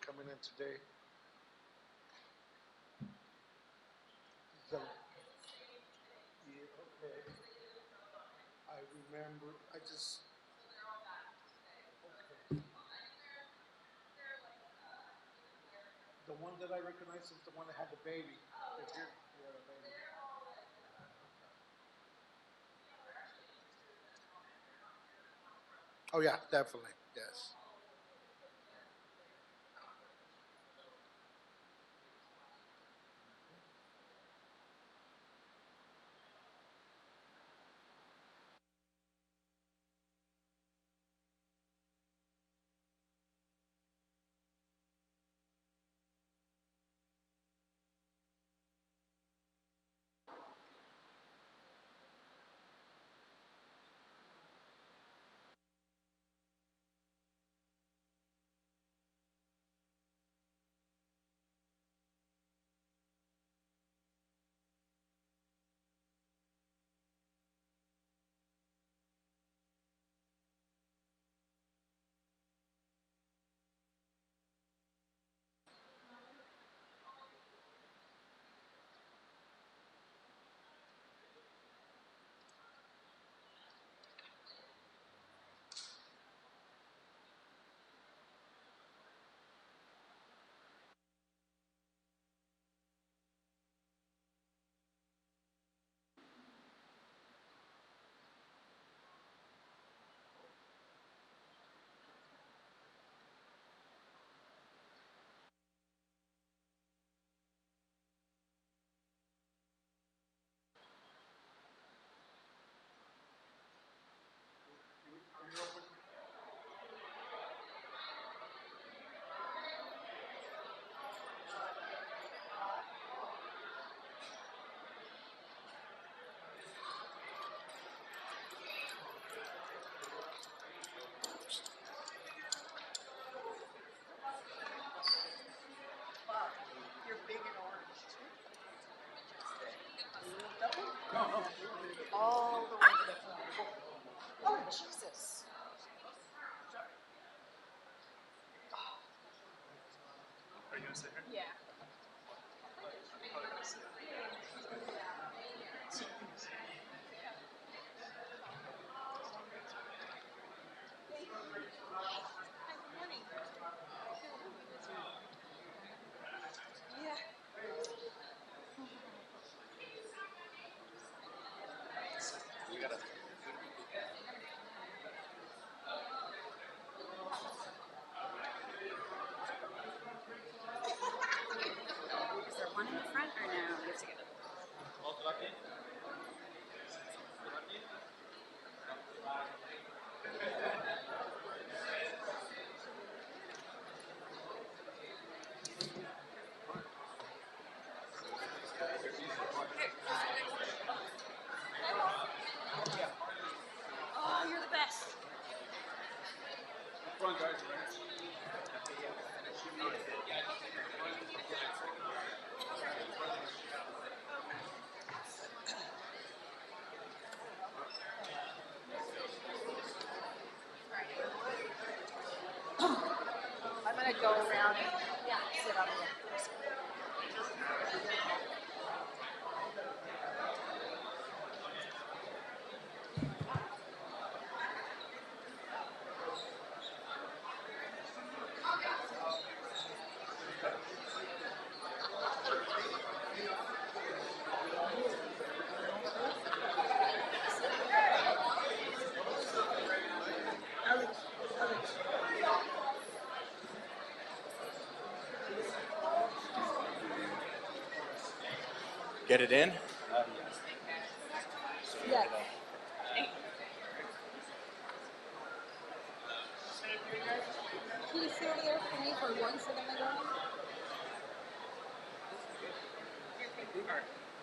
coming in today. The, yeah, okay. I remember. I just okay. The one that I recognize is the one that had the baby. It's here. Yeah, the baby. Oh yeah, definitely. Yes. You're big and orange too. All the way to the front. Oh, Jesus. Are you gonna sit here? Yeah. Hi, good morning. Yeah. We gotta. Is there one in the front or no? You have to get it. Oh, you're the best. I'm gonna go around and sit on the. Get it in? Yeah. Can you sit over there for me for 1 second, my darling?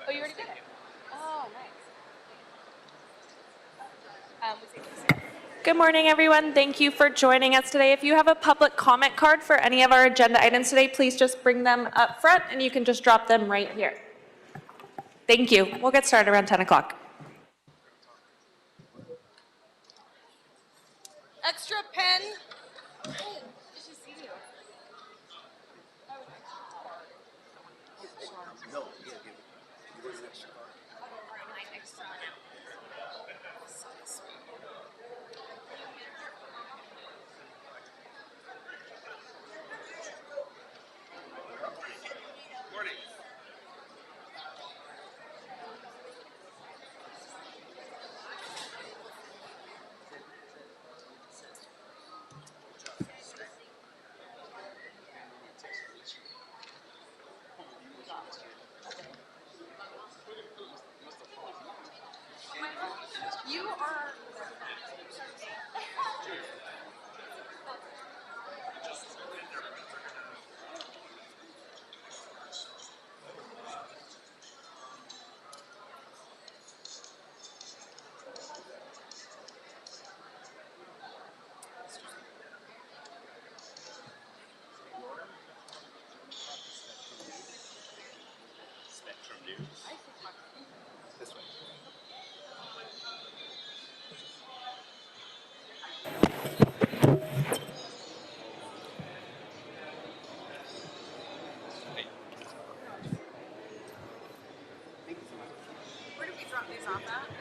Oh, you already did it. Oh, nice. We take this. Good morning, everyone. Thank you for joining us today. If you have a public comment card for any of our agenda items today, please just bring them up front and you can just drop them right here. Thank you. We'll get started around 10 o'clock. Extra pen. Good to see you. This way. Hey. Where did we drop these off at?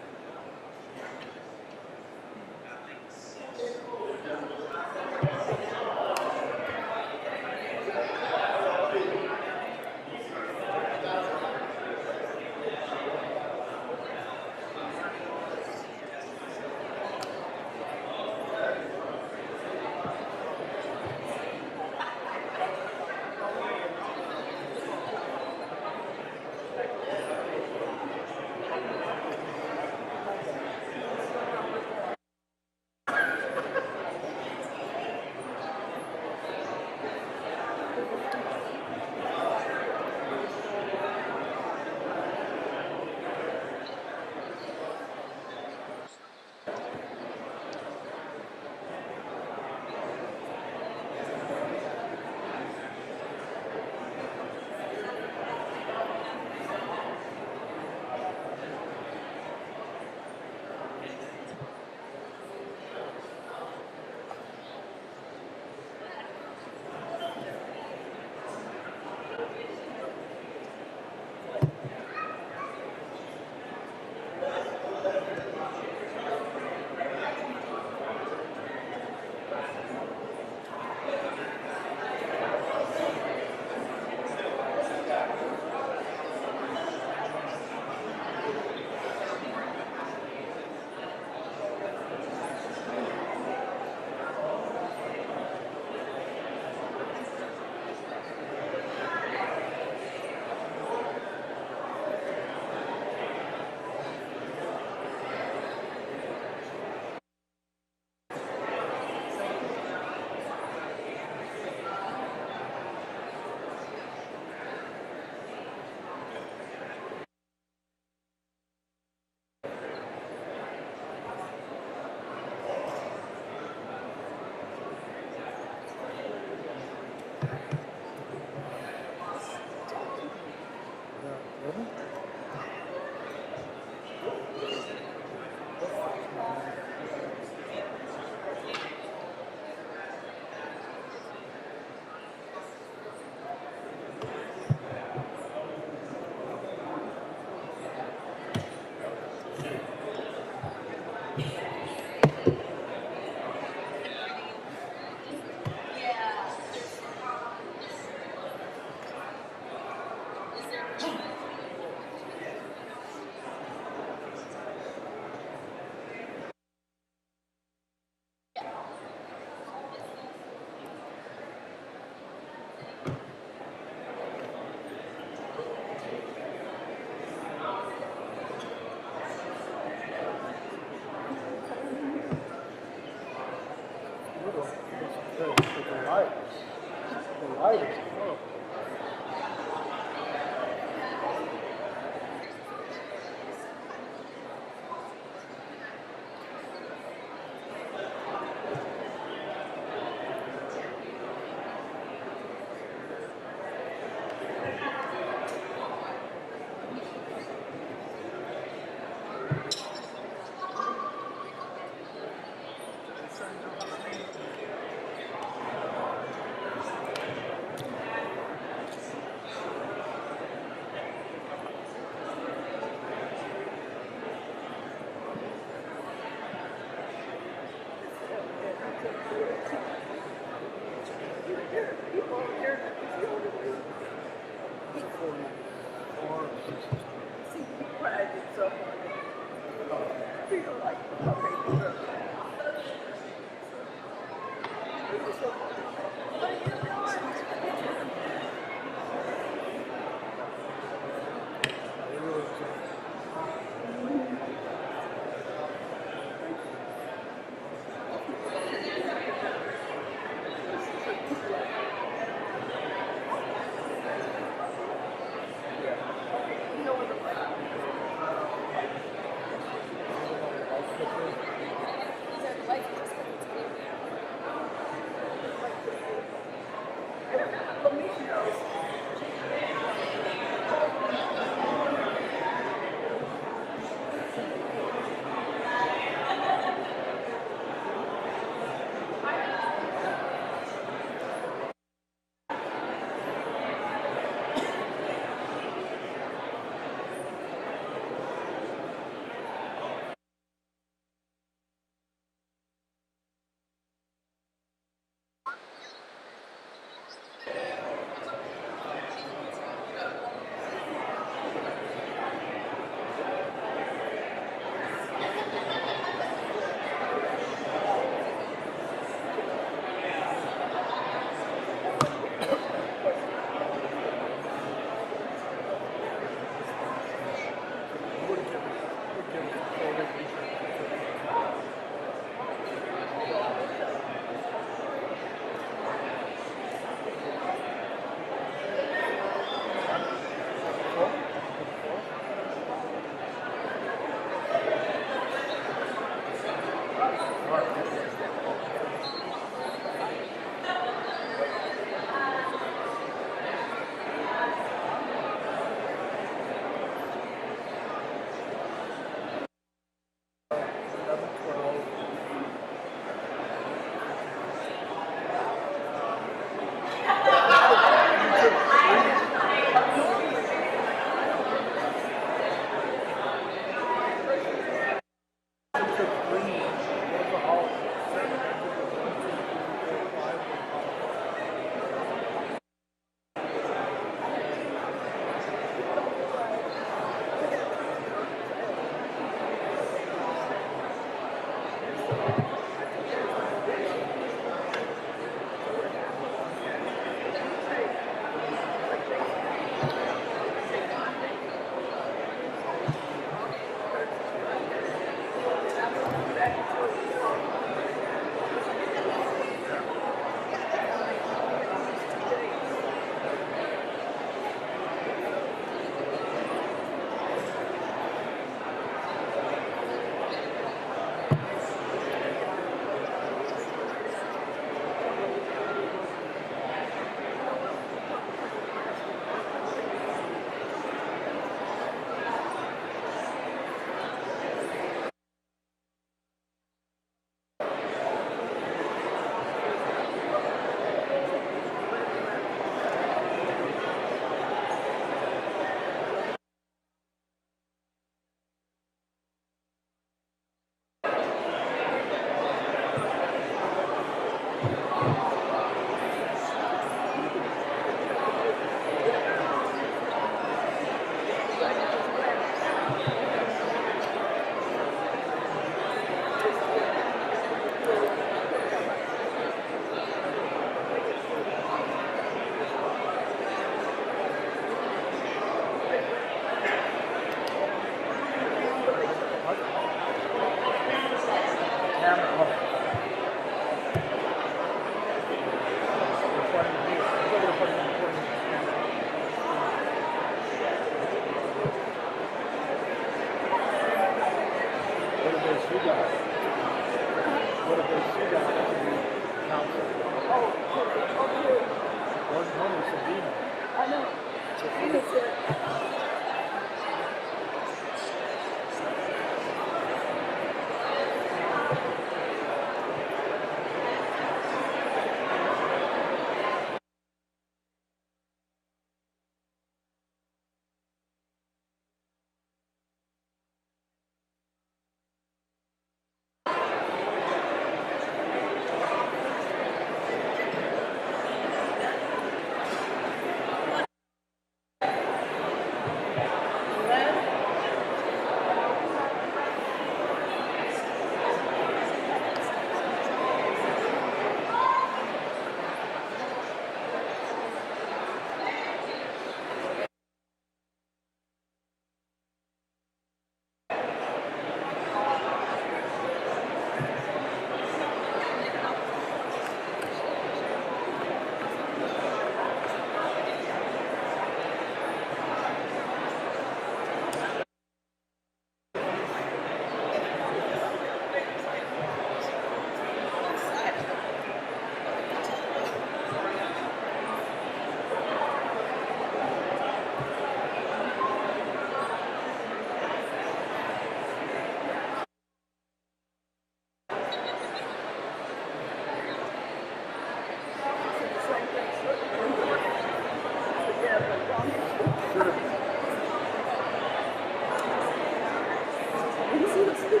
Well,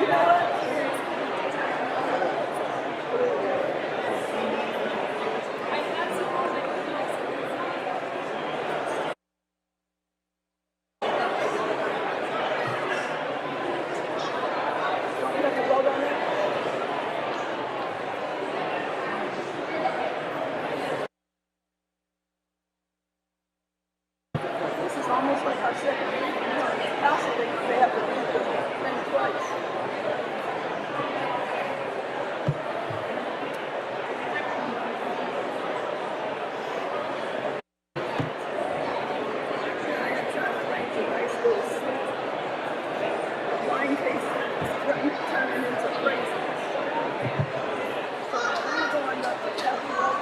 you know what? This is almost like our second meeting. You know, in the council, they have to do the thing twice. Wine tasting turning into crazy. So we're going up to Capitol.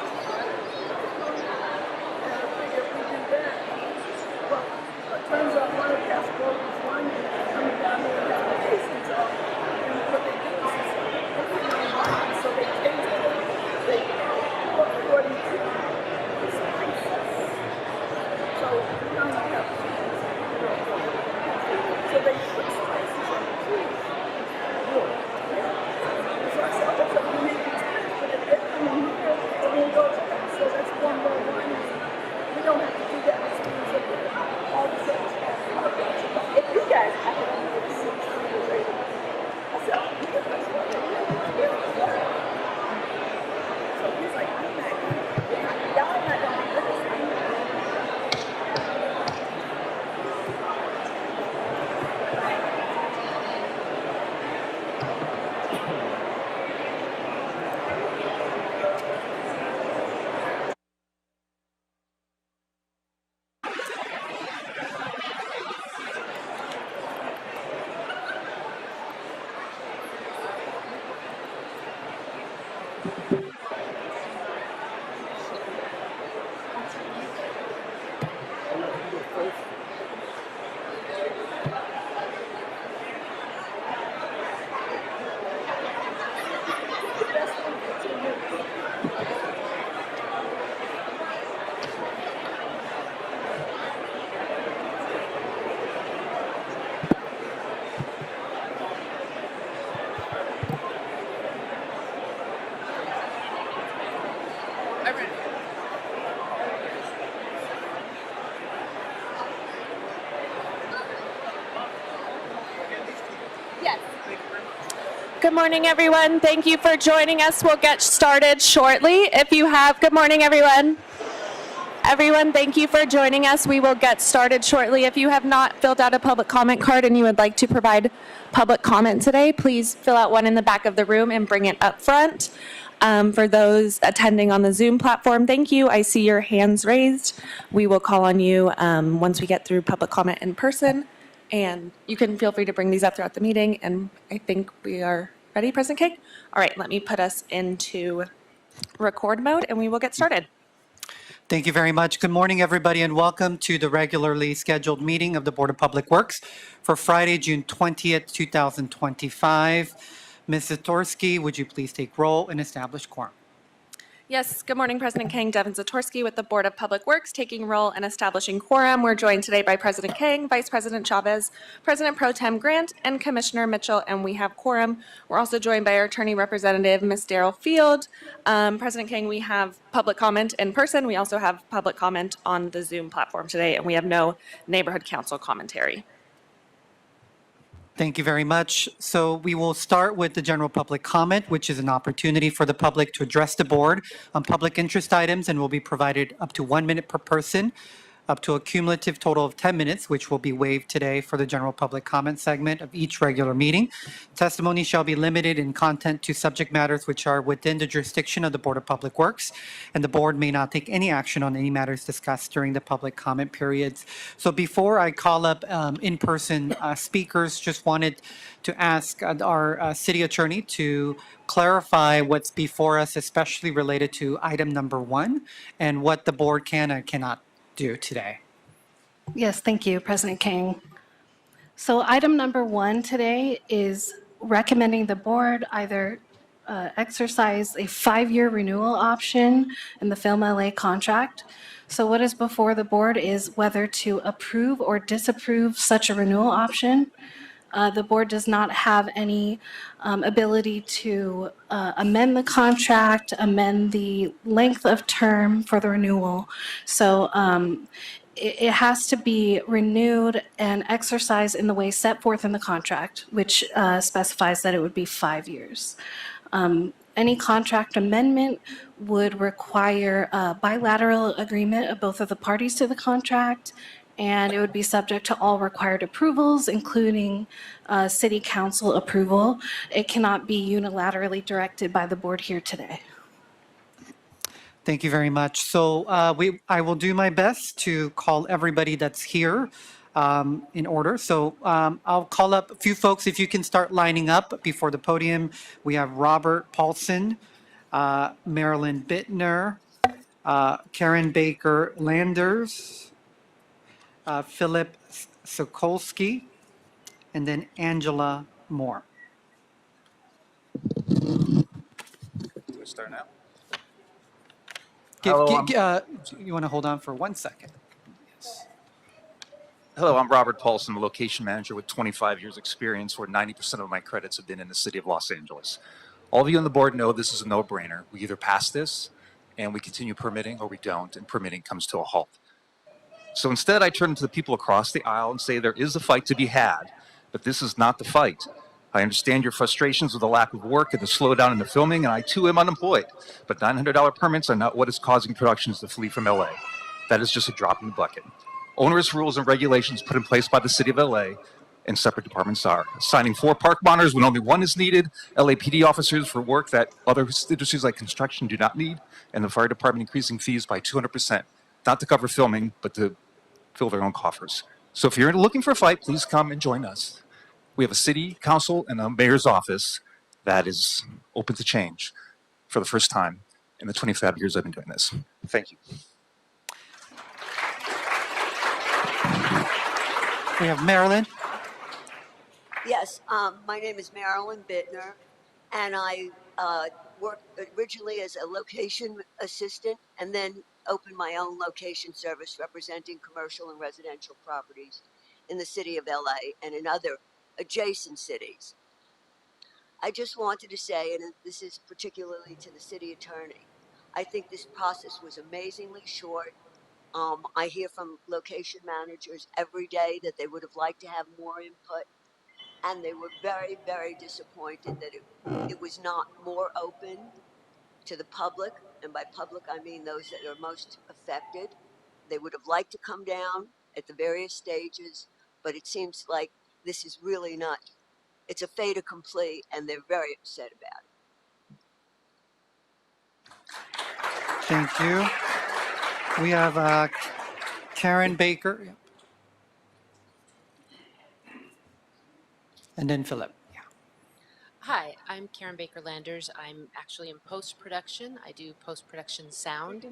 And I figure if we do that, well, it turns out one of Castro's wine coming down here and have the tastings off. And what they do is they put it on wine, so they taste it. They pour according to the spices. So we don't have cheese. So they put spices on the cheese. Yeah. So I said, okay, we need to taste, but if they're coming here, then we'll go to that. So that's one more wine. We don't have to do that. It's means that all of a sudden, if you guys have it on the 6 years later, I said, oh, you guys are ready. So he's like, I'm not going to, y'all are not going to do this. Good morning, everyone. Thank you for joining us. We'll get started shortly. If you have, good morning, everyone. Everyone, thank you for joining us. We will get started shortly. If you have not filled out a public comment card and you would like to provide public comment today, please fill out one in the back of the room and bring it up front. For those attending on the Zoom platform, thank you. I see your hands raised. We will call on you once we get through public comment in person. And you can feel free to bring these up throughout the meeting. And I think we are ready, President King? All right, let me put us into record mode and we will get started. Thank you very much. Good morning, everybody, and welcome to the regularly scheduled meeting of the Board of Public Works for Friday, June 20th, 2025. Ms. Zatorsky, would you please take roll and establish quorum? Yes, good morning, President King. Devin Zatorsky with the Board of Public Works, taking roll and establishing quorum. We're joined today by President King, Vice President Chavez, President Pro Tem Grant, and Commissioner Mitchell, and we have quorum. We're also joined by our Attorney Representative, Ms. Daryl Field. President King, we have public comment in person. We also have public comment on the Zoom platform today, and we have no Neighborhood Council commentary. Thank you very much. So we will start with the general public comment, which is an opportunity for the public to address the board on public interest items and will be provided up to 1 minute per person, up to a cumulative total of 10 minutes, which will be waived today for the general public comment segment of each regular meeting. Testimony shall be limited in content to subject matters which are within the jurisdiction of the Board of Public Works, and the board may not take any action on any matters discussed during the public comment periods. So before I call up in-person speakers, just wanted to ask our city attorney to clarify what's before us, especially related to item number 1 and what the board can and cannot do today. Yes, thank you, President King. So item number 1 today is recommending the board either exercise a 5-year renewal option in the Film LA contract. So what is before the board is whether to approve or disapprove such a renewal option. The board does not have any ability to amend the contract, amend the length of term for the renewal. So it has to be renewed and exercised in the way set forth in the contract, which specifies that it would be 5 years. Any contract amendment would require a bilateral agreement of both of the parties to the contract, and it would be subject to all required approvals, including city council approval. It cannot be unilaterally directed by the board here today. Thank you very much. So I will do my best to call everybody that's here in order. So I'll call up a few folks. If you can start lining up before the podium. We have Robert Paulson, Marilyn Bittner, Karen Baker Landers, Philip Sokolsky, and then Angela Moore. Do we start now? You want to hold on for 1 second? Hello, I'm Robert Paulson, the location manager with 25 years experience, where 90% of my credits have been in the city of Los Angeles. All of you on the board know this is a no-brainer. We either pass this and we continue permitting, or we don't, and permitting comes to a halt. So instead, I turn to the people across the aisle and say there is a fight to be had, but this is not the fight. I understand your frustrations with the lack of work and the slowdown in the filming, and I too am unemployed. But $900 permits are not what is causing productions to flee from LA. That is just a drop in the bucket. Onerous rules and regulations put in place by the city of LA and separate departments are assigning 4 park monitors when only 1 is needed, LAPD officers for work that other industries like construction do not need, and the fire department increasing fees by 200%, not to cover filming, but to fill their own coffers. So if you're looking for a fight, please come and join us. We have a city council and a mayor's office that is open to change for the first time in the 25 years I've been doing this. Thank you. We have Marilyn. Yes, my name is Marilyn Bittner, and I worked originally as a location assistant and then opened my own location service representing commercial and residential properties in the city of LA and in other adjacent cities. I just wanted to say, and this is particularly to the city attorney, I think this process was amazingly short. I hear from location managers every day that they would have liked to have more input, and they were very, very disappointed that it was not more open to the public, and by public I mean those that are most affected. They would have liked to come down at the various stages, but it seems like this is really not, it's a fait accompli, and they're very upset about it. Thank you. We have Karen Baker. And then Philip. Yeah. Hi, I'm Karen Baker Landers. I'm actually in post-production. I do post-production sound.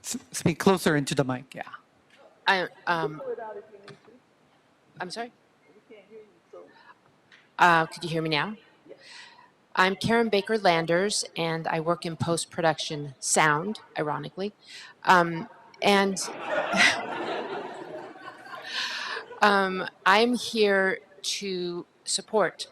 Speak closer into the mic, yeah. I'm sorry? Could you hear me now? I'm Karen Baker Landers, and I work in post-production sound, ironically. I'm here to support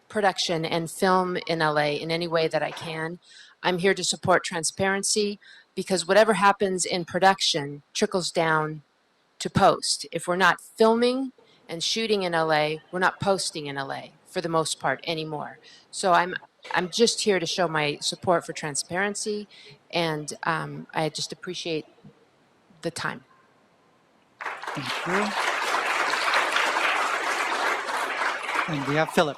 production and film in LA in any way that I can. I'm here to support transparency, because whatever happens in production trickles down to post. If we're not filming and shooting in LA, we're not posting in LA for the most part anymore. So I'm just here to show my support for transparency, and I just appreciate the time. Thank you. And we have Philip.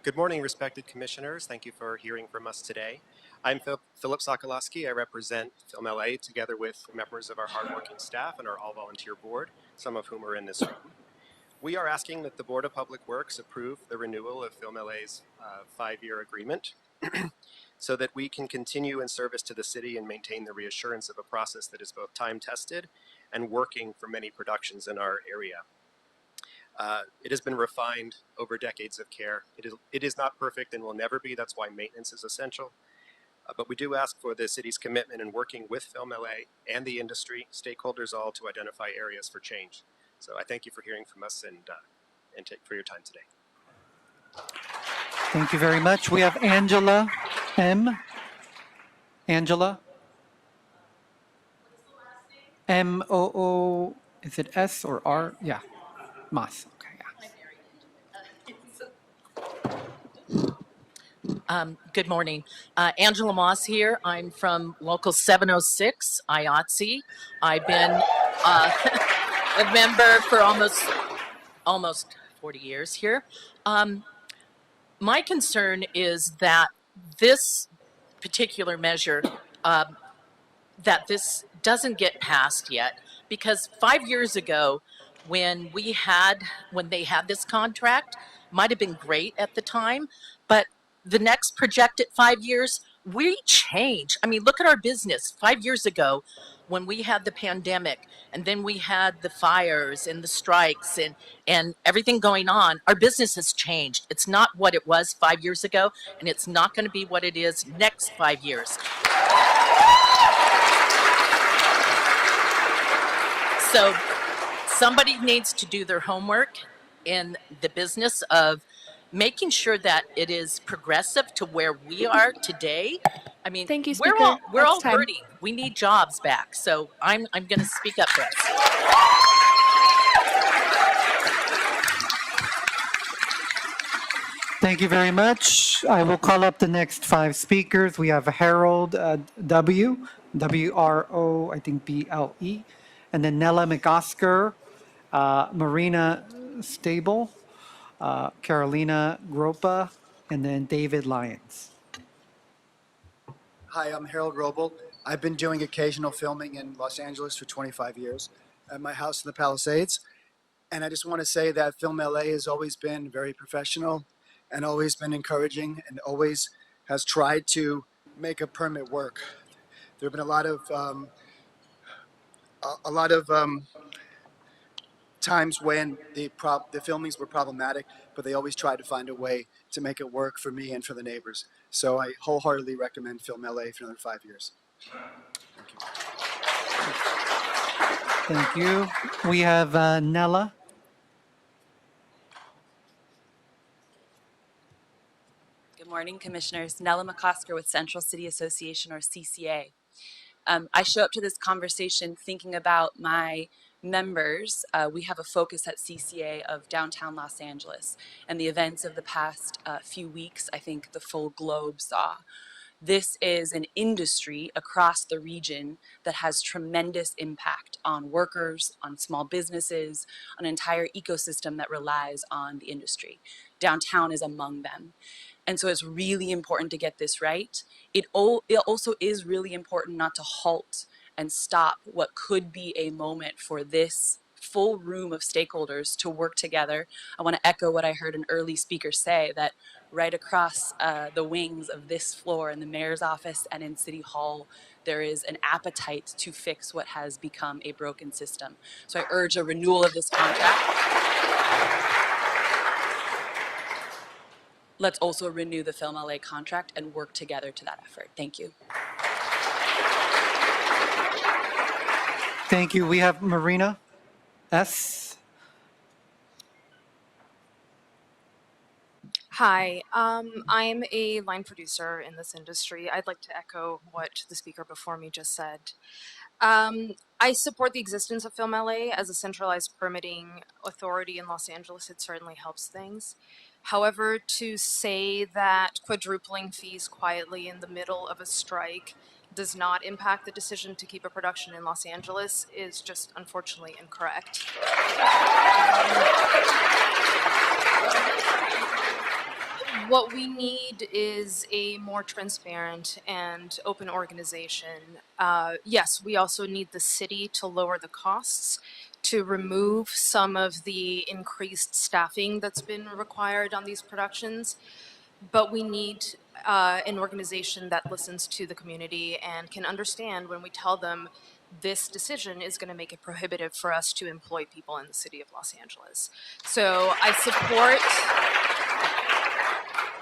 Good morning, respected commissioners. Thank you for hearing from us today. I'm Philip Sokolowski. I represent Film LA together with members of our hardworking staff and our all-volunteer board, some of whom are in this room. We are asking that the Board of Public Works approve the renewal of Film LA's 5-year agreement so that we can continue in service to the city and maintain the reassurance of a process that is both time-tested and working for many productions in our area. It has been refined over decades of care. It is not perfect and will never be. That's why maintenance is essential. But we do ask for the city's commitment in working with Film LA and the industry, stakeholders all, to identify areas for change. So I thank you for hearing from us and for your time today. Thank you very much. We have Angela M. Angela? M-O-O, is it S or R? Yeah, Moss. Okay, yeah. Good morning. Angela Moss here. I'm from Local 706, IATSE. I've been a member for almost 40 years here. My concern is that this particular measure, that this doesn't get passed yet, because 5 years ago, when they had this contract, might have been great at the time, but the next projected 5 years, we change. I mean, look at our business. 5 years ago, when we had the pandemic, and then we had the fires and the strikes and everything going on, our business has changed. It's not what it was 5 years ago, and it's not going to be what it is next 5 years. So somebody needs to do their homework in the business of making sure that it is progressive to where we are today. I mean, Thank you, we're Speaker. all That's time. hurting. We need jobs back. So I'm going to speak up for us. Thank you very much. I will call up the next 5 speakers. We have Harold W., W-R-O, I think B-L-E, and then Nella McOsker, Marina Stable, Carolina Gropa, and then David Lyons. Hi, I'm Harold Roble. I've been doing occasional filming in Los Angeles for 25 years at my house in the Palisades. And I just want to say that Film LA has always been very professional and always been encouraging and always has tried to make a permit work. There have been a lot of times when the filmings were problematic, but they always tried to find a way to make it work for me and for the neighbors. So I wholeheartedly recommend Film LA for another 5 years. Thank you. We have Nella. Good morning, Commissioners. Nella McOsker with Central City Association, or CCA. I show up to this conversation thinking about my members. We have a focus at CCA of downtown Los Angeles, and the events of the past few weeks, I think the full globe saw. This is an industry across the region that has tremendous impact on workers, on small businesses, on an entire ecosystem that relies on the industry. Downtown is among them. And so it's really important to get this right. It also is really important not to halt and stop what could be a moment for this full room of stakeholders to work together. I want to echo what I heard an early speaker say, that right across the wings of this floor in the mayor's office and in City Hall, there is an appetite to fix what has become a broken system. So I urge a renewal of this contract. Let's also renew the Film LA contract and work together to that effort. Thank you. Thank you. We have Marina S. Hi, I'm a line producer in this industry. I'd like to echo what the speaker before me just said. I support the existence of Film LA as a centralized permitting authority in Los Angeles. It certainly helps things. However, to say that quadrupling fees quietly in the middle of a strike does not impact the decision to keep a production in Los Angeles is just unfortunately incorrect. What we need is a more transparent and open organization. Yes, we also need the city to lower the costs, to remove some of the increased staffing that's been required on these productions. But we need an organization that listens to the community and can understand when we tell them this decision is going to make it prohibitive for us to employ people in the city of Los Angeles. So I support.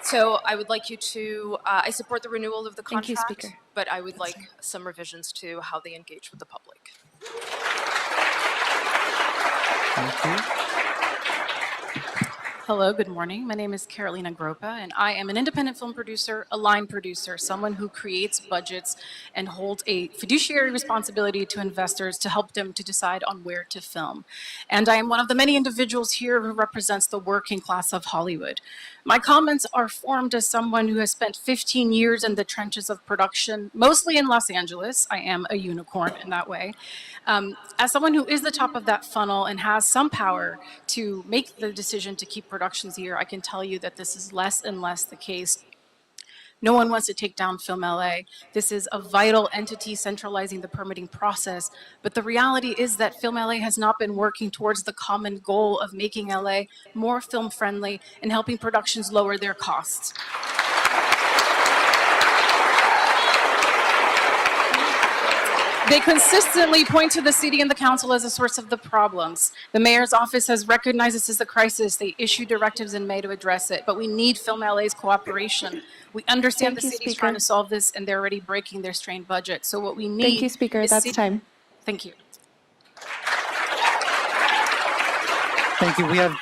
So I would like you to, I support the renewal of the Thank you, contract, Speaker. but I would like some revisions to how they engage with the public. Thank you. Hello, good morning. My name is Carolina Gropa, and I am an independent film producer, a line producer, someone who creates budgets and holds a fiduciary responsibility to investors to help them to decide on where to film. And I am one of the many individuals here who represents the working class of Hollywood. My comments are formed as someone who has spent 15 years in the trenches of production, mostly in Los Angeles. I am a unicorn in that way. As someone who is the top of that funnel and has some power to make the decision to keep productions here, I can tell you that this is less and less the case. No one wants to take down Film LA. This is a vital entity centralizing the permitting process. But the reality is that Film LA has not been working towards the common goal of making LA more film friendly and helping productions lower their costs. They consistently point to the city and the council as a source of the problems. The mayor's office has recognized this as a crisis. They issued directives in May to address it, but we need Film LA's cooperation. We understand Thank the you, city's Speaker. trying to solve this, and they're already breaking their strained budget. So what we need Thank you, Speaker. is That's time. Thank you. Thank you. We have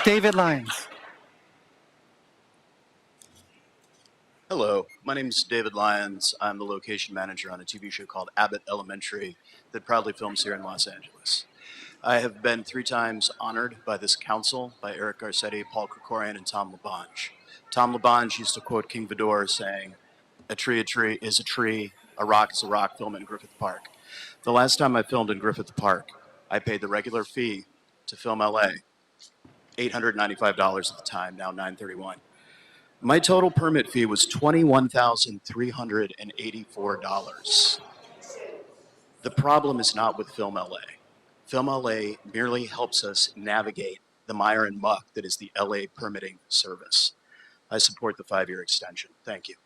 David Lyons. Hello, my name is David Lyons. I'm the location manager on a TV show called Abbott Elementary that proudly films here in Los Angeles. I have been 3 times honored by this council, by Eric Garcetti, Paul Krikorian, and Tom LaBonge. Tom LaBonge used to quote King Vidor saying, a tree is a tree, a rock is a rock, film in Griffith Park. The last time I filmed in Griffith Park, I paid the regular fee to Film LA, $895 at the time, now $931. My total permit fee was $21,384. The problem is not with Film LA. Film LA merely helps us navigate the mire and muck that is the LA permitting service. I support the 5-year extension. Thank you.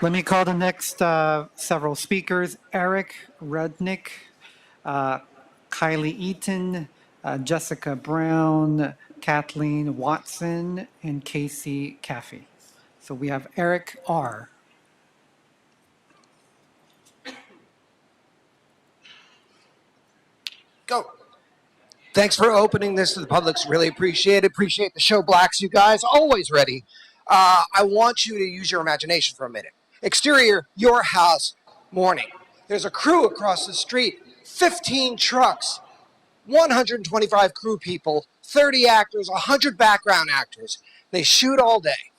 Let me call the next several speakers. Eric Rudnick, Kylie Eaton, Jessica Brown, Kathleen Watson, and Casey Caffey. So we have Eric R. Go. Thanks for opening this to the public. Really appreciate it. Appreciate the show blacks, you guys. Always ready. I want you to use your imagination for a minute. Exterior, your house, morning. There's a crew across the street, 15 trucks, 125 crew people, 30 actors, 100 background actors. They shoot all day.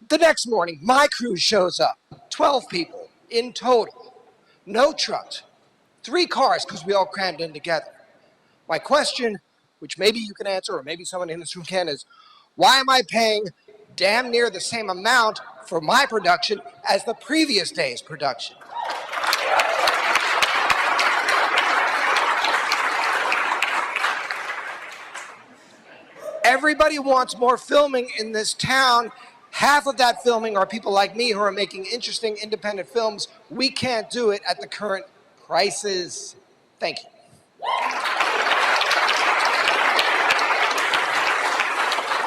The next morning, my crew shows up, 12 people in total, no trucks, 3 cars because we all crammed in together. My question, which maybe you can answer or maybe someone in this room can, is why am I paying damn near the same amount for my production as the previous day's production? Everybody wants more filming in this town. Half of that filming are people like me who are making interesting independent films. We can't do it at the current prices. Thank you.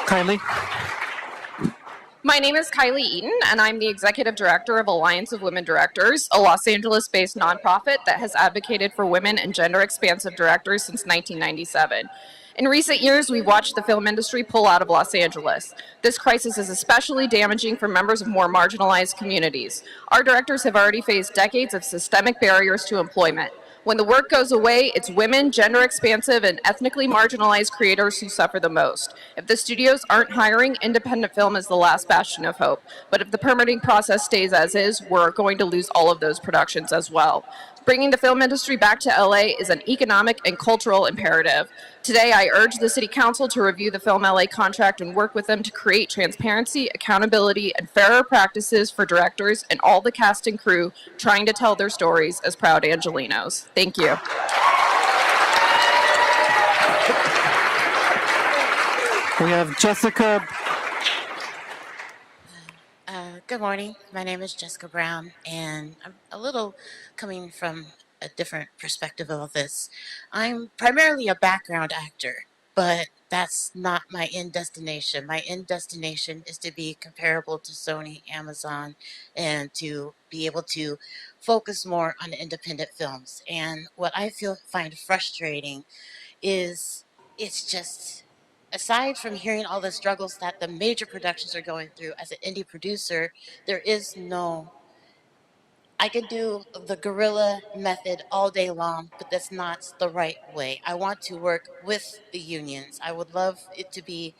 Kylie. My name is Kylie Eaton, and I'm the executive director of Alliance of Women Directors, a Los Angeles-based nonprofit that has advocated for women and gender-expansive directors since 1997. In recent years, we've watched the film industry pull out of Los Angeles. This crisis is especially damaging for members of more marginalized communities. Our directors have already faced decades of systemic barriers to employment. When the work goes away, it's women, gender-expansive, and ethnically marginalized creators who suffer the most. If the studios aren't hiring, independent film is the last bastion of hope. But if the permitting process stays as is, we're going to lose all of those productions as well. Bringing the film industry back to LA is an economic and cultural imperative. Today, I urge the City Council to review the Film LA contract and work with them to create transparency, accountability, and fairer practices for directors and all the cast and crew trying to tell their stories as proud Angelinos. Thank you. We have Jessica. Good morning. My name is Jessica Brown, and I'm a little coming from a different perspective of this. I'm primarily a background actor, but that's not my end destination. My end destination is to be comparable to Sony, Amazon, and to be able to focus more on independent films. And what I find frustrating is it's just aside from hearing all the struggles that the major productions are going through as an indie producer, there is no I can do the guerrilla method all day long, but that's not the right way. I want to work with the unions. I would love it to be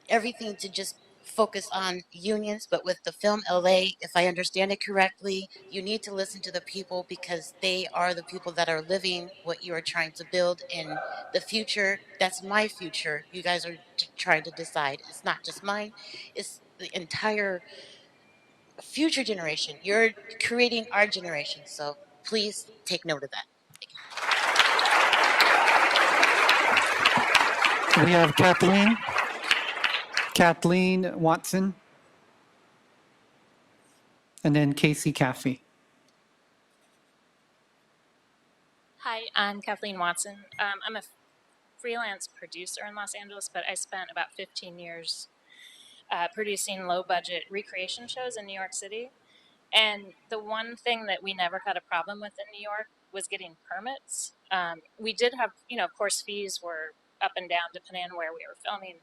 everything to just focus on unions, but with the Film LA, if I understand it correctly, you need to listen to the people because they are the people that are living what you are trying to build in the future. That's my future. You guys are trying to decide. It's not just mine, it's the entire future generation. You're creating our generation. So please take note of that. We have Kathleen Watson, and then Casey Caffey. Hi, I'm Kathleen Watson. I'm a freelance producer in Los Angeles, but I spent about 15 years producing low-budget recreation shows in New York City. And the one thing that we never had a problem with in New York was getting permits. We did have, of course, fees were up and down depending on where we were filming.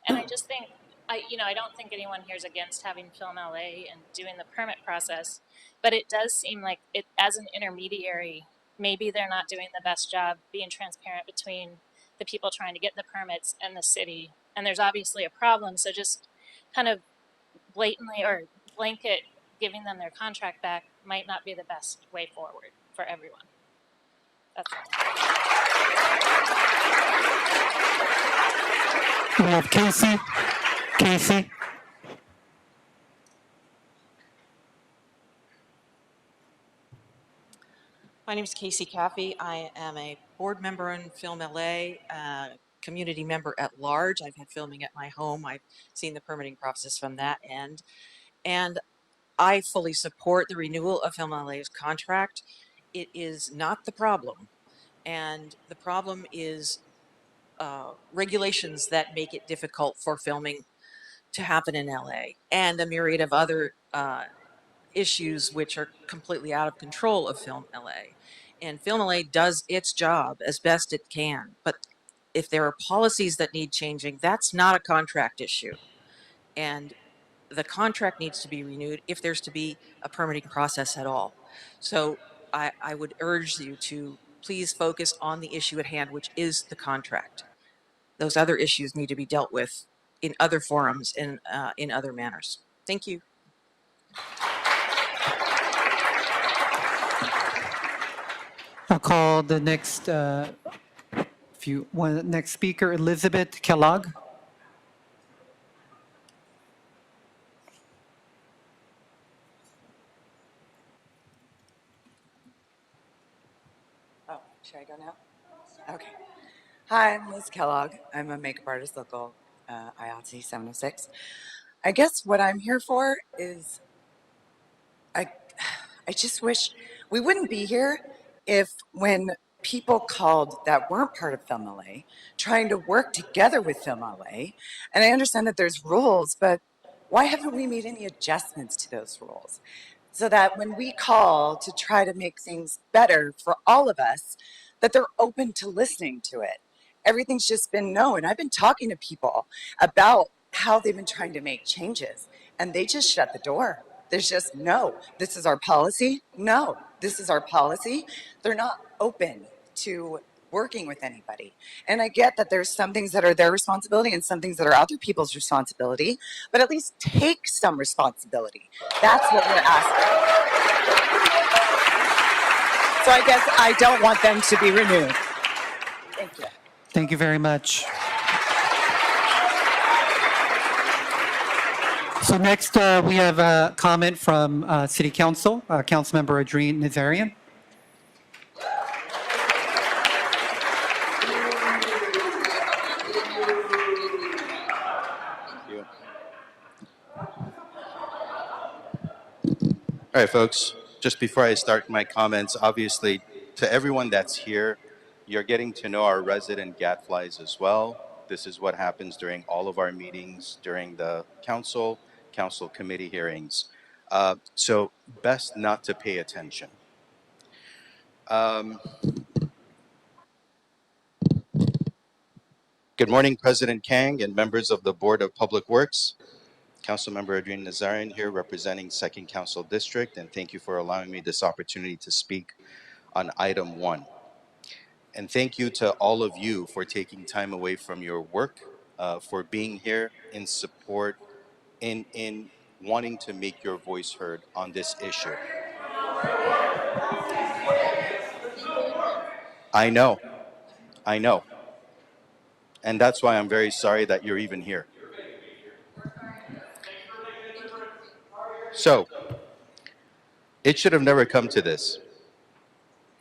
And I just think, I don't think anyone here is against having Film LA and doing the permit process, but it does seem like it, as an intermediary, maybe they're not doing the best job being transparent between the people trying to get the permits and the city. And there's obviously a problem, so just kind of blatantly or blanket giving them their contract back might not be the best way forward for everyone. That's all. We have Casey. My name is Casey Caffey. I am a board member in Film LA, community member at large. I've had filming at my home. I've seen the permitting process from that end. And I fully support the renewal of Film LA's contract. It is not the problem. And the problem is regulations that make it difficult for filming to happen in LA and a myriad of other issues which are completely out of control of Film LA. And Film LA does its job as best it can. But if there are policies that need changing, that's not a contract issue. And the contract needs to be renewed if there's to be a permitting process at all. So I would urge you to please focus on the issue at hand, which is the contract. Those other issues need to be dealt with in other forums and in other manners. Thank you. I'll call the next next speaker, Elizabeth Kellogg. Oh, should I go now? Okay. Hi, I'm Liz Kellogg. I'm a makeup artist, local IATSE 706. I guess what I'm here for is I just wish we wouldn't be here if when people called that weren't part of Film LA, trying to work together with Film LA, and I understand that there's rules, but why haven't we made any adjustments to those rules? So that when we call to try to make things better for all of us, that they're open to listening to it. Everything's just been no, and I've been talking to people about how they've been trying to make changes, and they just shut the door. There's just no, this is our policy. No, this is our policy. They're not open to working with anybody. And I get that there's some things that are their responsibility and some things that are other people's responsibility, but at least take some responsibility. That's what we're asking. So I guess I don't want them to be renewed. Thank you. Thank you very much. So next we have a comment from City Council, Councilmember Adrien Nazarian. All right, folks, just before I start my comments, obviously, to everyone that's here, you're getting to know our resident gadflies as well. This is what happens during all of our meetings, during the council committee hearings. So best not to pay attention. Good morning, President Kang and members of the Board of Public Works. Councilmember Adrian Nazarian here representing 2nd Council District, and thank you for allowing me this opportunity to speak on item 1. And thank you to all of you for taking time away from your work, for being here in support, in wanting to make your voice heard on this issue. I know. And that's why I'm very sorry that you're even here. So, it should have never come to this.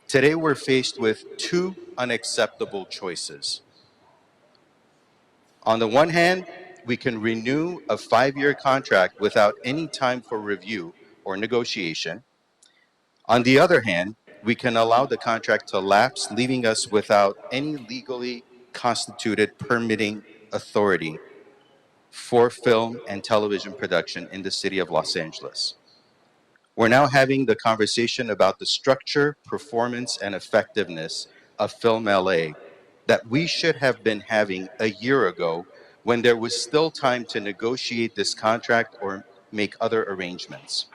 Today we're faced with 2 unacceptable choices. On the one hand, we can renew a 5-year contract without any time for review or negotiation. On the other hand, we can allow the contract to lapse, leaving us without any legally constituted permitting authority for film and television production in the city of Los Angeles. We're now having the conversation about the structure, performance, and effectiveness of Film LA that we should have been having a year ago when there was still time to negotiate this contract or make other arrangements.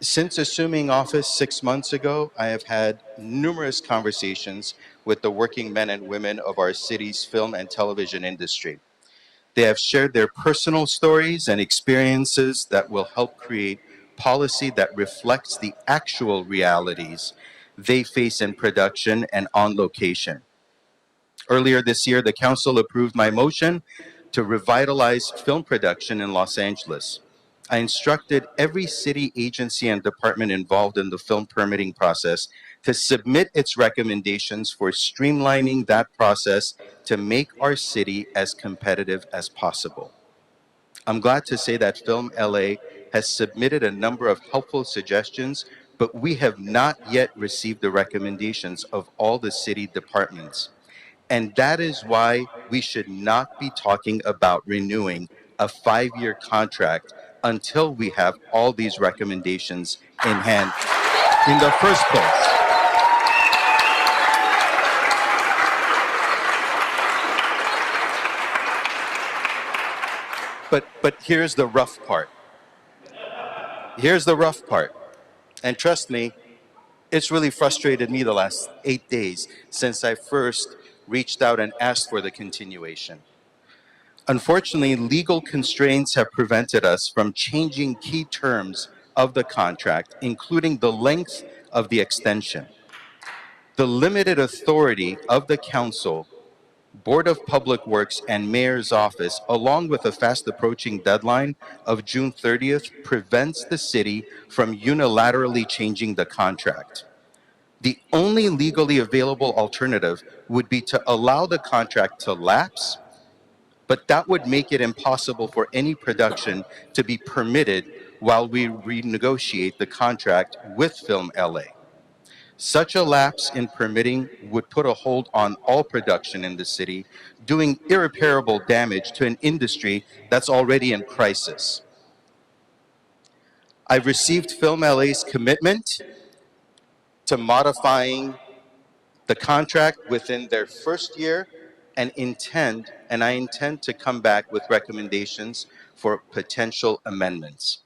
Since assuming office 6 months ago, I have had numerous conversations with the working men and women of our city's film and television industry. They have shared their personal stories and experiences that will help create policy that reflects the actual realities they face in production and on location. Earlier this year, the council approved my motion to revitalize film production in Los Angeles. I instructed every city agency and department involved in the film permitting process to submit its recommendations for streamlining that process to make our city as competitive as possible. I'm glad to say that Film LA has submitted a number of helpful suggestions, but we have not yet received the recommendations of all the city departments. And that is why we should not be talking about renewing a 5-year contract until we have all these recommendations in hand in the first place. But here's the rough part. And trust me, it's really frustrated me the last 8 days since I first reached out and asked for the continuation. Unfortunately, legal constraints have prevented us from changing key terms of the contract, including the length of the extension. The limited authority of the council, Board of Public Works, and Mayor's Office, along with a fast approaching deadline of June 30th, prevents the city from unilaterally changing the contract. The only legally available alternative would be to allow the contract to lapse, but that would make it impossible for any production to be permitted while we renegotiate the contract with Film LA. Such a lapse in permitting would put a hold on all production in the city, doing irreparable damage to an industry that's already in crisis. I've received Film LA's commitment to modifying the contract within their first year, and I intend to come back with recommendations for potential amendments.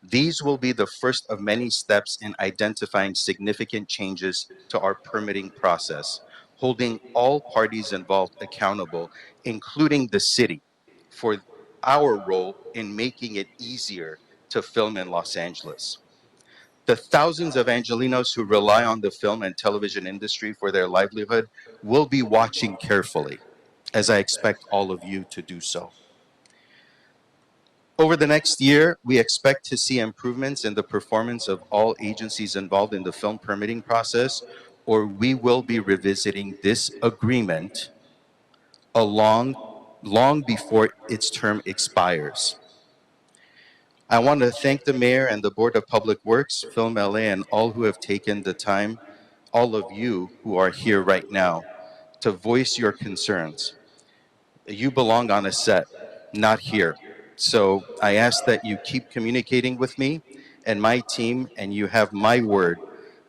These will be the first of many steps in identifying significant changes to our permitting process, holding all parties involved accountable, including the city, for our role in making it easier to film in Los Angeles. The thousands of Angelenos who rely on the film and television industry for their livelihood will be watching carefully, as I expect all of you to do so. Over the next year, we expect to see improvements in the performance of all agencies involved in the film permitting process, or we will be revisiting this agreement along long before its term expires. I want to thank the mayor and the Board of Public Works, Film LA, and all who have taken the time, all of you who are here right now, to voice your concerns. You belong on a set, not here. So I ask that you keep communicating with me and my team, and you have my word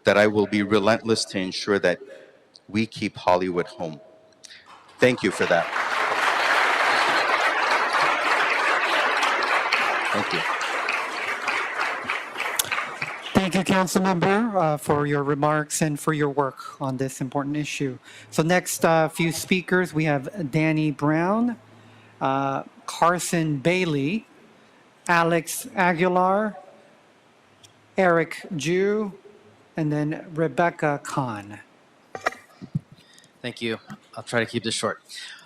that I will be relentless to ensure that we keep Hollywood home. Thank you for that. Thank you. Thank you, Council Member, for your remarks and for your work on this important issue. So next few speakers, we have Danny Brown, Carson Bailey, Alex Aguilar, Eric Ju, and then Rebecca Khan. Thank you. I'll try to keep this short.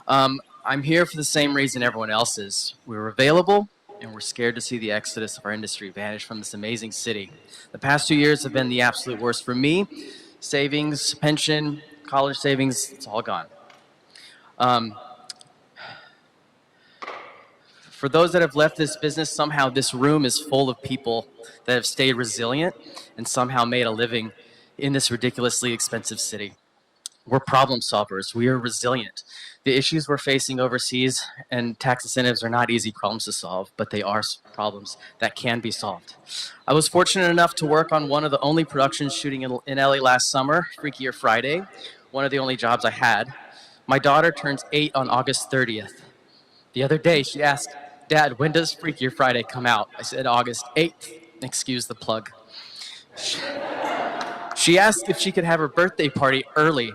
I'm here for the same reason everyone else is. We were available, and we're scared to see the exodus of our industry vanish from this amazing city. The past 2 years have been the absolute worst for me. Savings, pension, college savings, it's all gone. For those that have left this business, somehow this room is full of people that have stayed resilient and somehow made a living in this ridiculously expensive city. We're problem solvers. We are resilient. The issues we're facing overseas and tax incentives are not easy problems to solve, but they are problems that can be solved. I was fortunate enough to work on one of the only productions shooting in LA last summer, Freakier Friday, one of the only jobs I had. My daughter turns 8 on August 30th. The other day, she asked, "Dad, when does Freakier Friday come out?" I said, "August 8th. Excuse the plug. She asked if she could have her birthday party early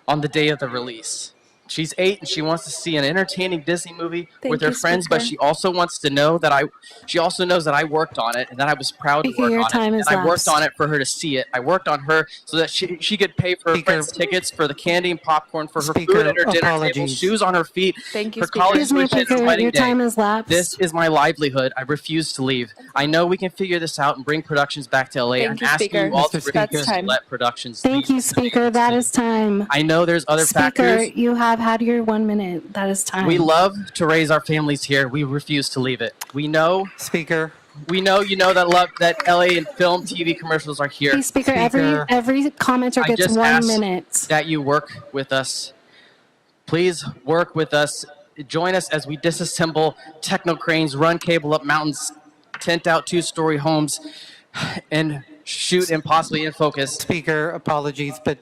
on the day of the release. She's 8 and she wants to see an entertaining Disney movie with her friends, but she also wants to know that she also knows that I worked on it and that I was proud to work on it. And I worked on it for her to see it. I worked on her so that she could pay for her friends' tickets, for the candy and popcorn, for her food at her dinner table, shoes on her feet, her college tuition, her wedding day. This is my livelihood. I refuse to leave. I know we can figure this out and bring productions back to LA. I'm asking you all to refuse to let productions leave. Thank you, Speaker. That is time. I know there's other Speaker, factors. you have had your 1 minute. That is time. We love to raise our families here. We refuse to leave it. We know, Speaker. We know you know that LA and film, TV commercials are here. Please, Speaker, every commenter I gets just 1 ask minute. that you work with us. Please work with us. Join us as we disassemble techno cranes, run cable up mountains, tent out 2-story homes, and shoot impossibly in focus. Speaker, apologies, but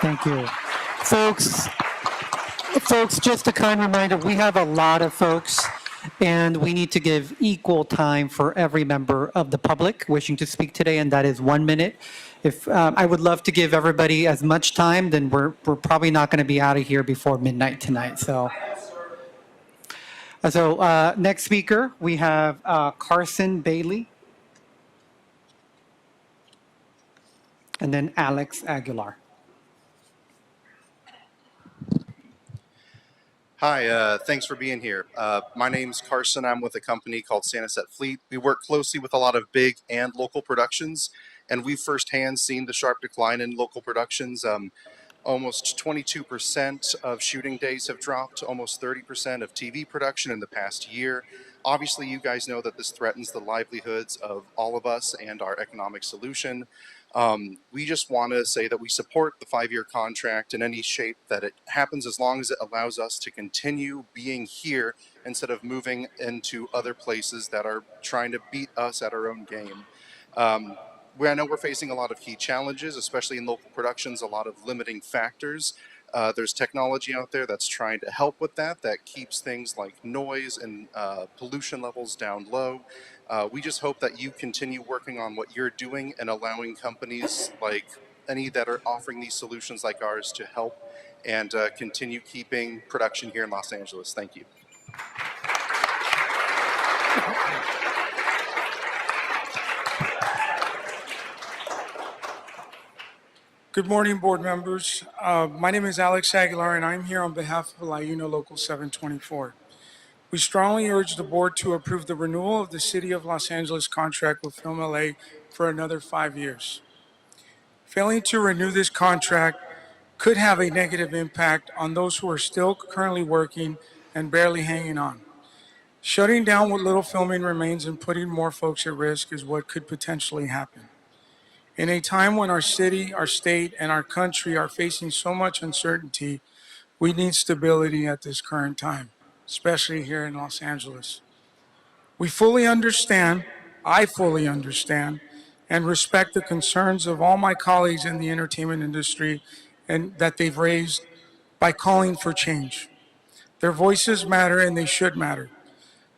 thank you. Folks, just a kind reminder, we have a lot of folks, and we need to give equal time for every member of the public wishing to speak today, and that is 1 minute. If I would love to give everybody as much time, then we're probably not going to be out of here before midnight tonight. So next speaker, we have Carson Bailey, and then Alex Aguilar. Hi, thanks for being here. My name's Carson. I'm with a company called Saniset Fleet. We work closely with a lot of big and local productions, and we've firsthand seen the sharp decline in local productions. Almost 22% of shooting days have dropped, almost 30% of TV production in the past year. Obviously, you guys know that this threatens the livelihoods of all of us and our economic solution. We just want to say that we support the 5-year contract in any shape that it happens, as long as it allows us to continue being here instead of moving into other places that are trying to beat us at our own game. I know we're facing a lot of key challenges, especially in local productions, a lot of limiting factors. There's technology out there that's trying to help with that keeps things like noise and pollution levels down low. We just hope that you continue working on what you're doing and allowing companies like any that are offering these solutions like ours to help and continue keeping production here in Los Angeles. Thank you. Good morning, board members. My name is Alex Aguilar, and I'm here on behalf of LIUNA Local 724. We strongly urge the board to approve the renewal of the City of Los Angeles contract with Film LA for another 5 years. Failing to renew this contract could have a negative impact on those who are still currently working and barely hanging on. Shutting down what little filming remains and putting more folks at risk is what could potentially happen. In a time when our city, our state, and our country are facing so much uncertainty, we need stability at this current time, especially here in Los Angeles. We fully understand, I fully understand, and respect the concerns of all my colleagues in the entertainment industry and that they've raised by calling for change. Their voices matter and they should matter.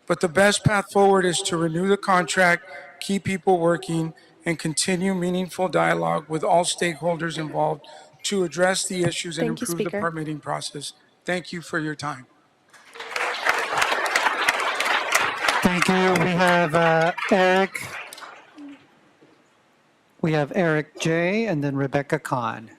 But the best path forward is to renew the contract, keep people working, and continue meaningful dialogue with all stakeholders involved to address the issues and Thank you, improve the Speaker. permitting process. Thank you for your time. Thank you. We have Eric J. and then Rebecca Kahn.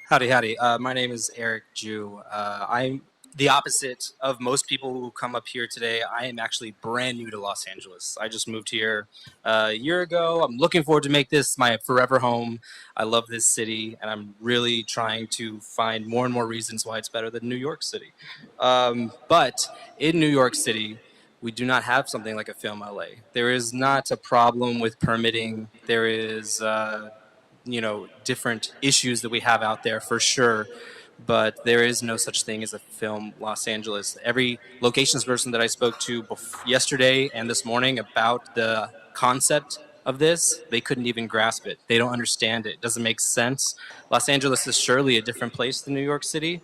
Howdy, howdy. My name is Eric Jew. I'm the opposite of most people who come up here today. I am actually brand new to Los Angeles. I just moved here a year ago. I'm looking forward to make this my forever home. I love this city, and I'm really trying to find more and more reasons why it's better than New York City. But in New York City, we do not have something like a Film LA. There is not a problem with permitting. There is different issues that we have out there for sure, but there is no such thing as a Film Los Angeles. Every locations person that I spoke to yesterday and this morning about the concept of this, they couldn't even grasp it. They don't understand it. It doesn't make sense. Los Angeles is surely a different place than New York City,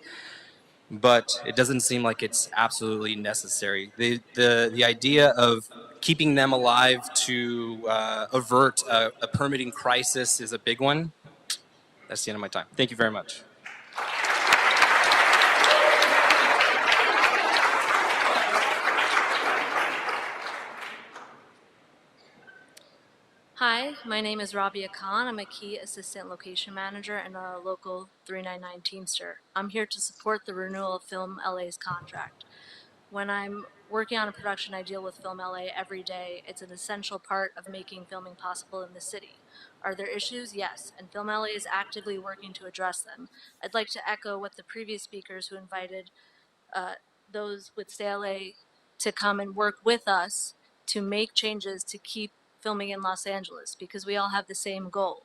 but it doesn't seem like it's absolutely necessary. The idea of keeping them alive to avert a permitting crisis is a big one. That's the end of my time. Thank you very much. Hi, my name is Rabia Khan. I'm a Key Assistant Location Manager and a Local 399 Teamster. I'm here to support the renewal of Film LA's contract. When I'm working on a production, I deal with Film LA every day. It's an essential part of making filming possible in the city. Are there issues? Yes, and Film LA is actively working to address them. I'd like to echo what the previous speakers who invited those with CLA to come and work with us to make changes to keep filming in Los Angeles, because we all have the same goal.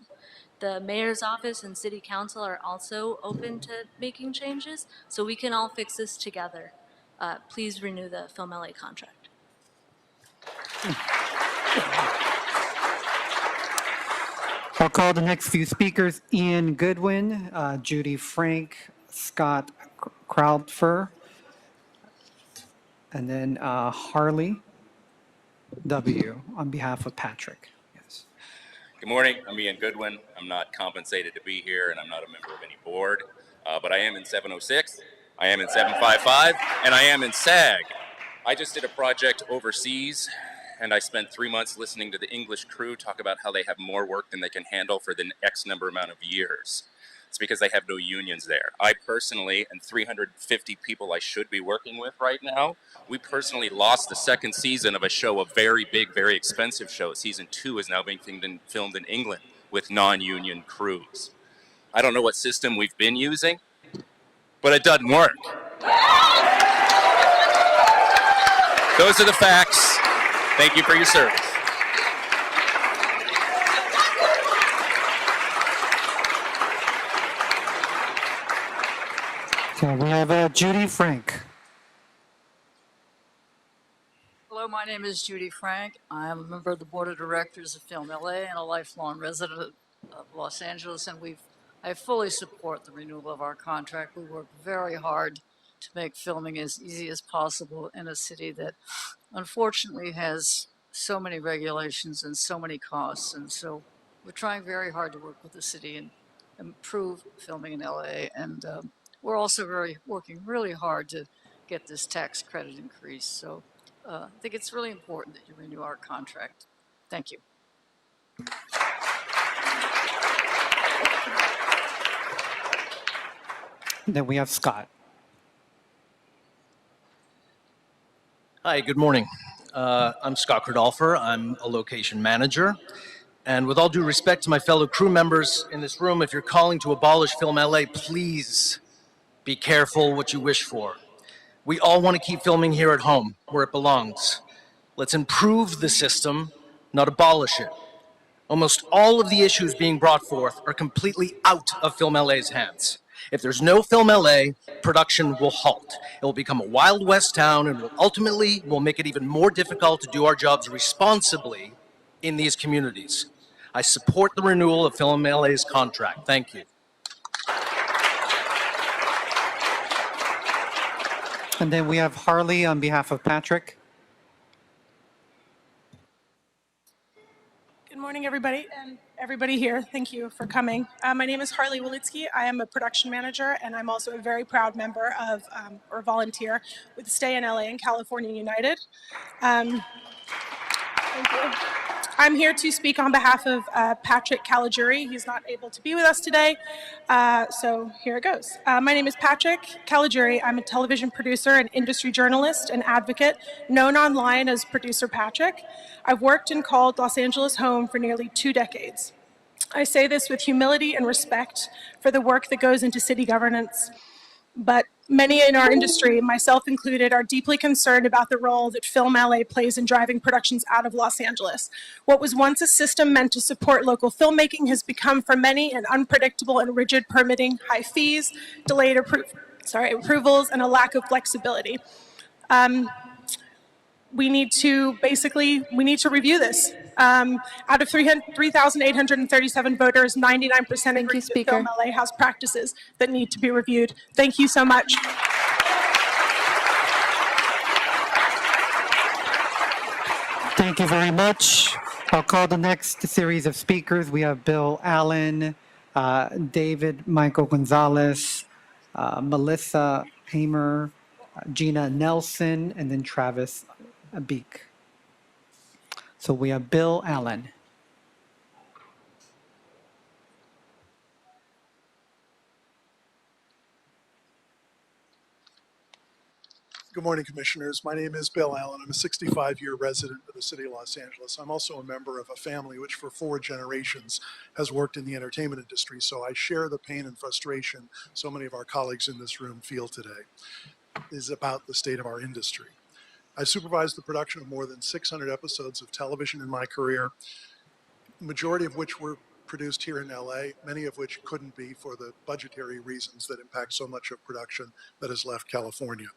The mayor's office and city council are also open to making changes, so we can all fix this together. Please renew the Film LA contract. I'll call the next few speakers: Ian Goodwin, Judy Frank, Scott Crowdfer, and then Harley W. on behalf of Patrick. Yes. Good morning. I'm Ian Goodwin. I'm not compensated to be here, and I'm not a member of any board, but I am in 706, I am in 755, and I am in SAG. I just did a project overseas, and I spent 3 months listening to the English crew talk about how they have more work than they can handle for the X number amount of years. It's because they have no unions there. I personally, and 350 people I should be working with right now, we personally lost the second season of a show, a very big, very expensive show. Season 2 is now being filmed in England with non-union crews. I don't know what system we've been using, but it doesn't work. Those are the facts. Thank you for your service. Okay, we have Judy Frank. Hello, my name is Judy Frank. I am a member of the Board of Directors of Film LA and a lifelong resident of Los Angeles, and I fully support the renewal of our contract. We work very hard to make filming as easy as possible in a city that unfortunately has so many regulations and so many costs, and so we're trying very hard to work with the city and improve filming in LA, and we're also working really hard to get this tax credit increase. So I think it's really important that you renew our contract. Thank you. Then we have Scott. Hi, good morning. I'm Scott Cradolfer. I'm a location manager. And with all due respect to my fellow crew members in this room, if you're calling to abolish Film LA, please be careful what you wish for. We all want to keep filming here at home, where it belongs. Let's improve the system, not abolish it. Almost all of the issues being brought forth are completely out of Film LA's hands. If there's no Film LA, production will halt. It will become a Wild West town and ultimately will make it even more difficult to do our jobs responsibly in these communities. I support the renewal of Film LA's contract. Thank you. And then we have Harley on behalf of Patrick. Good morning, everybody, and everybody here. Thank you for coming. My name is Harley Walitsky. I am a production manager, and I'm also a very proud member of, or volunteer with Stay in LA and California United. Thank you. I'm here to speak on behalf of Patrick Caligiuri. He's not able to be with us today, so here it goes. My name is Patrick Caligiuri. I'm a television producer and industry journalist and advocate, known online as Producer Patrick. I've worked and called Los Angeles home for nearly 2 decades. I say this with humility and respect for the work that goes into city governance. But many in our industry, myself included, are deeply concerned about the role that Film LA plays in driving productions out of Los Angeles. What was once a system meant to support local filmmaking has become for many an unpredictable and rigid permitting, high fees, delayed approvals, and a lack of flexibility. We need to review this. Out of 3,837 voters, 99% agree that Film LA has practices that need to be reviewed. Thank you so much. Thank you very much. I'll call the next series of speakers. We have Bill Allen, David Michael Gonzalez, Melissa Hamer, Gina Nelson, and then Travis Beek. So we have Bill Allen. Good morning, Commissioners. My name is Bill Allen. I'm a 65-year resident of the city of Los Angeles. I'm also a member of a family which for 4 generations has worked in the entertainment industry, so I share the pain and frustration so many of our colleagues in this room feel today. It is about the state of our industry. I supervised the production of more than 600 episodes of television in my career, majority of which were produced here in LA, many of which couldn't be for the budgetary reasons that impact so much of production that has left California.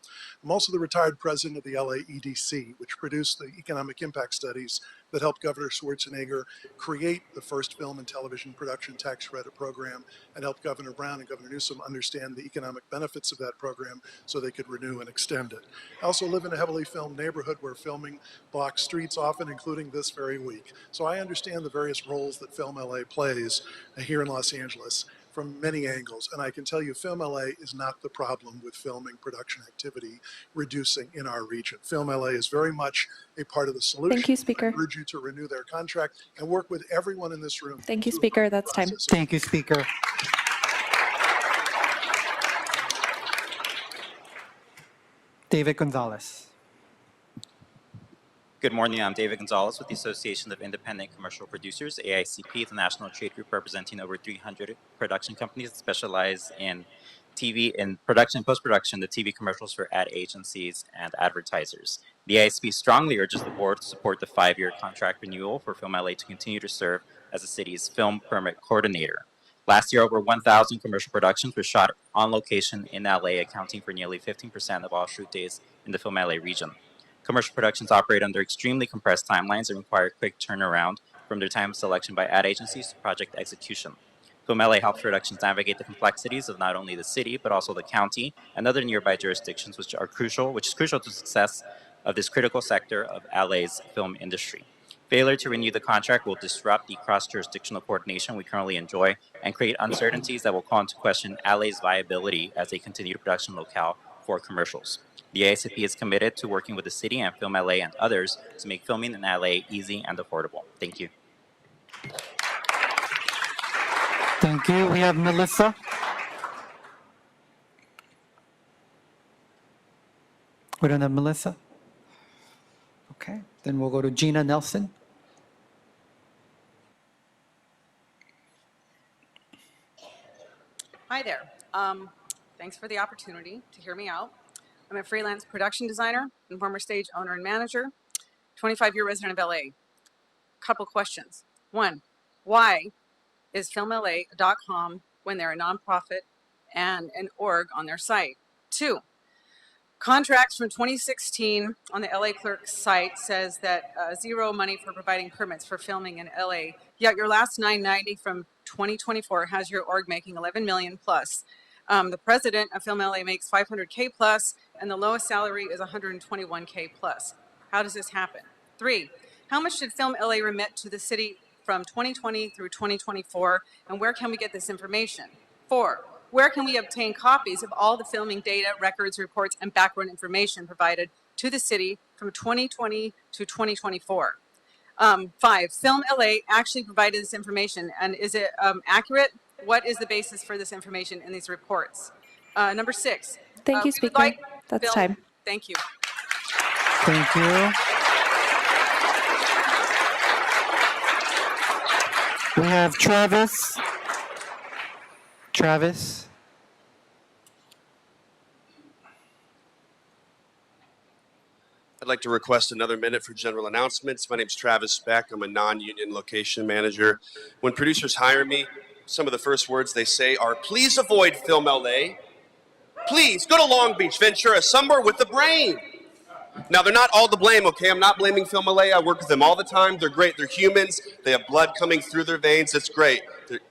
I'm also the retired president of the LA EDC, which produced the economic impact studies that helped Governor Schwarzenegger create the first film and television production tax credit program and helped Governor Brown and Governor Newsom understand the economic benefits of that program so they could renew and extend it. I also live in a heavily filmed neighborhood where filming blocks streets often, including this very week. So I understand the various roles that Film LA plays here in Los Angeles from many angles. And I can tell you Film LA is not the problem with filming production activity reducing in our region. Film LA is very much a part of the solution. Thank you, Speaker. I urge you to renew their contract and work with everyone in this room. Thank you, Speaker. That's time. Thank you, Speaker. David Gonzalez. Good morning, I'm David Gonzalez with the Association of Independent Commercial Producers, AICP, the national trade group representing over 300 production companies that specialize in TV and production and post-production, the TV commercials for ad agencies and advertisers. The AICP strongly urges the board to support the 5-year contract renewal for Film LA to continue to serve as the city's film permit coordinator. Last year, over 1,000 commercial productions were shot on location in LA, accounting for nearly 15% of all shoot days in the Film LA region. Commercial productions operate under extremely compressed timelines and require quick turnaround from their time of selection by ad agencies to project execution. Film LA helps productions navigate the complexities of not only the city, but also the county and other nearby jurisdictions, which is crucial to the success of this critical sector of LA's film industry. Failure to renew the contract will disrupt the cross-jurisdictional coordination we currently enjoy and create uncertainties that will call into question LA's viability as a continued production locale for commercials. The AICP is committed to working with the city and Film LA and others to make filming in LA easy and affordable. Thank you. Thank you. We have Melissa. We don't have Melissa. Okay, then we'll go to Gina Nelson. Hi there. Thanks for the opportunity to hear me out. I'm a freelance production designer and former stage owner and manager, 25-year resident of LA. Couple questions. One, why is filmla.com when they're a nonprofit and an org on their site? Two, contracts from 2016 on the LA Clerk's site says that zero money for providing permits for filming in LA, yet your last 990 from 2024 has your org making 11 million plus. The president of Film LA makes 500K plus, and the lowest salary is 121K plus. How does this happen? Three, how much did Film LA remit to the city from 2020 through 2024, and where can we get this information? Four, where can we obtain copies of all the filming data, records, reports, and background information provided to the city from 2020 to 2024? Five, Film LA actually provided this information, and is it accurate? What is the basis for this information in these reports? Number six. Thank you, Speaker. That's time. Thank you. Thank you. We have Travis. Travis. I'd like to request another minute for general announcements. My name is Travis Beck. I'm a non-union location manager. When producers hire me, some of the first words they say are, please avoid Film LA. Please go to Long Beach, Ventura, somewhere with a brain. Now, they're not all to blame, okay? I'm not blaming Film LA. I work with them all the time. They're great. They're humans. They have blood coming through their veins. It's great.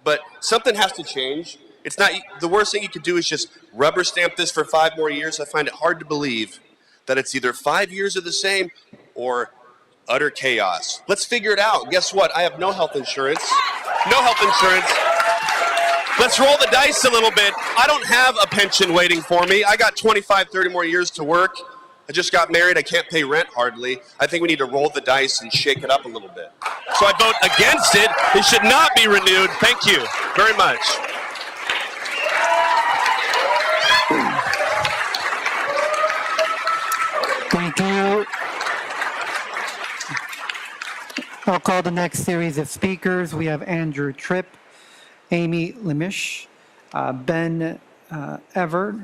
But something has to change. It's not, the worst thing you could do is just rubber stamp this for 5 more years. I find it hard to believe that it's either 5 years of the same or utter chaos. Let's figure it out. Guess what? I have no health insurance. No health insurance. Let's roll the dice a little bit. I don't have a pension waiting for me. I got 25, 30 more years to work. I just got married. I can't pay rent hardly. I think we need to roll the dice and shake it up a little bit. So I vote against it. It should not be renewed. Thank you very much. Thank you. I'll call the next series of speakers. We have Andrew Tripp, Amy Lemish, Ben Everett,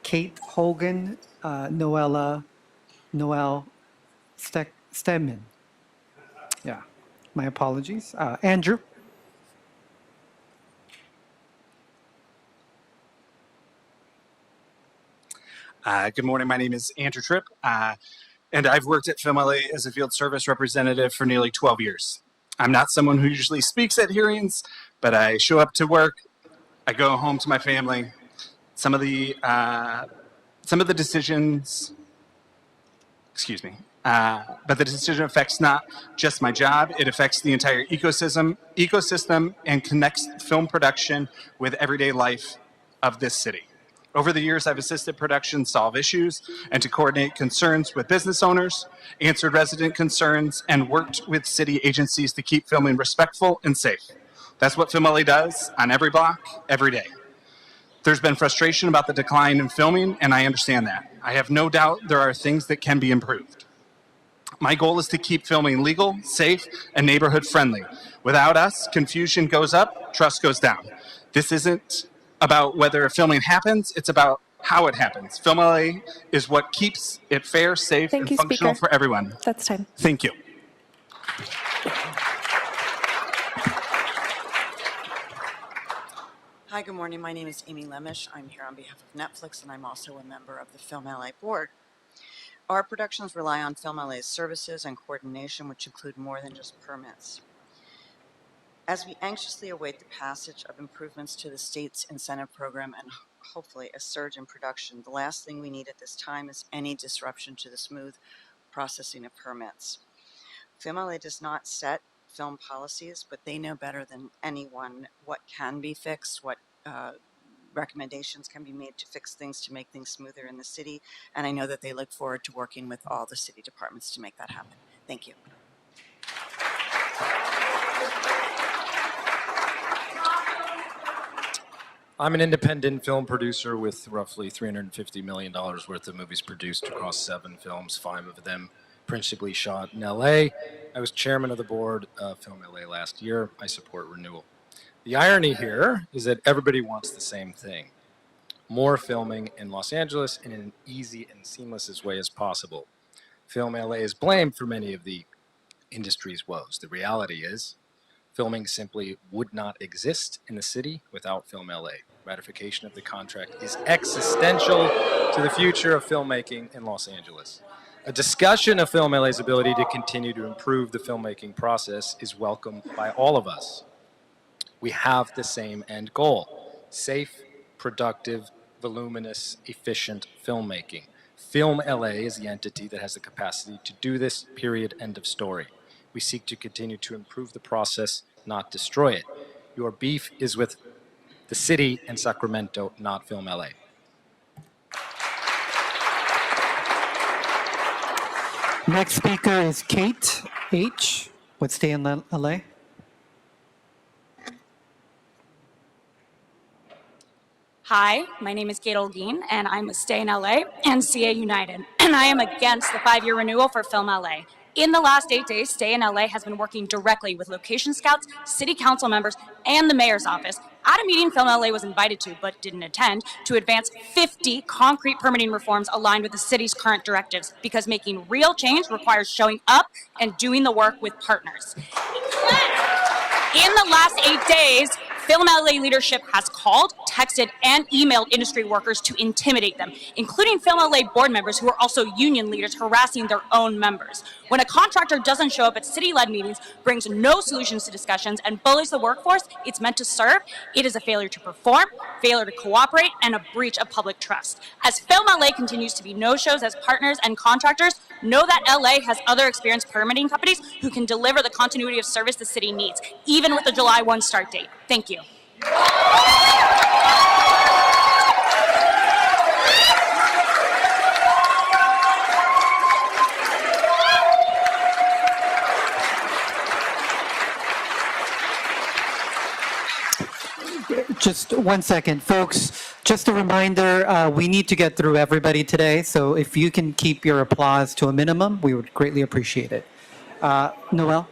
Kate Hogan, Noel Stedman. Yeah, my apologies. Andrew. Good morning. My name is Andrew Tripp, and I've worked at Film LA as a field service representative for nearly 12 years. I'm not someone who usually speaks at hearings, but I show up to work. I go home to my family. Some of the decisions, but the decision affects not just my job, it affects the entire ecosystem and connects film production with everyday life of this city. Over the years, I've assisted production solve issues and to coordinate concerns with business owners, answered resident concerns, and worked with city agencies to keep filming respectful and safe. That's what Film LA does on every block, every day. There's been frustration about the decline in filming, and I understand that. I have no doubt there are things that can be improved. My goal is to keep filming legal, safe, and neighborhood friendly. Without us, confusion goes up, trust goes down. This isn't about whether filming happens, it's about how it happens. Film LA is what keeps it fair, safe, and functional for everyone. That's time. Thank you. Hi, good morning. My name is Amy Lemish. I'm here on behalf of Netflix, and I'm also a member of the Film LA board. Our productions rely on Film LA's services and coordination, which include more than just permits. As we anxiously await the passage of improvements to the state's incentive program and hopefully a surge in production, the last thing we need at this time is any disruption to the smooth processing of permits. Film LA does not set film policies, but they know better than anyone what can be fixed, what recommendations can be made to fix things, to make things smoother in the city. And I know that they look forward to working with all the city departments to make that happen. Thank you. I'm an independent film producer with roughly $350 million worth of movies produced across 7 films, 5 of them principally shot in LA. I was chairman of the board of Film LA last year. I support renewal. The irony here is that everybody wants the same thing: more filming in Los Angeles in an easy and seamless way as possible. Film LA is blamed for many of the industry's woes. The reality is, filming simply would not exist in the city without Film LA. Ratification of the contract is existential to the future of filmmaking in Los Angeles. A discussion of Film LA's ability to continue to improve the filmmaking process is welcomed by all of us. We have the same end goal: safe, productive, voluminous, efficient filmmaking. Film LA is the entity that has the capacity to do this, period, end of story. We seek to continue to improve the process, not destroy it. Your beef is with the city and Sacramento, not Film LA. Next speaker is Kate H. with Stay in LA. Hi, my name is Kate Olguin, and I'm with Stay in LA and CA United, and I am against the 5-year renewal for Film LA. In the last 8 days, Stay in LA has been working directly with location scouts, city council members, and the mayor's office at a meeting Film LA was invited to but didn't attend to advance 50 concrete permitting reforms aligned with the city's current directives, because making real change requires showing up and doing the work with partners. In the last 8 days, Film LA leadership has called, texted, and emailed industry workers to intimidate them, including Film LA board members who are also union leaders harassing their own members. When a contractor doesn't show up at city-led meetings, brings no solutions to discussions, and bullies the workforce it's meant to serve, it is a failure to perform, failure to cooperate, and a breach of public trust. As Film LA continues to be no-shows as partners and contractors, know that LA has other experienced permitting companies who can deliver the continuity of service the city needs, even with the July 1 start date. Thank you. Just 1 second, folks. Just a reminder, we need to get through everybody today, so if you can keep your applause to a minimum, we would greatly appreciate it. Noelle?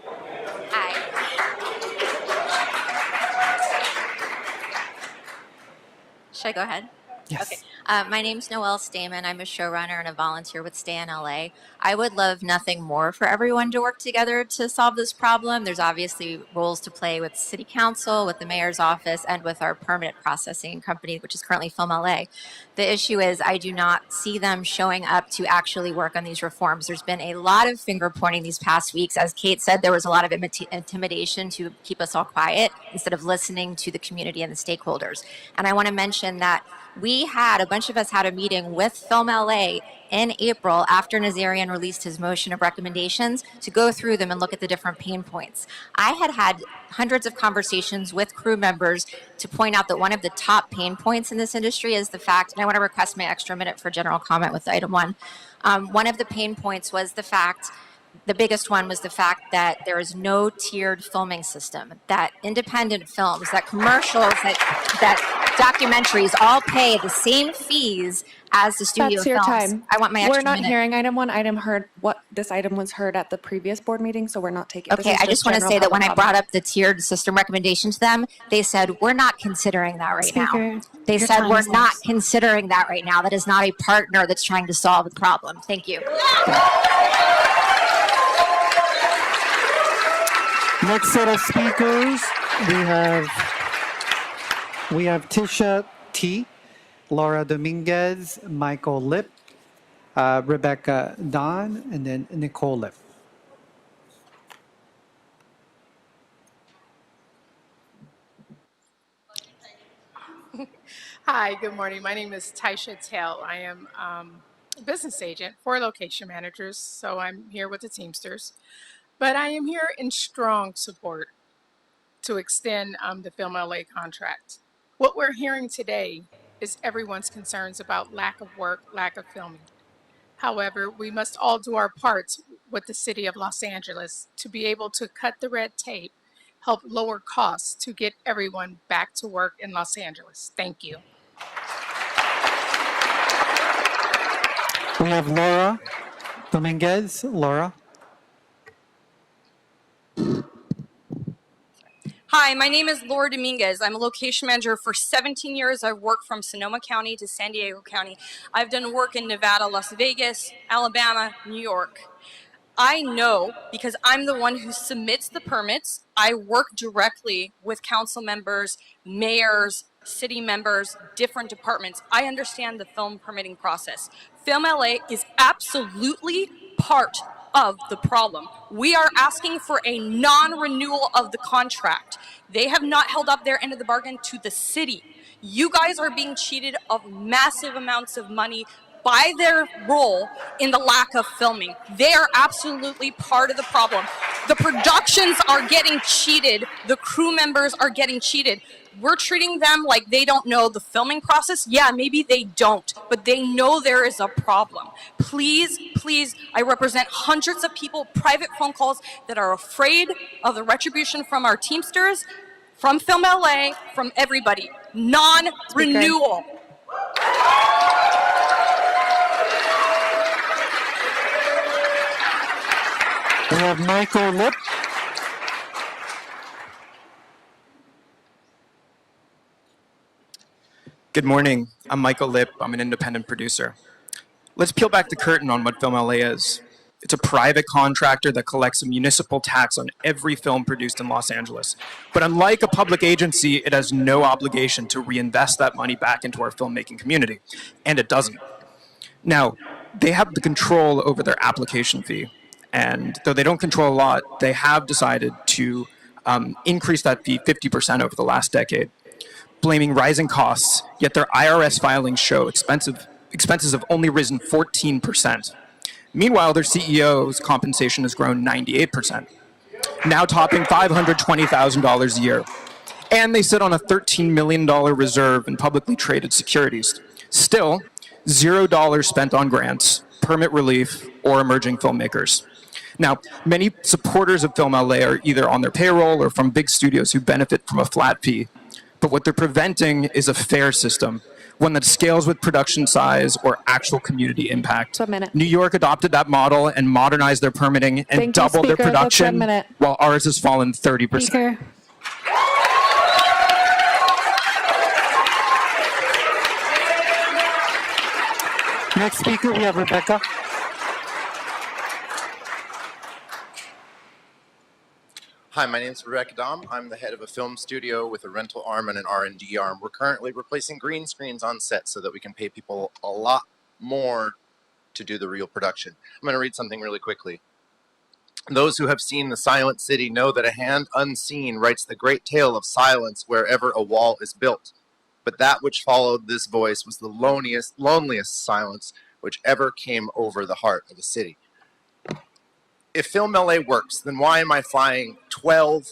Should I go ahead? Yes. Okay. My name's Noelle Stamen. I'm a showrunner and a volunteer with Stay in LA. I would love nothing more for everyone to work together to solve this problem. There's obviously roles to play with City Council, with the Mayor's office, and with our permit processing company, which is currently Film LA. The issue is I do not see them showing up to actually work on these reforms. There's been a lot of finger pointing these past weeks. As Kate said, there was a lot of intimidation to keep us all quiet instead of listening to the community and the stakeholders. And I want to mention that a bunch of us had a meeting with Film LA in April after Nazarian released his motion of recommendations to go through them and look at the different pain points. I had hundreds of conversations with crew members to point out that one of the top pain points in this industry is the fact, and I want to request my extra minute for general comment with item 1. One of the pain points was the biggest one was the fact that there is no tiered filming system, that independent films, that commercials, that documentaries all pay the same fees as the studio That's your films. time. I want my extra We're not minute. hearing item 1. This item was heard at the previous board meeting, so we're not taking. this Okay, is I just want to general say that when I public brought comment. up the tiered system recommendation to them, they said, we're not considering that right now. Speaker, They your said, time we're is not up. considering that right now. That is not a partner that's trying to solve the problem. Thank you. Next set of speakers, we have Tisha T, Laura Dominguez, Michael Lip, Rebecca Don, and then Nicole Lip. Hi, good morning. My name is Taisha Tell. I am a business agent for location managers, so I'm here with the Teamsters. But I am here in strong support to extend the Film LA contract. What we're hearing today is everyone's concerns about lack of work, lack of filming. However, we must all do our parts with the City of Los Angeles to be able to cut the red tape, help lower costs to get everyone back to work in Los Angeles. Thank you. We have Laura Dominguez. Laura. Hi, my name is Laura Dominguez. I'm a location manager for 17 years. I've worked from Sonoma County to San Diego County. I've done work in Nevada, Las Vegas, Alabama, New York. I know because I'm the one who submits the permits. I work directly with council members, mayors, city members, different departments. I understand the film permitting process. Film LA is absolutely part of the problem. We are asking for a non-renewal of the contract. They have not held up their end of the bargain to the city. You guys are being cheated of massive amounts of money by their role in the lack of filming. They are absolutely part of the problem. The productions are getting cheated. The crew members are getting cheated. We're treating them like they don't know the filming process. Yeah, maybe they don't, but they know there is a problem. Please, please, I represent hundreds of people, private phone calls that are afraid of the retribution from our Teamsters, from Film LA, from everybody. Non-renewal. We have Michael Lip. Good morning. I'm Michael Lip. I'm an independent producer. Let's peel back the curtain on what Film LA is. It's a private contractor that collects a municipal tax on every film produced in Los Angeles. But unlike a public agency, it has no obligation to reinvest that money back into our filmmaking community. And it doesn't. Now, they have the control over their application fee. And though they don't control a lot, they have decided to increase that fee 50% over the last decade, blaming rising costs, yet their IRS filings show expenses have only risen 14%. Meanwhile, their CEO's compensation has grown 98%, now topping $520,000 a year. And they sit on a $13 million reserve in publicly traded securities. Still, $0 spent on grants, permit relief, or emerging filmmakers. Now, many supporters of Film LA are either on their payroll or from big studios who benefit from a flat fee. But what they're preventing is a fair system, one that scales with production size or actual community impact. New York adopted that model and modernized their permitting and doubled their production, while ours has fallen 30%. Speaker. Next speaker, we have Rebecca. Hi, my name is Rebecca Dom. I'm the head of a film studio with a rental arm and an R&D arm. We're currently replacing green screens on set so that we can pay people a lot more to do the real production. I'm going to read something really quickly. Those who have seen The Silent City know that a hand unseen writes the great tale of silence wherever a wall is built. But that which followed this voice was the loneliest silence which ever came over the heart of a city. If Film LA works, then why am I flying 12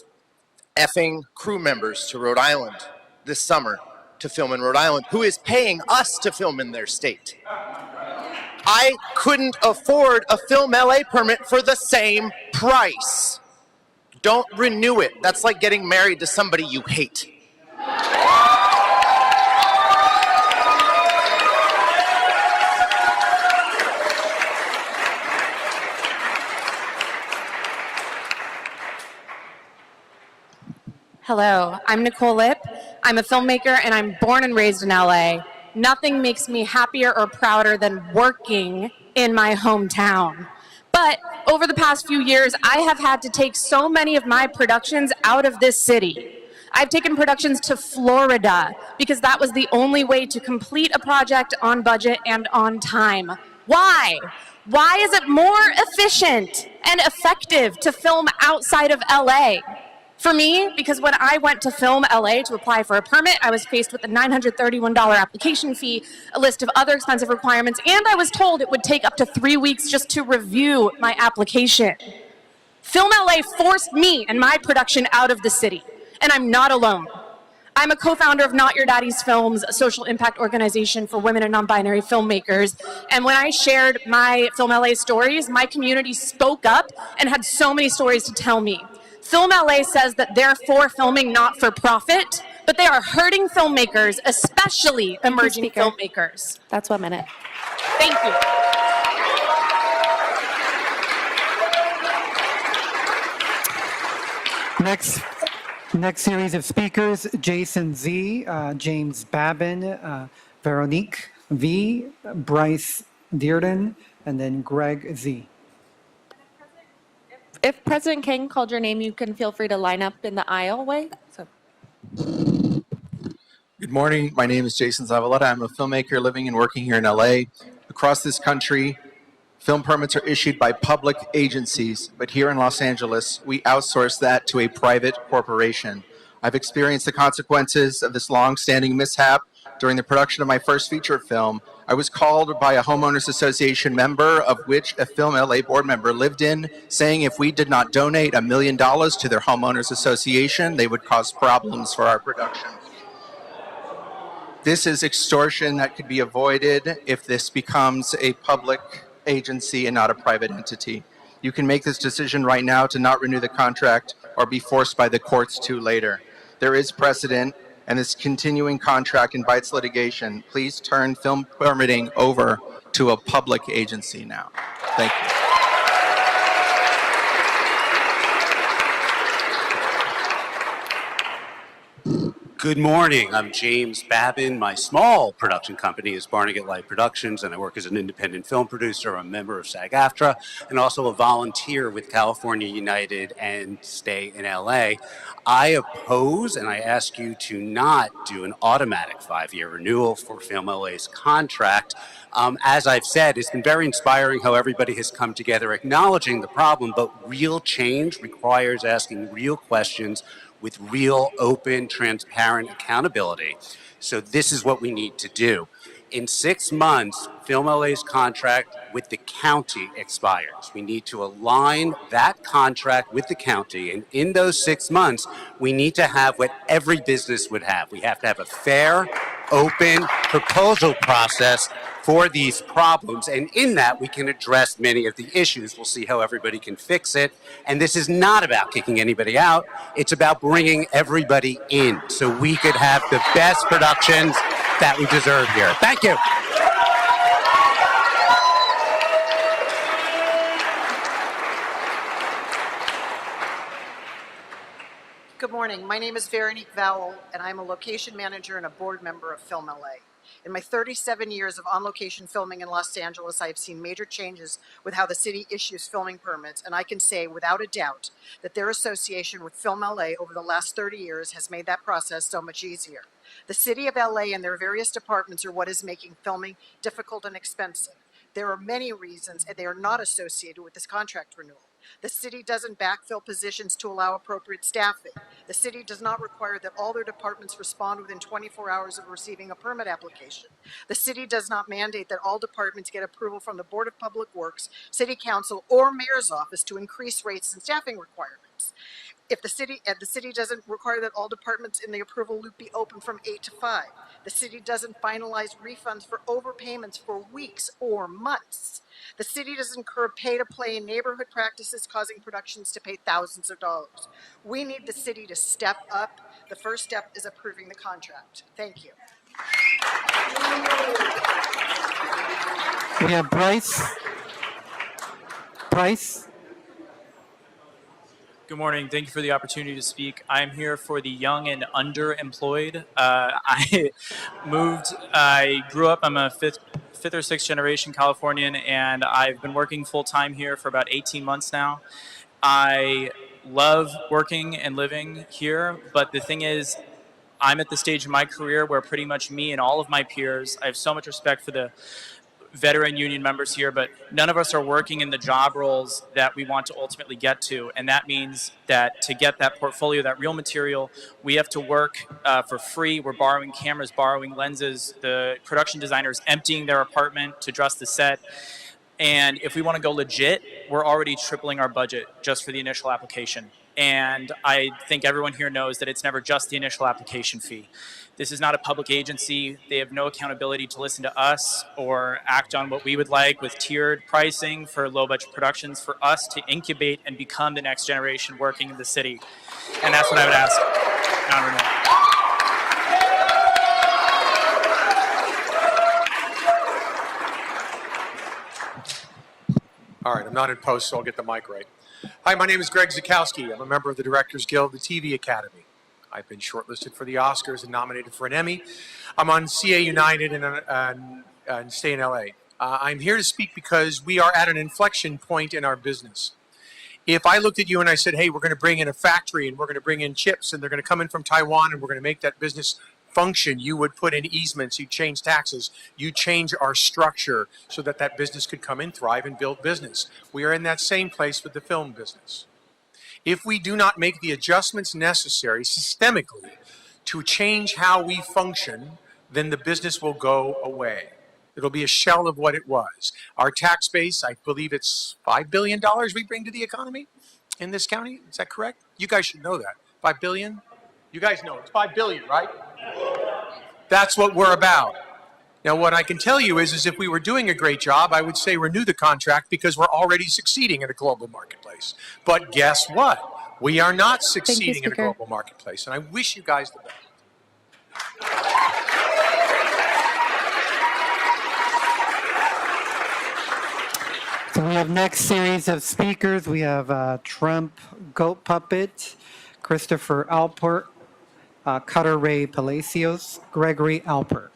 effing crew members to Rhode Island this summer to film in Rhode Island, who is paying us to film in their state? I couldn't afford a Film LA permit for the same price. Don't renew it. That's like getting married to somebody you hate. Hello, I'm Nicole Lip. I'm a filmmaker and I'm born and raised in LA. Nothing makes me happier or prouder than working in my hometown. But over the past few years, I have had to take so many of my productions out of this city. I've taken productions to Florida because that was the only way to complete a project on budget and on time. Why? Why is it more efficient and effective to film outside of LA? For me, because when I went to Film LA to apply for a permit, I was faced with a $931 application fee, a list of other expensive requirements, and I was told it would take up to 3 weeks just to review my application. Film LA forced me and my production out of the city, and I'm not alone. I'm a co-founder of Not Your Daddy's Films, a social impact organization for women and non-binary filmmakers. And when I shared my Film LA stories, my community spoke up and had so many stories to tell me. Film LA says that they're for filming, not for profit, but they are hurting filmmakers, especially emerging filmmakers. That's 1 minute. Thank you. Next series of speakers, Jason Z, James Babin, Veronique V, Bryce Dearden, and then Greg Z. If President King called your name, you can feel free to line up in the aisle way. So. Good morning. My name is Jason Zavaleta. I'm a filmmaker living and working here in LA. Across this country, film permits are issued by public agencies, but here in Los Angeles, we outsource that to a private corporation. I've experienced the consequences of this long-standing mishap during the production of my first feature film. I was called by a homeowners association member, of which a Film LA board member lived in, saying if we did not donate $1 million to their homeowners association, they would cause problems for our production. This is extortion that could be avoided if this becomes a public agency and not a private entity. You can make this decision right now to not renew the contract or be forced by the courts to later. There is precedent, and this continuing contract invites litigation. Please turn film permitting over to a public agency now. Thank you. Good morning. I'm James Babin. My small production company is Barnegat Light Productions, and I work as an independent film producer. I'm a member of SAG-AFTRA and also a volunteer with California United and Stay in LA. I oppose and I ask you to not do an automatic 5-year renewal for Film LA's contract. As I've said, it's been very inspiring how everybody has come together acknowledging the problem, but real change requires asking real questions with real, open, transparent accountability. So this is what we need to do. In 6 months, Film LA's contract with the county expires. We need to align that contract with the county, and in those 6 months, we need to have what every business would have. We have to have a fair, open proposal process for these problems, and in that we can address many of the issues. We'll see how everybody can fix it, and this is not about kicking anybody out. It's about bringing everybody in so we could have the best productions that we deserve here. Thank you. Good morning. My name is Veronique Vowell, and I'm a location manager and a board member of Film LA. In my 37 years of on-location filming in Los Angeles, I have seen major changes with how the city issues filming permits, and I can say without a doubt that their association with Film LA over the last 30 years has made that process so much easier. The city of LA and their various departments are what is making filming difficult and expensive. There are many reasons, and they are not associated with this contract renewal. The city doesn't backfill positions to allow appropriate staffing. The city does not require that all their departments respond within 24 hours of receiving a permit application. The city does not mandate that all departments get approval from the Board of Public Works, City Council, or Mayor's Office to increase rates and staffing requirements. If the city doesn't require that all departments in the approval loop be open from 8 to 5. The city doesn't finalize refunds for overpayments for weeks or months. The city doesn't incur pay-to-play in neighborhood practices causing productions to pay thousands of dollars. We need the city to step up. The first step is approving the contract. Thank you. We have Bryce. Bryce. Good morning. Thank you for the opportunity to speak. I'm here for the young and underemployed. I grew up, I'm a fifth or sixth generation Californian, and I've been working full time here for about 18 months now. I love working and living here, but the thing is, I'm at the stage in my career where pretty much me and all of my peers, I have so much respect for the veteran union members here, but none of us are working in the job roles that we want to ultimately get to. And that means that to get that portfolio, that real material, we have to work for free. We're borrowing cameras, borrowing lenses. The production designer is emptying their apartment to dress the set. And if we want to go legit, we're already tripling our budget just for the initial application. And I think everyone here knows that it's never just the initial application fee. This is not a public agency. They have no accountability to listen to us or act on what we would like with tiered pricing for low budget productions for us to incubate and become the next generation working in the city. And that's what I would ask, non-renewal. All right, I'm not in post, so I'll get the mic right. Hi, my name is Greg Zukowski. I'm a member of the Directors Guild, the TV Academy. I've been shortlisted for the Oscars and nominated for an Emmy. I'm on CA United and stay in LA. I'm here to speak because we are at an inflection point in our business. If I looked at you and I said, hey, we're going to bring in a factory and we're going to bring in chips and they're going to come in from Taiwan and we're going to make that business function, you would put in easements, you'd change taxes, you'd change our structure so that that business could come and thrive and build business. We are in that same place with the film business. If we do not make the adjustments necessary systemically to change how we function, then the business will go away. It'll be a shell of what it was. Our tax base, I believe it's $5 billion we bring to the economy in this county. Is that correct? You guys should know that. 5 billion? You guys know it's 5 billion, right? That's what we're about. Now, what I can tell you is if we were doing a great job, I would say renew the contract because we're already succeeding in a global marketplace. But guess what? We are not succeeding in a global marketplace, and I wish you guys the best. So we have next series of speakers. We have Trump Goat Puppet, Christopher Alpert, Cutter Ray Palacios, Gregory Alpert.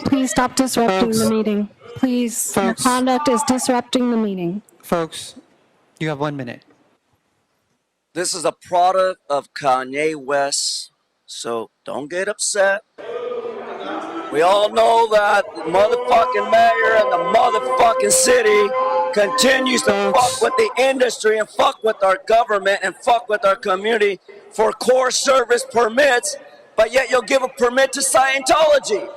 Please stop disrupting the meeting. Please, your conduct is disrupting the meeting. Folks, you have 1 minute. This is a product of Kanye West, so don't get upset. We all know that the motherfucking mayor and the motherfucking city continues to fuck with the industry and fuck with our government and fuck with our community for core service permits, but yet you'll give a permit to Scientology.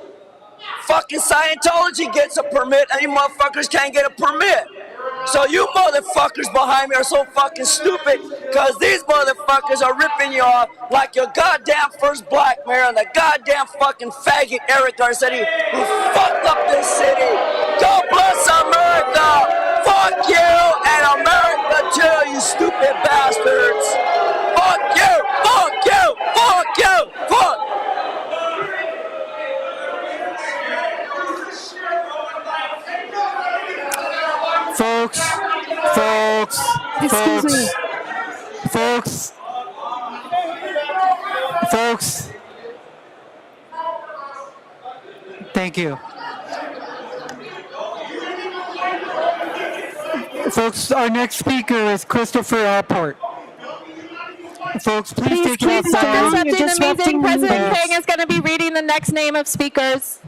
Fucking Scientology gets a permit, and you motherfuckers can't get a permit. So you motherfuckers behind me are so fucking stupid because these motherfuckers are ripping you off like your goddamn first black mayor and the goddamn fucking faggot Eric Garcetti who fucked up this city. God bless America. Fuck you and America too, you stupid bastards. Fuck you. Fuck you. Fuck you. Fuck. Folks. Thank you. Folks, our next speaker is Christopher Alpert. Folks, please take it outside. You're disrupting the meeting. President King is going to be reading the next name of speakers.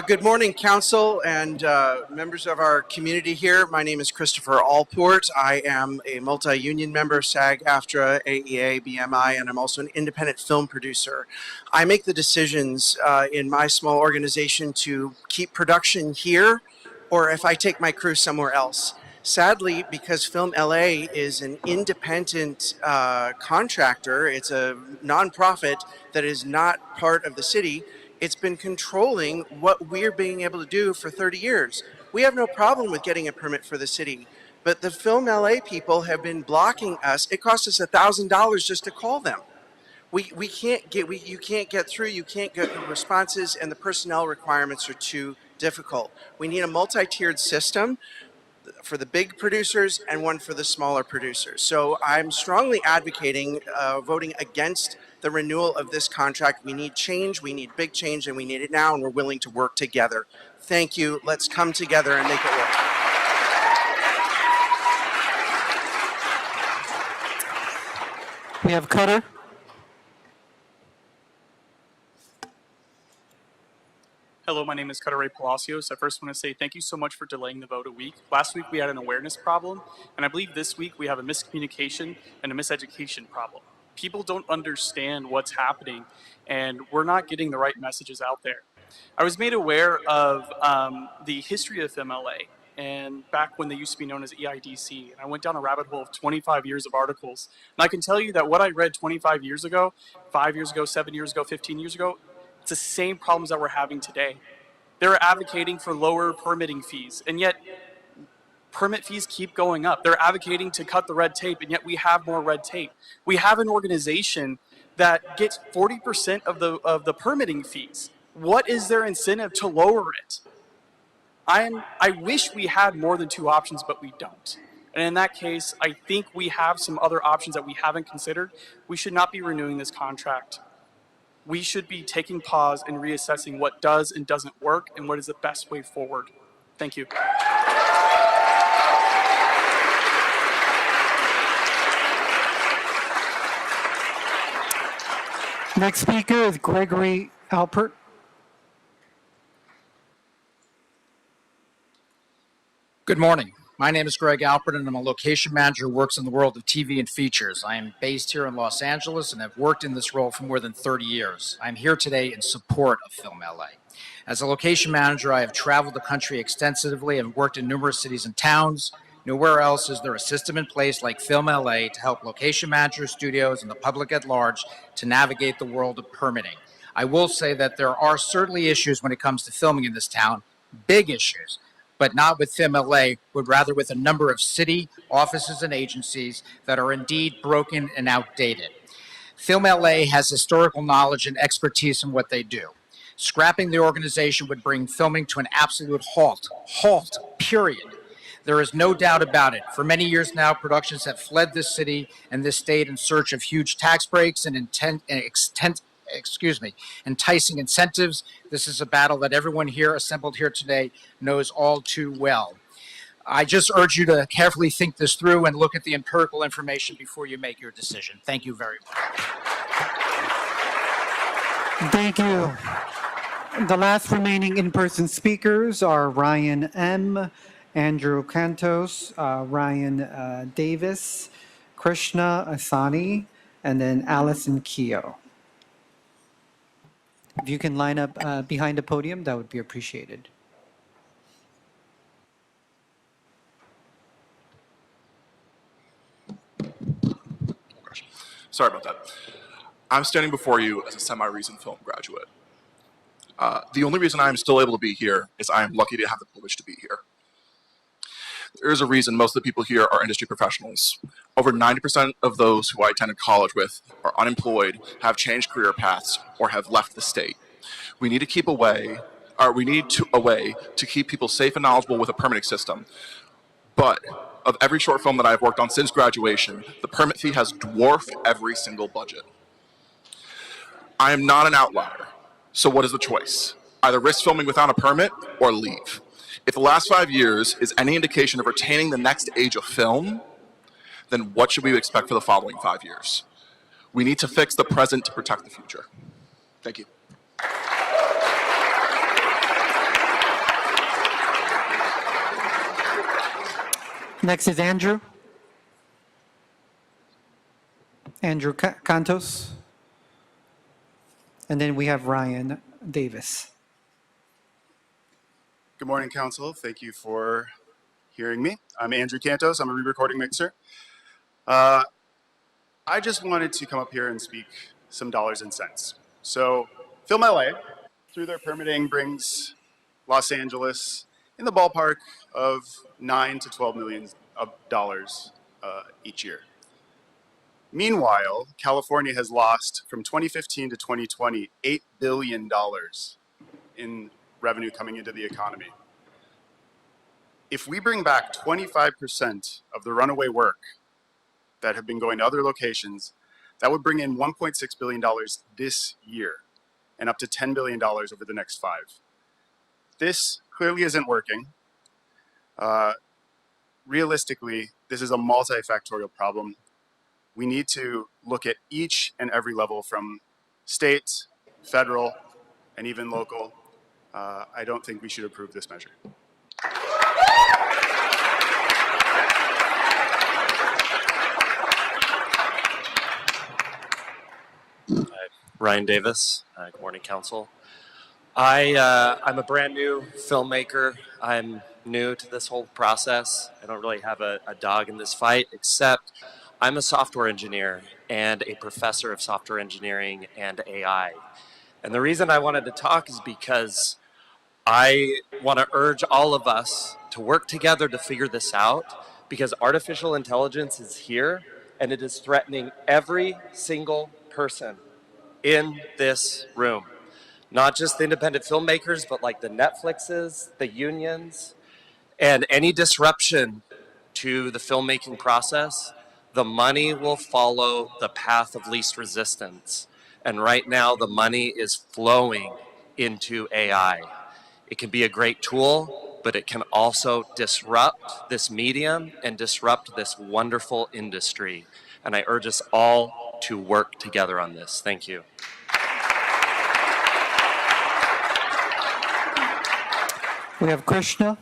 Good morning, Council and members of our community here. My name is Christopher Alpert. I am a multi-union member of SAG-AFTRA, AEA, BMI, and I'm also an independent film producer. I make the decisions in my small organization to keep production here or if I take my crew somewhere else. Sadly, because Film LA is an independent contractor, it's a nonprofit that is not part of the city, it's been controlling what we're being able to do for 30 years. We have no problem with getting a permit for the city, but the Film LA people have been blocking us. It costs us $1,000 just to call them. You can't get through, you can't get responses, and the personnel requirements are too difficult. We need a multi-tiered system for the big producers and one for the smaller producers. So I'm strongly advocating voting against the renewal of this contract. We need change, we need big change, and we need it now, and we're willing to work together. Thank you. Let's come together and make it work. We have Cutter. Hello, my name is Cutter Ray Palacios. I first want to say thank you so much for delaying the vote a week. Last week we had an awareness problem, and I believe this week we have a miscommunication and a miseducation problem. People don't understand what's happening, and we're not getting the right messages out there. I was made aware of the history of FilmLA, and back when they used to be known as EIDC, and I went down a rabbit hole of 25 years of articles. And I can tell you that what I read 25 years ago, 5 years ago, 7 years ago, 15 years ago, it's the same problems that we're having today. They're advocating for lower permitting fees, and yet permit fees keep going up. They're advocating to cut the red tape, and yet we have more red tape. We have an organization that gets 40% of the permitting fees. What is their incentive to lower it? I wish we had more than two options, but we don't. And in that case, I think we have some other options that we haven't considered. We should not be renewing this contract. We should be taking pause and reassessing what does and doesn't work and what is the best way forward. Thank you. Next speaker is Gregory Alpert. Good morning. My name is Greg Alpert, and I'm a location manager who works in the world of TV and features. I am based here in Los Angeles and have worked in this role for more than 30 years. I'm here today in support of Film LA. As a location manager, I have traveled the country extensively and worked in numerous cities and towns. Nowhere else is there a system in place like Film LA to help location managers, studios, and the public at large to navigate the world of permitting. I will say that there are certainly issues when it comes to filming in this town, big issues, but not with Film LA, but rather with a number of city offices and agencies that are indeed broken and outdated. Film LA has historical knowledge and expertise in what they do. Scrapping the organization would bring filming to an absolute halt, period. There is no doubt about it. For many years now, productions have fled this city and this state in search of huge tax breaks and enticing incentives. This is a battle that everyone here assembled here today knows all too well. I just urge you to carefully think this through and look at the empirical information before you make your decision. Thank you very much. Thank you. The last remaining in-person speakers are Ryan M., Andrew Cantos, Ryan Davis, Krishna Asani, and then Allison Keogh. If you can line up behind the podium, that would be appreciated. Sorry about that. I'm standing before you as a semi-recent film graduate. The only reason I'm still able to be here is I am lucky to have the privilege to be here. There is a reason most of the people here are industry professionals. Over 90% of those who I attended college with are unemployed, have changed career paths, or have left the state. We need a way to keep people safe and knowledgeable with a permitting system. But of every short film that I've worked on since graduation, the permit fee has dwarfed every single budget. I am not an outlier, so what is the choice? Either risk filming without a permit or leave. If the last 5 years is any indication of retaining the next age of film, then what should we expect for the following 5 years? We need to fix the present to protect the future. Thank you. Next is Andrew. Andrew Cantos. And then we have Ryan Davis. Good morning, Council. Thank you for hearing me. I'm Andrew Cantos. I'm a re-recording mixer. I just wanted to come up here and speak some dollars and cents. So Film LA, through their permitting, brings Los Angeles in the ballpark of $9 to $12 million each year. Meanwhile, California has lost from 2015 to 2020 $8 billion in revenue coming into the economy. If we bring back 25% of the runaway work that have been going to other locations, that would bring in $1.6 billion this year and up to $10 billion over the next 5. This clearly isn't working. Realistically, this is a multifactorial problem. We need to look at each and every level from state, federal, and even local I don't think we should approve this measure. Ryan Davis. Good morning, Council. I'm a brand new filmmaker. I'm new to this whole process. I don't really have a dog in this fight, except I'm a software engineer and a professor of software engineering and AI. And the reason I wanted to talk is because I want to urge all of us to work together to figure this out, because artificial intelligence is here and it is threatening every single person in this room. Not just the independent filmmakers, but like the Netflixes, the unions, and any disruption to the filmmaking process, the money will follow the path of least resistance. And right now, the money is flowing into AI. It can be a great tool, but it can also disrupt this medium and disrupt this wonderful industry. And I urge us all to work together on this. Thank you. We have Krishna.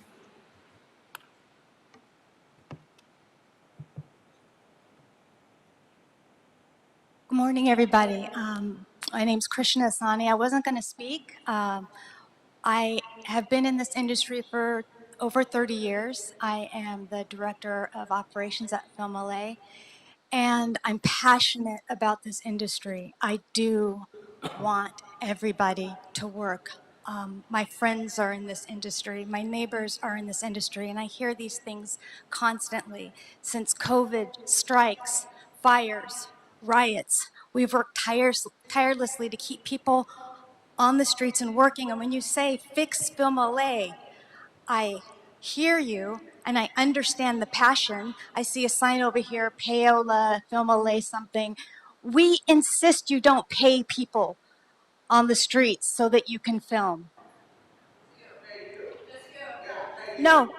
Good morning, everybody. My name's Krishna Asani. I wasn't going to speak. I have been in this industry for over 30 years. I am the director of operations at Film LA, and I'm passionate about this industry. I do want everybody to work. My friends are in this industry. My neighbors are in this industry, and I hear these things constantly. Since COVID, strikes, fires, riots, we've worked tirelessly to keep people on the streets and working. And when you say fix Film LA, I hear you and I understand the passion. I see a sign over here, Paola, Film LA something. We insist you don't pay people on the streets so that you can film. No,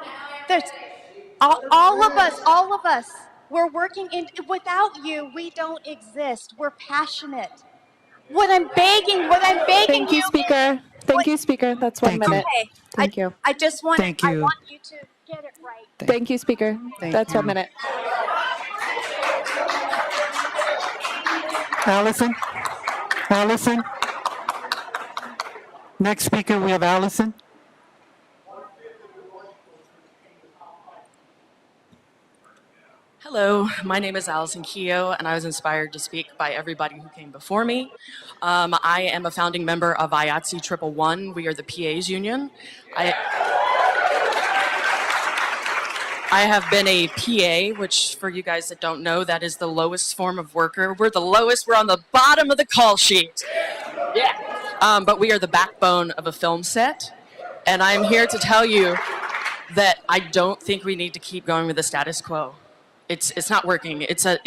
there's all of us, we're working in, without you, we don't exist. We're passionate. What I'm begging Thank you, Speaker. Thank you, Speaker. That's 1 minute. Okay. Thank you. I just want, Thank you. I want you to get it right. Thank you, Speaker. That's 1 minute. Allison. Allison. Next speaker, we have Allison. Hello, my name is Allison Keogh, and I was inspired to speak by everybody who came before me. I am a founding member of IATSE 111. We are the PA's union. I have been a PA, which for you guys that don't know, that is the lowest form of worker. We're the lowest, we're on the bottom of the call sheet. Yeah. But we are the backbone of a film set. And I'm here to tell you that I don't think we need to keep going with the status quo. It's not working. It's a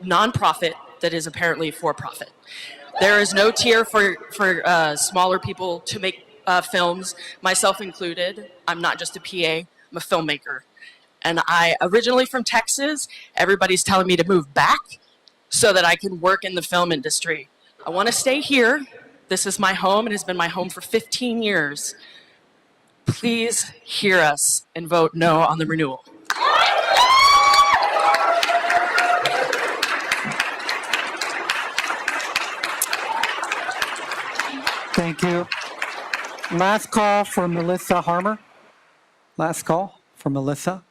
nonprofit that is apparently for profit. There is no tier for smaller people to make films, myself included. I'm not just a PA, I'm a filmmaker. And I originally from Texas, everybody's telling me to move back so that I can work in the film industry. I want to stay here. This is my home. It has been my home for 15 years. Please hear us and vote no on the renewal. Thank you. Last call for Melissa Harmer. Last call for Melissa.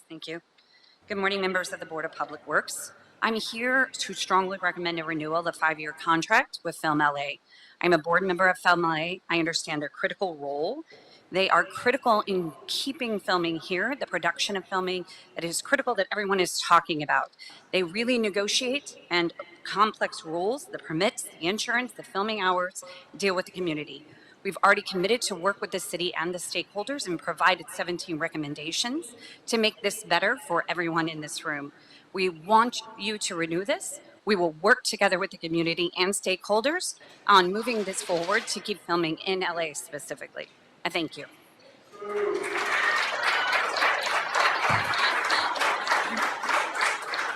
Thank you. Good morning, members of the Board of Public Works. I'm here to strongly recommend a renewal of the 5-year contract with Film LA. I'm a board member of Film LA. I understand their critical role. They are critical in keeping filming here, the production of filming. It is critical that everyone is talking about. They really negotiate and complex rules, the permits, the insurance, the filming hours, deal with the community. We've already committed to work with the city and the stakeholders and provided 17 recommendations to make this better for everyone in this room. We want you to renew this. We will work together with the community and stakeholders on moving this forward to keep filming in LA specifically. I thank you.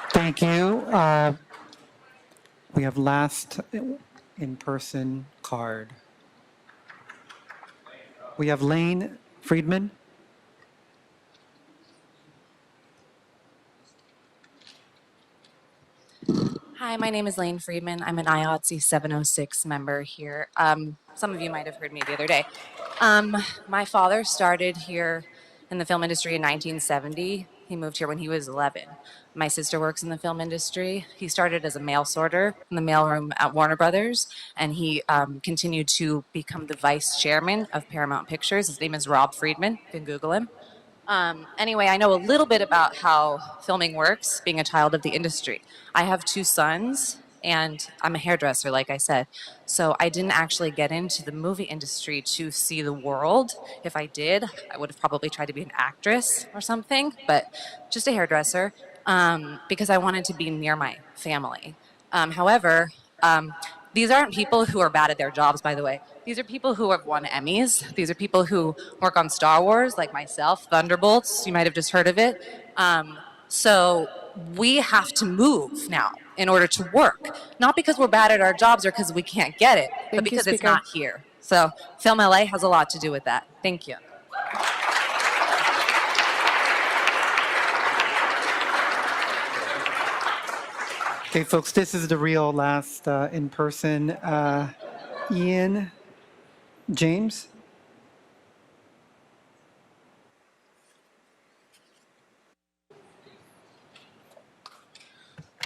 Thank you. We have last in-person card. We have Lane Friedman. Hi, my name is Lane Friedman. I'm an IOTC 706 member here. Some of you might have heard me the other day. My father started here in the film industry in 1970. He moved here when he was 11. My sister works in the film industry. He started as a mail sorter in the mailroom at Warner Brothers, and he continued to become the vice chairman of Paramount Pictures. His name is Rob Friedman. You can Google him. Anyway, I know a little bit about how filming works, being a child of the industry. I have 2 sons, and I'm a hairdresser, like I said. So I didn't actually get into the movie industry to see the world. If I did, I would have probably tried to be an actress or something, but just a hairdresser because I wanted to be near my family. However, these aren't people who are bad at their jobs, by the way. These are people who have won Emmys. These are people who work on Star Wars, like myself, Thunderbolts. You might have just heard of it. So we have to move now in order to work. Not because we're bad at our jobs or because we can't get it, but Thank you, because it's Speaker. not here. So Film LA has a lot to do with that. Thank you. Okay, folks, this is the real last in-person. Ian James.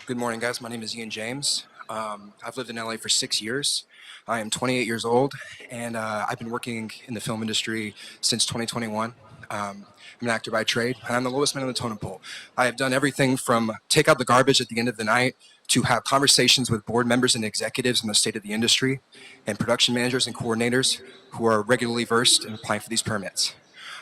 Good morning, guys. My name is Ian James. I've lived in LA for 6 years. I am 28 years old, and I've been working in the film industry since 2021. I'm an actor by trade, and I'm the lowest man on the totem pole. I have done everything from take out the garbage at the end of the night to have conversations with board members and executives on the state of the industry and production managers and coordinators who are regularly versed in applying for these permits.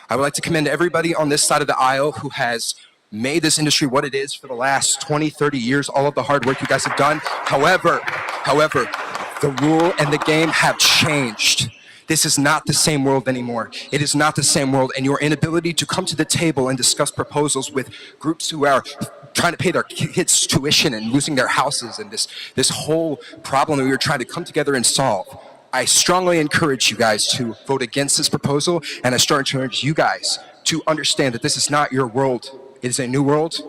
I would like to commend everybody on this side of the aisle who has made this industry what it is for the last 20, 30 years, all of the hard work you guys have done. However, the rule and the game have changed. This is not the same world anymore. It is not the same world, and your inability to come to the table and discuss proposals with groups who are trying to pay their kids' tuition and losing their houses and this whole problem that we are trying to come together and solve. I strongly encourage you guys to vote against this proposal, and I strongly encourage you guys to understand that this is not your world. It is a new world.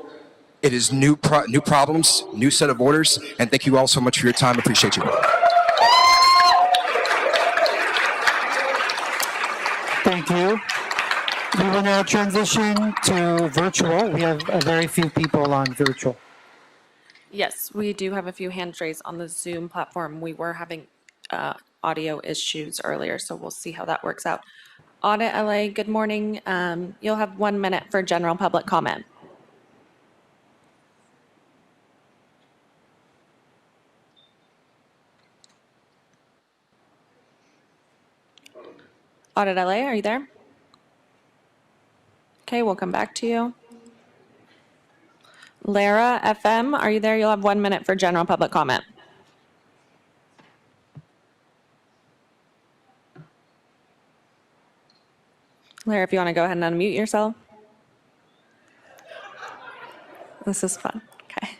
It is new problems, new set of orders, and thank you all so much for your time. Appreciate you. Thank you. We will now transition to virtual. We have very few people on virtual. Yes, we do have a few hand raised on the Zoom platform. We were having audio issues earlier, so we'll see how that works out. Audit LA, good morning. You'll have 1 minute for general public comment. Audit LA, are you there? Okay, we'll come back to you. Lara FM, are you there? You'll have 1 minute for general public comment. Lara, if you want to go ahead and unmute yourself. This is fun. Okay.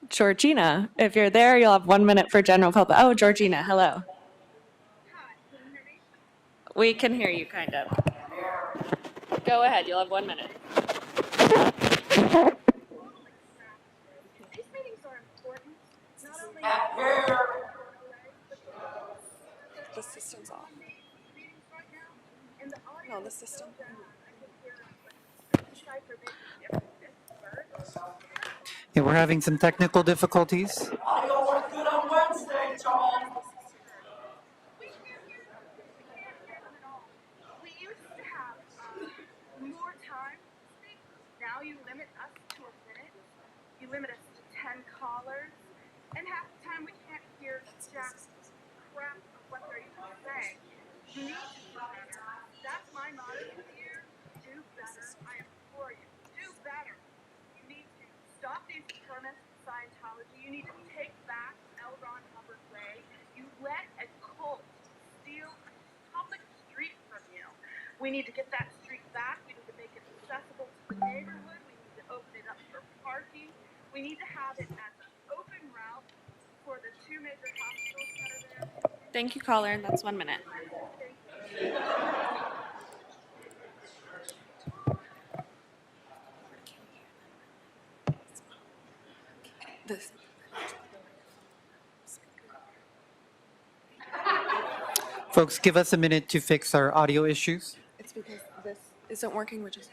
Georgina, if you're there, you'll have 1 minute for general public. Oh, Georgina, hello. We can hear you, kind of. Go ahead, you'll have 1 minute. The system's off. No, the system. Yeah, we're having some technical difficulties. Now you limit us to a minute. You limit us to 10 callers. And half the time we can't hear jack crap of what they're even saying. You need to do better. That's my motto here. Do better. I implore you. Do better. You need to stop these premise Scientology. You need to take back L. Ron Hubbard's way. You let a cult steal We need to get that street back. We need to make it accessible to the neighborhood. We need to open it up for parking. We need to have it as an open route for the two major hospitals that are there. Thank you, caller, and that's 1 minute. Folks, give us a minute to fix our audio issues. It's because this isn't working, which is.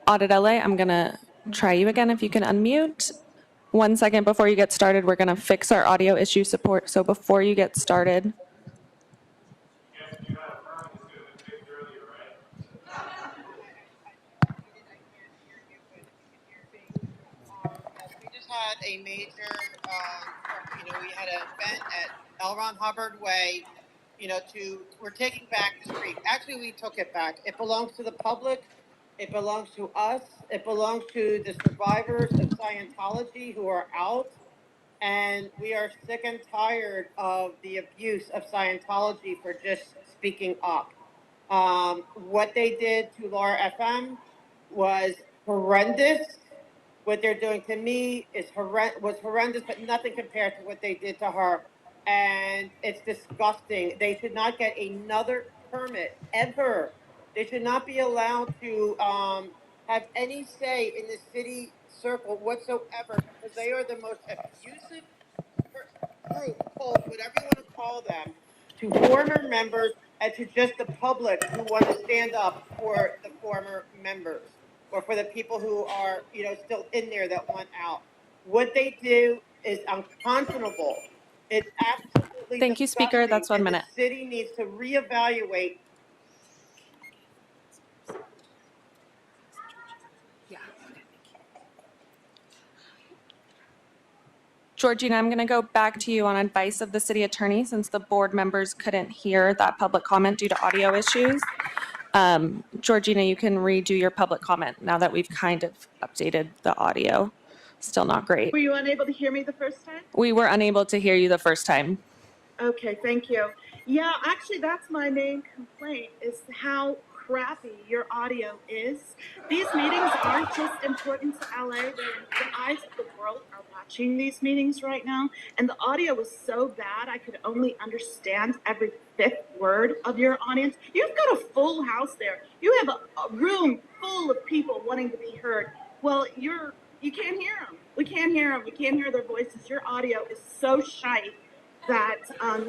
Audit LA, I'm going to try you again if you can unmute. 1 second before you get started, we're going to fix our audio issue support. So before you get started. We just had a major, we had an event at L. Ron Hubbard Way, we're taking back the street. Actually, we took it back. It belongs to the public. It belongs to us. It belongs to the survivors of Scientology who are out. And we are sick and tired of the abuse of Scientology for just speaking up. What they did to Laura FM was horrendous. What they're doing to me was horrendous, but nothing compared to what they did to her. And it's disgusting. They should not get another permit ever. They should not be allowed to have any say in the city circle whatsoever, because they are the most abusive group, called whatever you want to call them, to former members and to just the public who want to stand up for the former members or for the people who are, still in there that want out. What they do is unconscionable. It's absolutely Thank you, Speaker. That's 1 minute. The city needs to reevaluate. Georgina, I'm going to go back to you on advice of the city attorney since the board members couldn't hear that public comment due to audio issues. Georgina, you can redo your public comment now that we've kind of updated the audio. Still not great. Were you unable to hear me the first time? We were unable to hear you the first time. Okay, thank you. Yeah, actually, that's my main complaint is how crappy your audio is. These meetings aren't just important to LA. The eyes of the world are watching these meetings right now. And the audio was so bad, I could only understand every fifth word of your audience. You've got a full house there. You have a room full of people wanting to be heard. Well, you can't hear them. We can't hear them. We can't hear their voices. Your audio is so shite that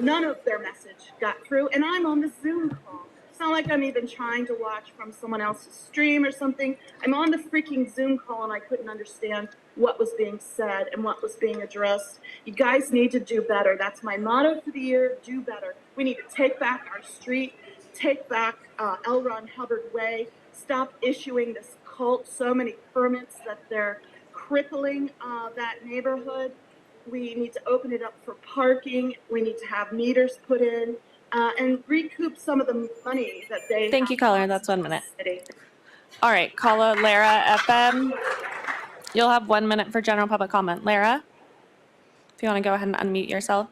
none of their message got through. And I'm on the Zoom call. It's not like I'm even trying to watch from someone else's stream or something. I'm on the freaking Zoom call and I couldn't understand what was being said and what was being addressed. You guys need to do better. That's my motto for the year, do better. We need to take back our street, take back L. Ron Hubbard Way, stop issuing this cult so many permits that they're crippling that neighborhood. We need to open it up for parking. We need to have meters put in. And recoup some of the money that they. Thank you, caller. That's 1 minute. All right, caller Lara FM. You'll have 1 minute for general public comment. Lara, if you want to go ahead and unmute yourself.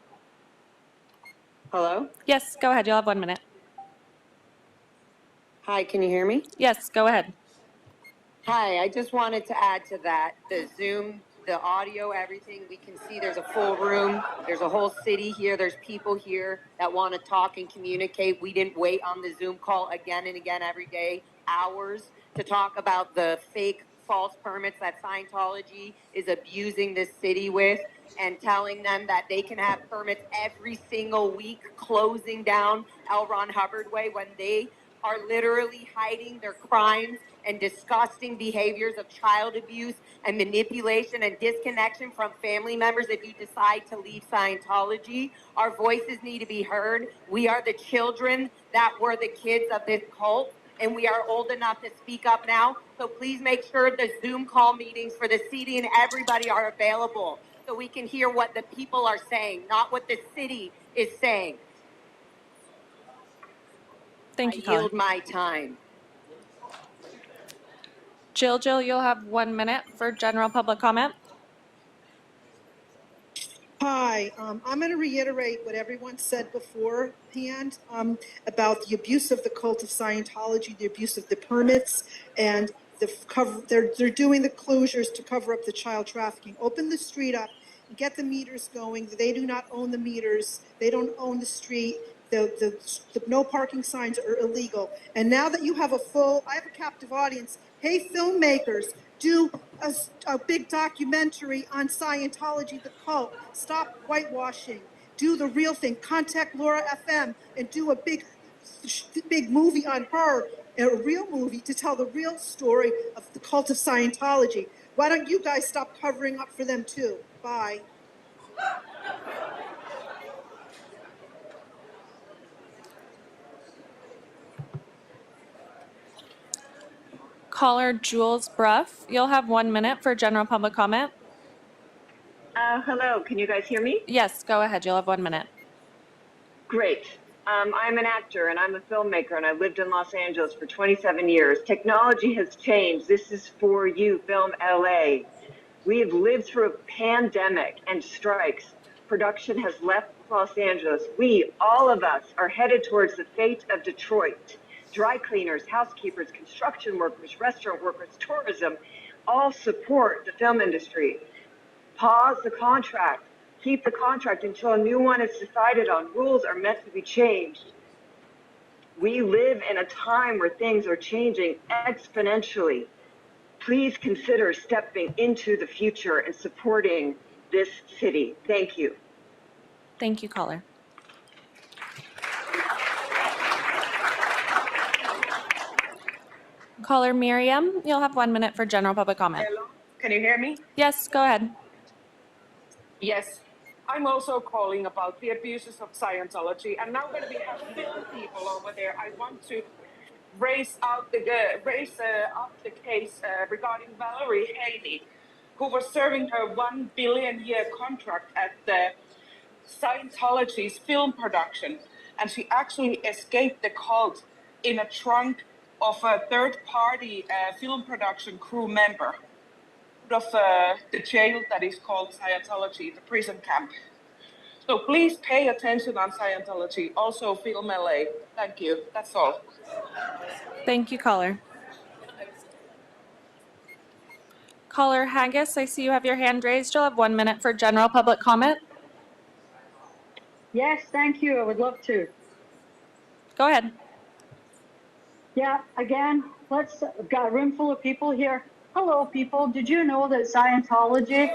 Hello? Yes, go ahead. You'll have 1 minute. Hi, can you hear me? Yes, go ahead. Hi, I just wanted to add to that, the Zoom, the audio, everything. We can see there's a full room. There's a whole city here. There's people here that want to talk and communicate. We didn't wait on the Zoom call again and again every day, hours, to talk about the fake false permits that Scientology is abusing this city with and telling them that they can have permits every single week, closing down L. Ron Hubbard Way when they are literally hiding their crimes and disgusting behaviors of child abuse and manipulation and disconnection from family members if you decide to leave Scientology. Our voices need to be heard. We are the children that were the kids of this cult, and we are old enough to speak up now. So please make sure the Zoom call meetings for the city and everybody are available so we can hear what the people are saying, not what the city is saying. Thank you, I Colin. yield my time. Jill, you'll have 1 minute for general public comment. Hi, I'm going to reiterate what everyone said beforehand about the abuse of the cult of Scientology, the abuse of the permits, and they're doing the closures to cover up the child trafficking. Open the street up, get the meters going. They do not own the meters. They don't own the street. The no parking signs are illegal. And now that you have I have a captive audience. Hey, filmmakers, do a big documentary on Scientology, the cult. Stop whitewashing. Do the real thing. Contact Laura FM and do a big movie on her, a real movie to tell the real story of the cult of Scientology. Why don't you guys stop covering up for them too? Bye. Caller Jules Bruff, you'll have 1 minute for general public comment. Hello, can you guys hear me? Yes, go ahead. You'll have 1 minute. Great. I'm an actor and I'm a filmmaker and I lived in Los Angeles for 27 years. Technology has changed. This is for you, Film LA. We have lived through a pandemic and strikes. Production has left Los Angeles. We, all of us, are headed towards the fate of Detroit. Dry cleaners, housekeepers, construction workers, restaurant workers, tourism, all support the film industry. Pause the contract. Keep the contract until a new one is decided on. Rules are meant to be changed. We live in a time where things are changing exponentially. Please consider stepping into the future and supporting this city. Thank you. Thank you, caller. Caller Miriam, you'll have 1 minute for general public comment. Hello, can you hear me? Yes, go ahead. Yes, I'm also calling about the abuses of Scientology, and now that we have 50 people over there, I want to raise up the case regarding Valerie Haley, who was serving her $1 billion contract at the Scientology's film production, and she actually escaped the cult in a trunk of a third-party film production crew member of the jail that is called Scientology, the prison camp. So please pay attention on Scientology, also Film LA. Thank you. That's all. Thank you, caller. Caller Haggis, I see you have your hand raised. You'll have 1 minute for general public comment. Yes, thank you. I would love to. Go ahead. Yeah, again, we've got a room full of people here. Hello, people. Did you know that Scientology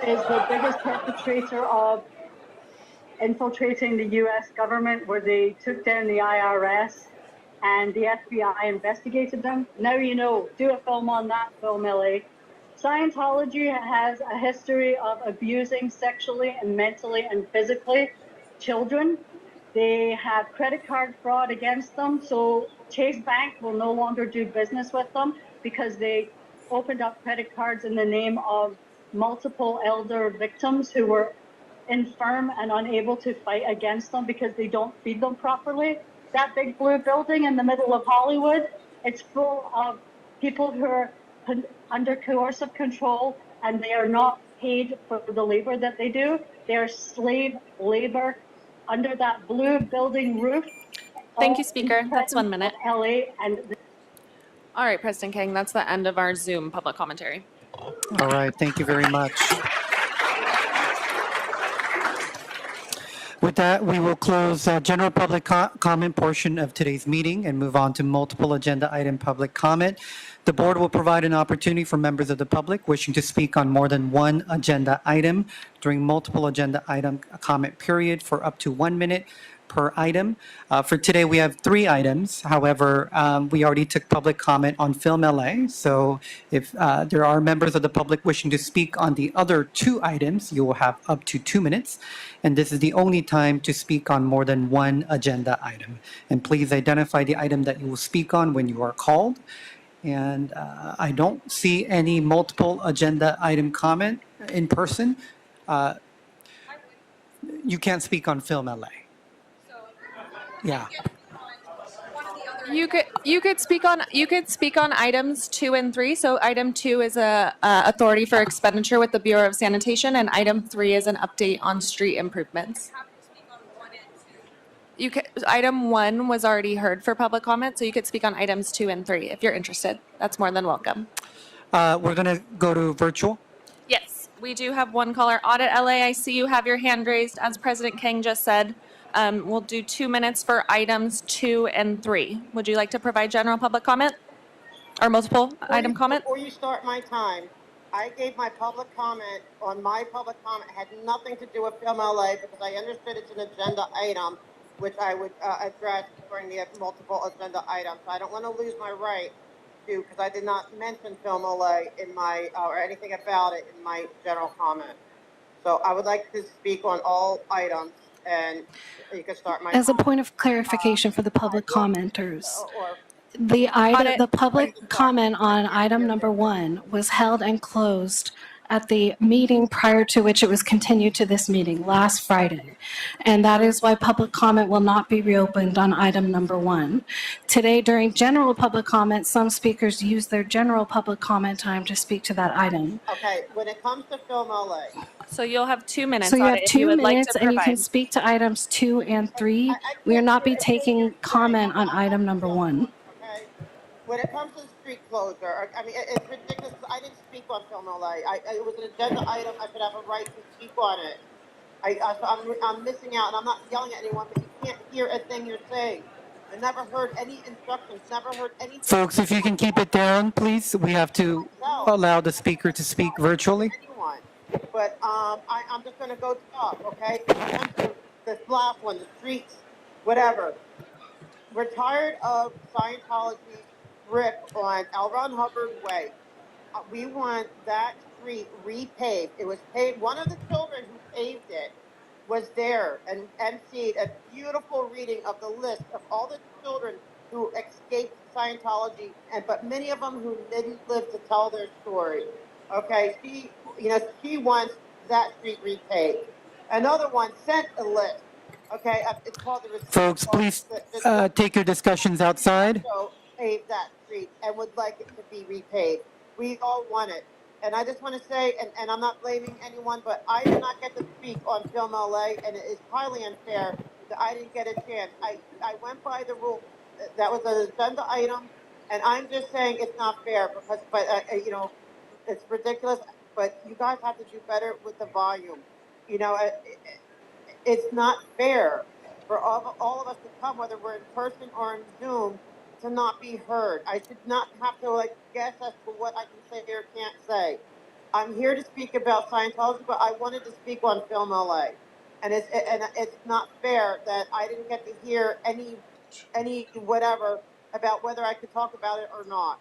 is the biggest perpetrator of infiltrating the U.S. government, where they took down the IRS and the FBI investigated them? Now you know. Do a film on that, Film LA. Scientology has a history of abusing sexually and mentally and physically children. They have credit card fraud against them, so Chase Bank will no longer do business with them because they opened up credit cards in the name of multiple elder victims who were infirm and unable to fight against them because they don't feed them properly. That big blue building in the middle of Hollywood, it's full of people who are under coercive control, and they are not paid for the labor that they do. They are slave labor under that blue building roof. Thank you, Speaker. That's 1 minute. LA and All right, President King, that's the end of our Zoom public commentary. All right, thank you very much. With that, we will close general public comment portion of today's meeting and move on to multiple agenda item public comment. The board will provide an opportunity for members of the public wishing to speak on more than one agenda item during multiple agenda item comment period for up to 1 minute. per item. For today, we have 3 items. However, we already took public comment on Film LA. So if there are members of the public wishing to speak on the other 2 items, you will have up to 2 minutes. And this is the only time to speak on more than one agenda item. And please identify the item that you will speak on when you are called. And I don't see any multiple agenda item comment in person. You can't speak on Film LA. Yeah. You could speak on items 2 and 3. So item 2 is a authority for expenditure with the Bureau of Sanitation, and item 3 is an update on street improvements. Item 1 was already heard for public comment, so you could speak on items 2 and 3 if you're interested. That's more than welcome. We're going to go to virtual. Yes, we do have one caller. Audit LA, I see you have your hand raised. As President King just said, we'll do 2 minutes for items 2 and 3. Would you like to provide general public comment or multiple item comment? Before you start my time, I gave my public comment on my public comment. It had nothing to do with Film LA because I understood it's an agenda item, which I would address during the multiple agenda items. I don't want to lose my right to, because I did not mention Film LA in my, or anything about it in my general comment. So I would like to speak on all items, and you can start my As a comment. point of clarification for the public commenters, Or the public comment on item number 1 was held and closed at the meeting prior to which it was continued to this meeting last Friday. And that is why public comment will not be reopened on item number 1. Today, during general public comment, some speakers use their general public comment time to speak to that item. Okay, when it comes to Film LA, So you'll have 2 minutes. So you have Audit, if 2 would like minutes to and you can provide. speak to items 2 and 3. We are not be taking comment on item number 1. okay? When it comes to street closure, I mean, it's ridiculous. I didn't speak on Film LA. It was an agenda item. I should have a right to speak on it. So I'm missing out, and I'm not yelling at anyone, but you can't hear a thing you're saying. I never heard any instructions, never heard anything. Folks, if you can keep it down, please. We have to allow the speaker to speak virtually. Anyone. But I'm just going to go talk, okay? When it comes to this last one, the streets, whatever. We're tired of Scientology's grip on L. Ron Hubbard Way. We want that street repaved. It was paved. One of the children who paved it was there and emceed a beautiful reading of the list of all the children who escaped Scientology, but many of them who didn't live to tell their story. Okay, she wants that street repaved. Another one sent a list. Okay, it's called the. Folks, please take your discussions outside. Also pave that street and would like it to be repaved. We all want it. And I just want to say, and I'm not blaming anyone, but I did not get to speak on Film LA, and it is highly unfair that I didn't get a chance. I went by the rule. That was an agenda item, and I'm just saying it's not fair because, it's ridiculous. But you guys have to do better with the volume. It's not fair for all of us to come, whether we're in person or in Zoom, to not be heard. I should not have to guess as to what I can say or can't say. I'm here to speak about Scientology, but I wanted to speak on Film LA, and it's not fair that I didn't get to hear any whatever about whether I could talk about it or not.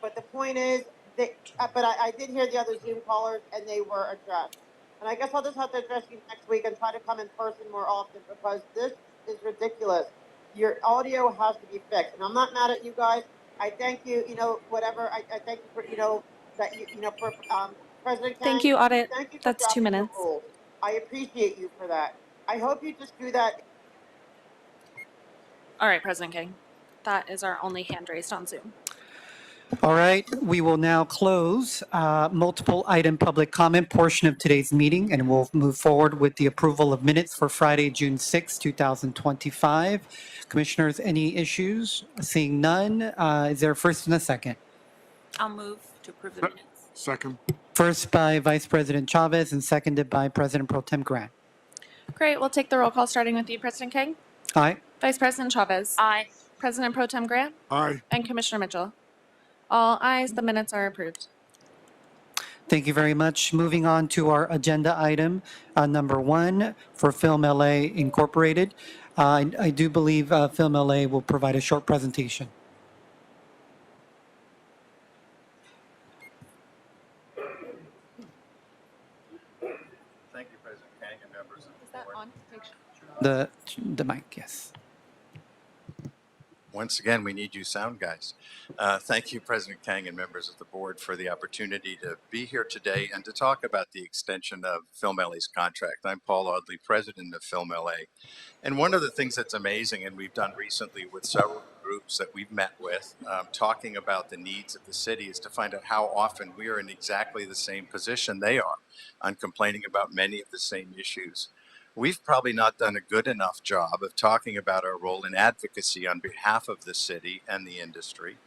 But the point is, I did hear the other Zoom callers, and they were addressed. And I guess I'll just have to address you next week and try to come in person more often because this is ridiculous. Your audio has to be fixed. And I'm not mad at you guys. I thank you, whatever. I thank you for, that for President Kang. Thank you, Audit. Thank you for That's 2 dropping the minutes. rules. I appreciate you for that. I hope you just do that. All right, President King. That is our only hand raised on Zoom. All right, we will now close multiple item public comment portion of today's meeting, and we'll move forward with the approval of minutes for Friday, June 6, 2025. Commissioners, any issues? Seeing none, is there a first and a second? I'll move to approve the minutes. Second. First by Vice President Chavez and seconded by President Pro Tem Grant. Great. We'll take the roll call starting with you, President King. Aye. Vice President Chavez. Aye. President Pro Tem Grant. Aye. And Commissioner Mitchell. All ayes. The minutes are approved. Thank you very much. Moving on to our agenda item number 1 for Film LA Incorporated. I do believe Film LA will provide a short presentation. Thank you, President Kang and members of the Is that board. on? The mic, yes. Once again, we need you sound guys. Thank you, President Kang and members of the board, for the opportunity to be here today and to talk about the extension of Film LA's contract. I'm Paul Audley, president of Film LA. And one of the things that's amazing, and we've done recently with several groups that we've met with, talking about the needs of the city, is to find out how often we are in exactly the same position they are on complaining about many of the same issues. We've probably not done a good enough job of talking about our role in advocacy on behalf of the city and the industry.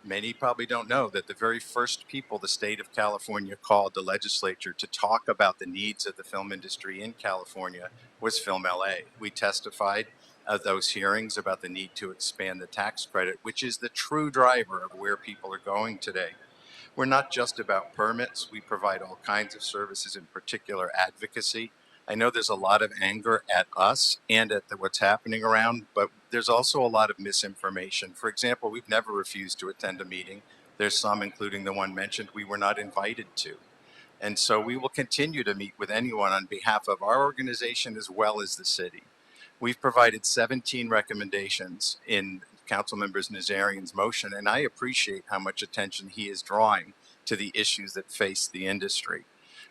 Many probably don't know that the very first people the state of California called the legislature to talk about the needs of the film industry in California was Film LA. We testified at those hearings about the need to expand the tax credit, which is the true driver of where people are going today. We're not just about permits. We provide all kinds of services, in particular advocacy. I know there's a lot of anger at us and at what's happening around, but there's also a lot of misinformation. For example, we've never refused to attend a meeting. There's some, including the one mentioned, we were not invited to. And so we will continue to meet with anyone on behalf of our organization as well as the city. We've provided 17 recommendations in Councilmember Nazarian's motion, and I appreciate how much attention he is drawing to the issues that face the industry.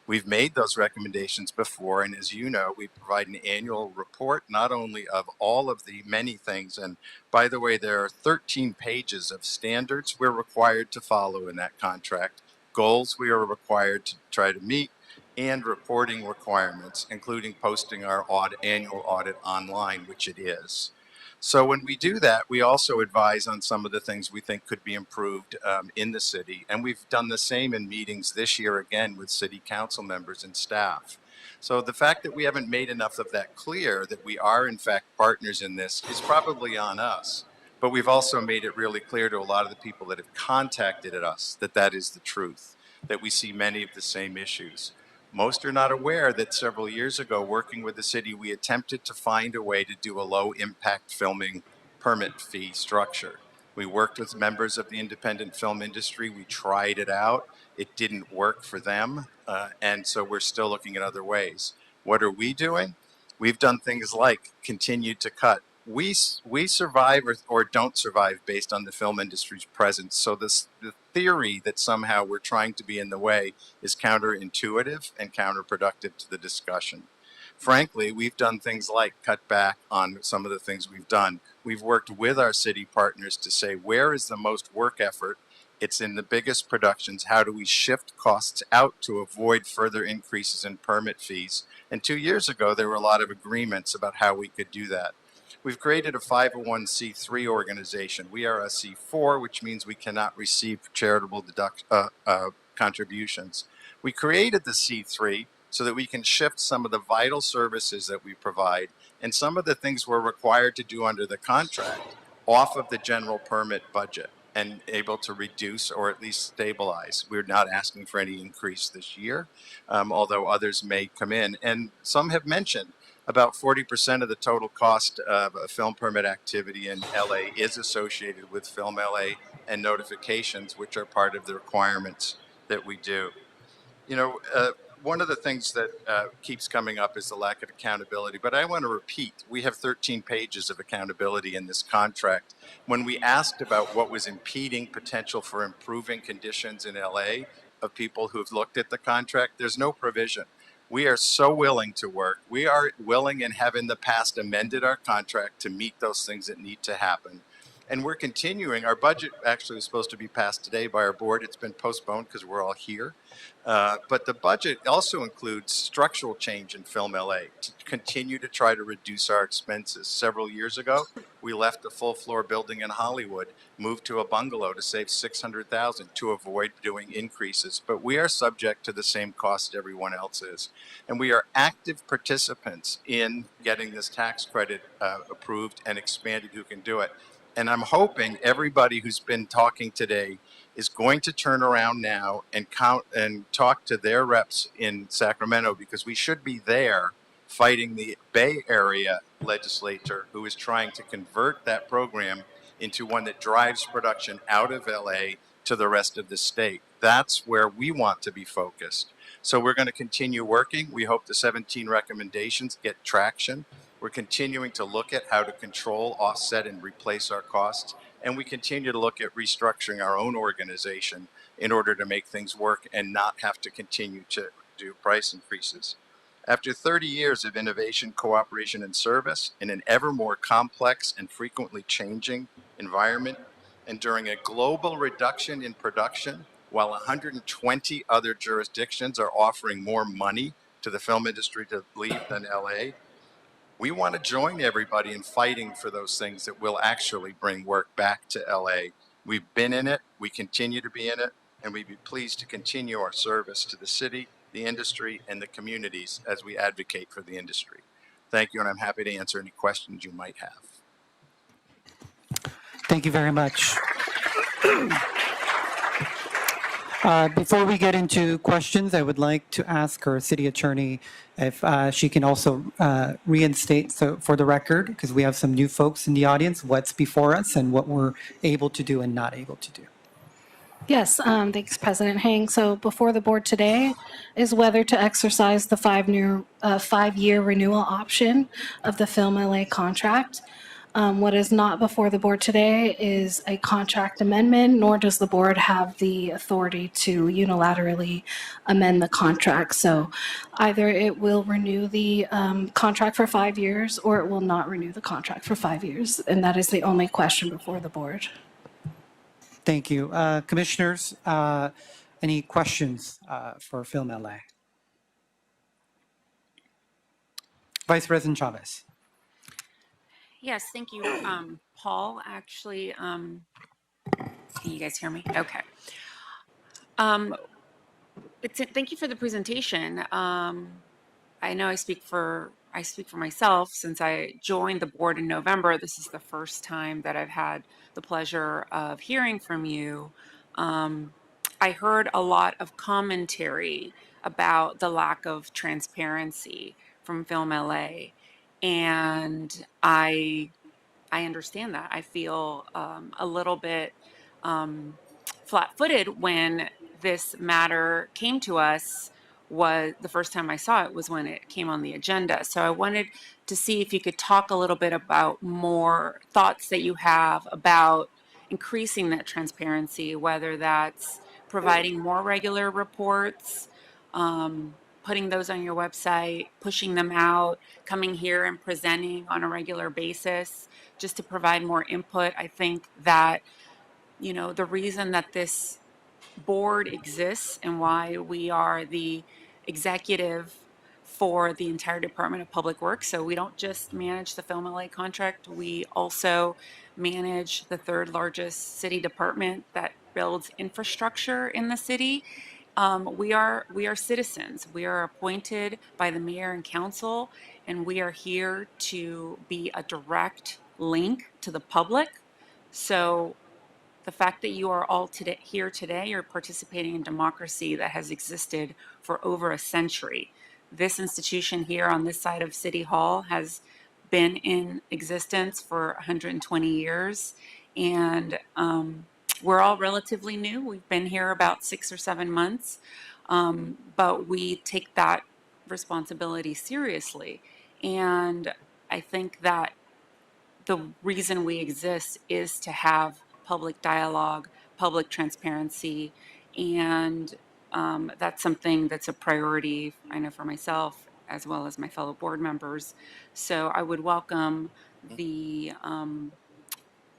We've made those recommendations before, and as you know, we provide an annual report, not only of all of the many things, and by the way, there are 13 pages of standards we're required to follow in that contract, goals we are required to try to meet, and reporting requirements, including posting our annual audit online, which it is. So when we do that, we also advise on some of the things we think could be improved in the city. And we've done the same in meetings this year again with city council members and staff. So the fact that we haven't made enough of that clear, that we are in fact partners in this, is probably on us. But we've also made it really clear to a lot of the people that have contacted us that that is the truth, that we see many of the same issues. Most are not aware that several years ago, working with the city, we attempted to find a way to do a low-impact filming permit fee structure. We worked with members of the independent film industry. We tried it out. It didn't work for them, and so we're still looking at other ways. What are we doing? We've done things like continue to cut. We survive or don't survive based on the film industry's presence. So the theory that somehow we're trying to be in the way is counterintuitive and counterproductive to the discussion. Frankly, we've done things like cut back on some of the things we've done. We've worked with our city partners to say, where is the most work effort? It's in the biggest productions. How do we shift costs out to avoid further increases in permit fees? And 2 years ago, there were a lot of agreements about how we could do that. We've created a 501c3 organization. We are a C4, which means we cannot receive charitable contributions. We created the C3 so that we can shift some of the vital services that we provide and some of the things we're required to do under the contract off of the general permit budget and able to reduce or at least stabilize. We're not asking for any increase this year, although others may come in. And some have mentioned about 40% of the total cost of a film permit activity in LA is associated with Film LA and notifications, which are part of the requirements that we do. You know, one of the things that keeps coming up is the lack of accountability, but I want to repeat, we have 13 pages of accountability in this contract. When we asked about what was impeding potential for improving conditions in LA of people who've looked at the contract, there's no provision. We are so willing to work. We are willing and have in the past amended our contract to meet those things that need to happen. And we're continuing. Our budget actually was supposed to be passed today by our board. It's been postponed because we're all here. But the budget also includes structural change in Film LA to continue to try to reduce our expenses. Several years ago, we left a full floor building in Hollywood, moved to a bungalow to save $600,000 to avoid doing increases. But we are subject to the same cost everyone else is. And we are active participants in getting this tax credit approved and expanded who can do it. And I'm hoping everybody who's been talking today is going to turn around now and talk to their reps in Sacramento, because we should be there fighting the Bay Area legislator who is trying to convert that program into one that drives production out of LA to the rest of the state. That's where we want to be focused. So we're going to continue working. We hope the 17 recommendations get traction. We're continuing to look at how to control, offset, and replace our costs. And we continue to look at restructuring our own organization in order to make things work and not have to continue to do price increases. After 30 years of innovation, cooperation, and service in an ever more complex and frequently changing environment, and during a global reduction in production, while 120 other jurisdictions are offering more money to the film industry to leave than LA, we want to join everybody in fighting for those things that will actually bring work back to LA. We've been in it, we continue to be in it, and we'd be pleased to continue our service to the city, the industry, and the communities as we advocate for the industry. Thank you, and I'm happy to answer any questions you might have. Thank you very much. Before we get into questions, I would like to ask our city attorney if she can also reinstate, so for the record, because we have some new folks in the audience, what's before us and what we're able to do and not able to do. Yes, thanks, President Hang. So before the board today is whether to exercise the five-year renewal option of the Film LA contract. What is not before the board today is a contract amendment, nor does the board have the authority to unilaterally amend the contract. So either it will renew the contract for 5 years or it will not renew the contract for 5 years. And that is the only question before the board. Thank you. Commissioners, any questions for Film LA? Vice President Chavez. Yes, thank you, Paul. Actually, can you guys hear me? Okay. Thank you for the presentation. I know I speak for myself since I joined the board in November. This is the first time that I've had the pleasure of hearing from you. I heard a lot of commentary about the lack of transparency from Film LA. And I understand that. I feel a little bit flat-footed when this matter came to us. Was the first time I saw it was when it came on the agenda. So I wanted to see if you could talk a little bit about more thoughts that you have about increasing that transparency, whether that's providing more regular reports, putting those on your website, pushing them out, coming here and presenting on a regular basis, just to provide more input. I think that, you know, the reason that this board exists and why we are the executive for the entire Department of Public Works. So we don't just manage the Film LA contract, we also manage the third largest city department that builds infrastructure in the city. We are citizens. We are appointed by the mayor and council, and we are here to be a direct link to the public. So the fact that you are all here today, you're participating in democracy that has existed for over a century. This institution here on this side of City Hall has been in existence for 120 years, and we're all relatively new. We've been here about 6 or 7 months, but we take that responsibility seriously. And I think that the reason we exist is to have public dialogue, public transparency, and that's something that's a priority, I know, for myself as well as my fellow board members. So I would welcome the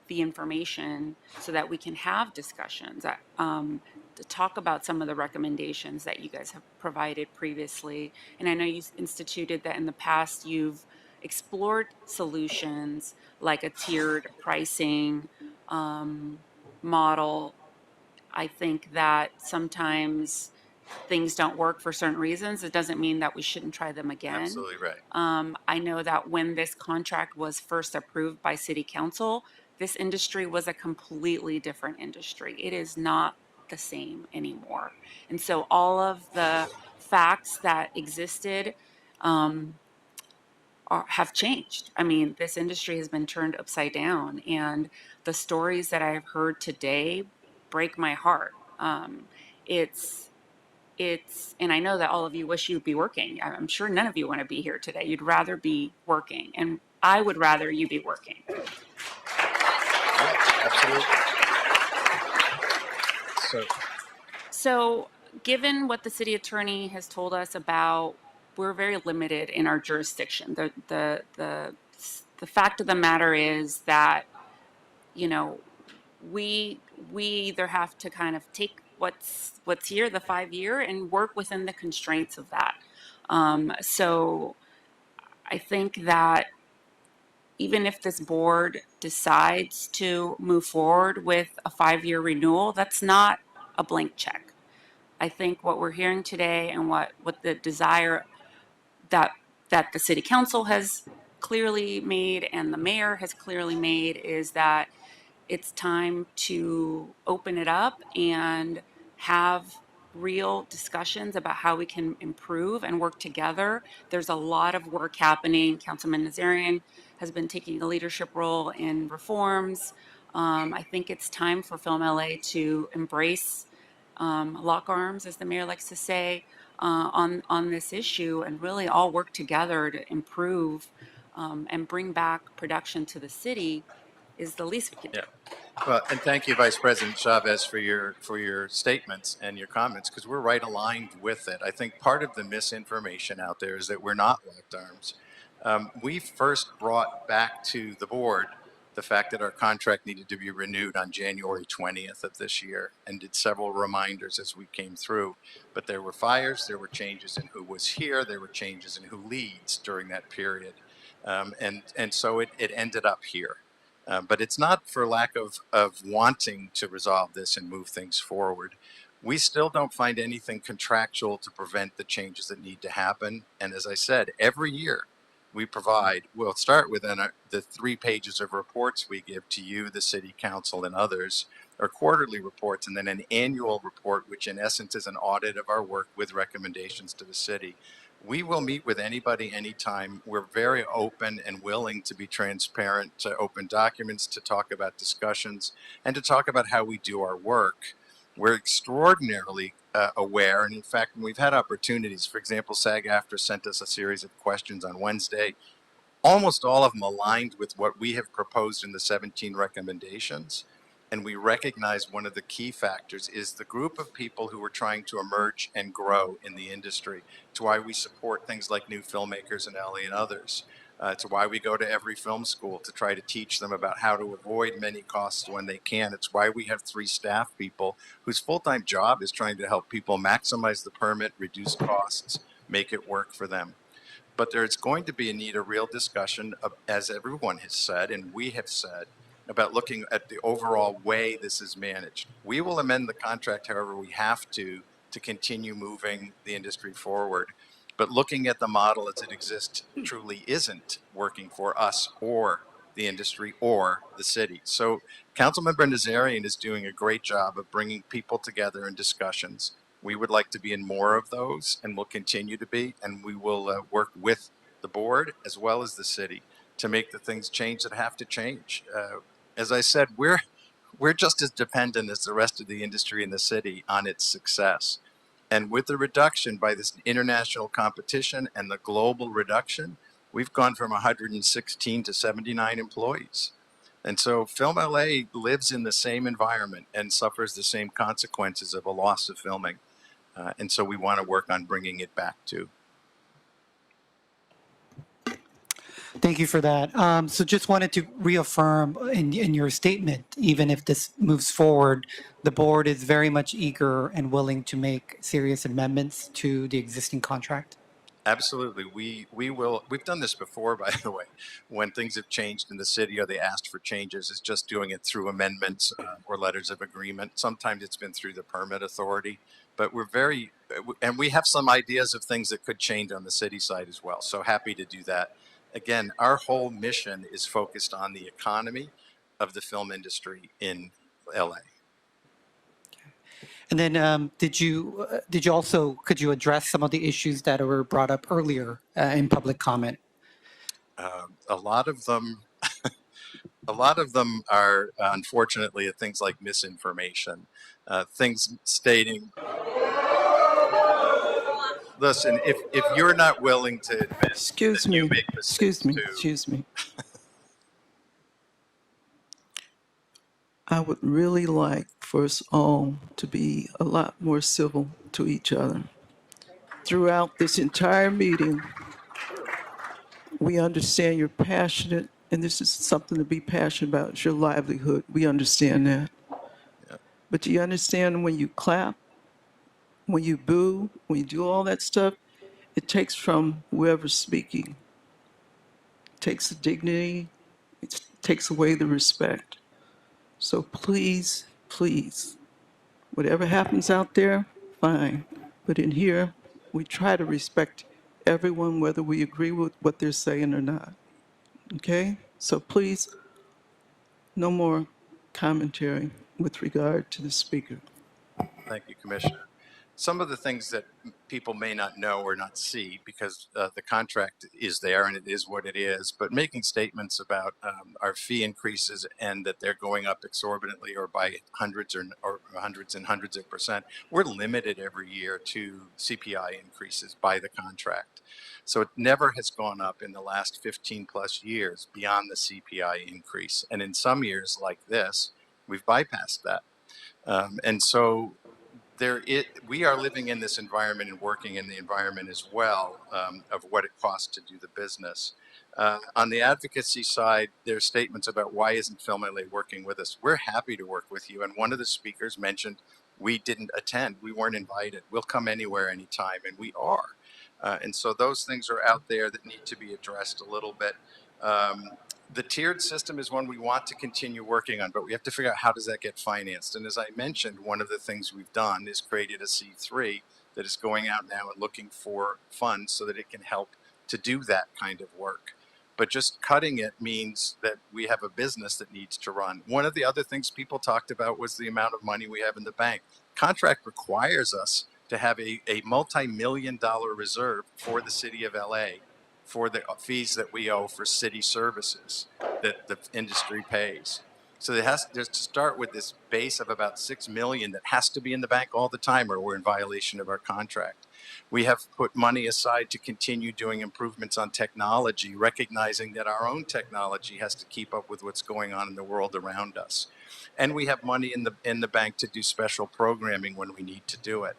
information so that we can have discussions to talk about some of the recommendations that you guys have provided previously. And I know you instituted that in the past you've explored solutions like a tiered pricing model. I think that sometimes things don't work for certain reasons. It doesn't mean that we shouldn't try them again. Absolutely right. I know that when this contract was first approved by City Council, this industry was a completely different industry. It is not the same anymore. And so all of the facts that existed have changed. I mean, this industry has been turned upside down, and the stories that I've heard today break my heart. It's and I know that all of you wish you'd be working. I'm sure none of you want to be here today. You'd rather be working, and I would rather you be working. Absolutely. So, given what the city attorney has told us about, we're very limited in our jurisdiction. The fact of the matter is that, you know, we either have to kind of take what's here, the 5-year, and work within the constraints of that. So I think that even if this board decides to move forward with a 5-year renewal, that's not a blank check. I think what we're hearing today and what the desire that the city council has clearly made and the mayor has clearly made is that it's time to open it up and have real discussions about how we can improve and work together. There's a lot of work happening. Councilman Nazarian has been taking a leadership role in reforms. I think it's time for Film LA to embrace lock arms, as the mayor likes to say, on this issue, and really all work together to improve and bring back production to the city is the least we can do. Well, and thank you, Vice President Chavez, for your statements and your comments, because we're right aligned with it. I think part of the misinformation out there is that we're not locked arms. We first brought back to the board the fact that our contract needed to be renewed on January 20th of this year, and did several reminders as we came through. But there were fires, there were changes in who was here, there were changes in who leads during that period. And so it ended up here. But it's not for lack of wanting to resolve this and move things forward. We still don't find anything contractual to prevent the changes that need to happen. And as I said, every year we provide, we'll start with the 3 pages of reports we give to you, the city council and others, our quarterly reports, and then an annual report, which in essence is an audit of our work with recommendations to the city. We will meet with anybody anytime. We're very open and willing to be transparent, to open documents, to talk about discussions, and to talk about how we do our work. We're extraordinarily aware, and in fact, when we've had opportunities, for example, SAG-AFTRA sent us a series of questions on Wednesday. Almost all of them aligned with what we have proposed in the 17 recommendations. And we recognize one of the key factors is the group of people who are trying to emerge and grow in the industry. It's why we support things like New Filmmakers in LA and others. It's why we go to every film school to try to teach them about how to avoid many costs when they can. It's why we have 3 staff people whose full-time job is trying to help people maximize the permit, reduce costs, make it work for them. But there's going to be a real discussion, as everyone has said, and we have said, about looking at the overall way this is managed. We will amend the contract however we have to continue moving the industry forward. But looking at the model as it exists truly isn't working for us or the industry or the city. So Councilmember Nazarian is doing a great job of bringing people together in discussions. We would like to be in more of those and will continue to be, and we will work with the board as well as the city to make the things change that have to change. As I said, we're just as dependent as the rest of the industry in the city on its success. And with the reduction by this international competition and the global reduction, we've gone from 116 to 79 employees. And so Film LA lives in the same environment and suffers the same consequences of a loss of filming. And so we want to work on bringing it back too. Thank you for that. So just wanted to reaffirm in your statement, even if this moves forward, the board is very much eager and willing to make serious amendments to the existing contract. Absolutely. We will. We've done this before, by the way, when things have changed in the city or they asked for changes. It's just doing it through amendments or letters of agreement. Sometimes it's been through the permit authority, but and we have some ideas of things that could change on the city side as well. So happy to do that. Again, our whole mission is focused on the economy of the film industry in LA. And then could you address some of the issues that were brought up earlier in public comment? A lot of them, a lot of them are unfortunately things like misinformation, things stating. Listen, if you're not willing to admit Excuse that you me, make mistakes too, excuse me. I would really like for us all to be a lot more civil to each other. Throughout this entire meeting, we understand you're passionate, and this is something to be passionate about. It's your livelihood. We understand that. But do you understand when you clap, when you boo, when you do all that stuff, it takes from whoever's speaking. It takes the dignity, it takes away the respect. So please, please, whatever happens out there, fine. But in here, we try to respect everyone, whether we agree with what they're saying or not. Okay? So please, no more commentary with regard to the speaker. thank you, Commissioner. Some of the things that people may not know or not see because the contract is there and it is what it is, but making statements about our fee increases and that they're going up exorbitantly or by hundreds or hundreds and hundreds of percent, we're limited every year to CPI increases by the contract. So it never has gone up in the last 15 plus years beyond the CPI increase. And in some years like this, we've bypassed that. And so we are living in this environment and working in the environment as well of what it costs to do the business. On the advocacy side, there's statements about why isn't Film LA working with us? We're happy to work with you. And one of the speakers mentioned we didn't attend. We weren't invited. We'll come anywhere, anytime, and we are. And so those things are out there that need to be addressed a little bit. The tiered system is one we want to continue working on, but we have to figure out how does that get financed. And as I mentioned, one of the things we've done is created a C3 that is going out now and looking for funds so that it can help to do that kind of work. But just cutting it means that we have a business that needs to run. One of the other things people talked about was the amount of money we have in the bank. Contract requires us to have a multi-million-dollar reserve for the city of LA for the fees that we owe for city services that the industry pays. So it has to start with this base of about $6 million that has to be in the bank all the time or we're in violation of our contract. We have put money aside to continue doing improvements on technology, recognizing that our own technology has to keep up with what's going on in the world around us. And we have money in the bank to do special programming when we need to do it.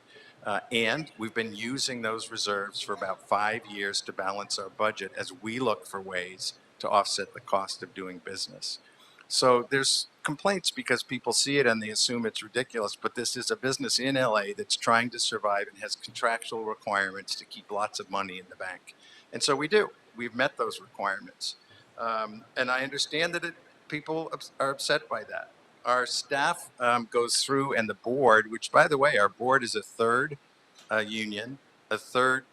And we've been using those reserves for about 5 years to balance our budget as we look for ways to offset the cost of doing business. So there's complaints because people see it and they assume it's ridiculous, but this is a business in LA that's trying to survive and has contractual requirements to keep lots of money in the bank. And so we do. We've met those requirements. And I understand that people are upset by that. Our staff goes through and the board, which by the way, our board is a third union, a third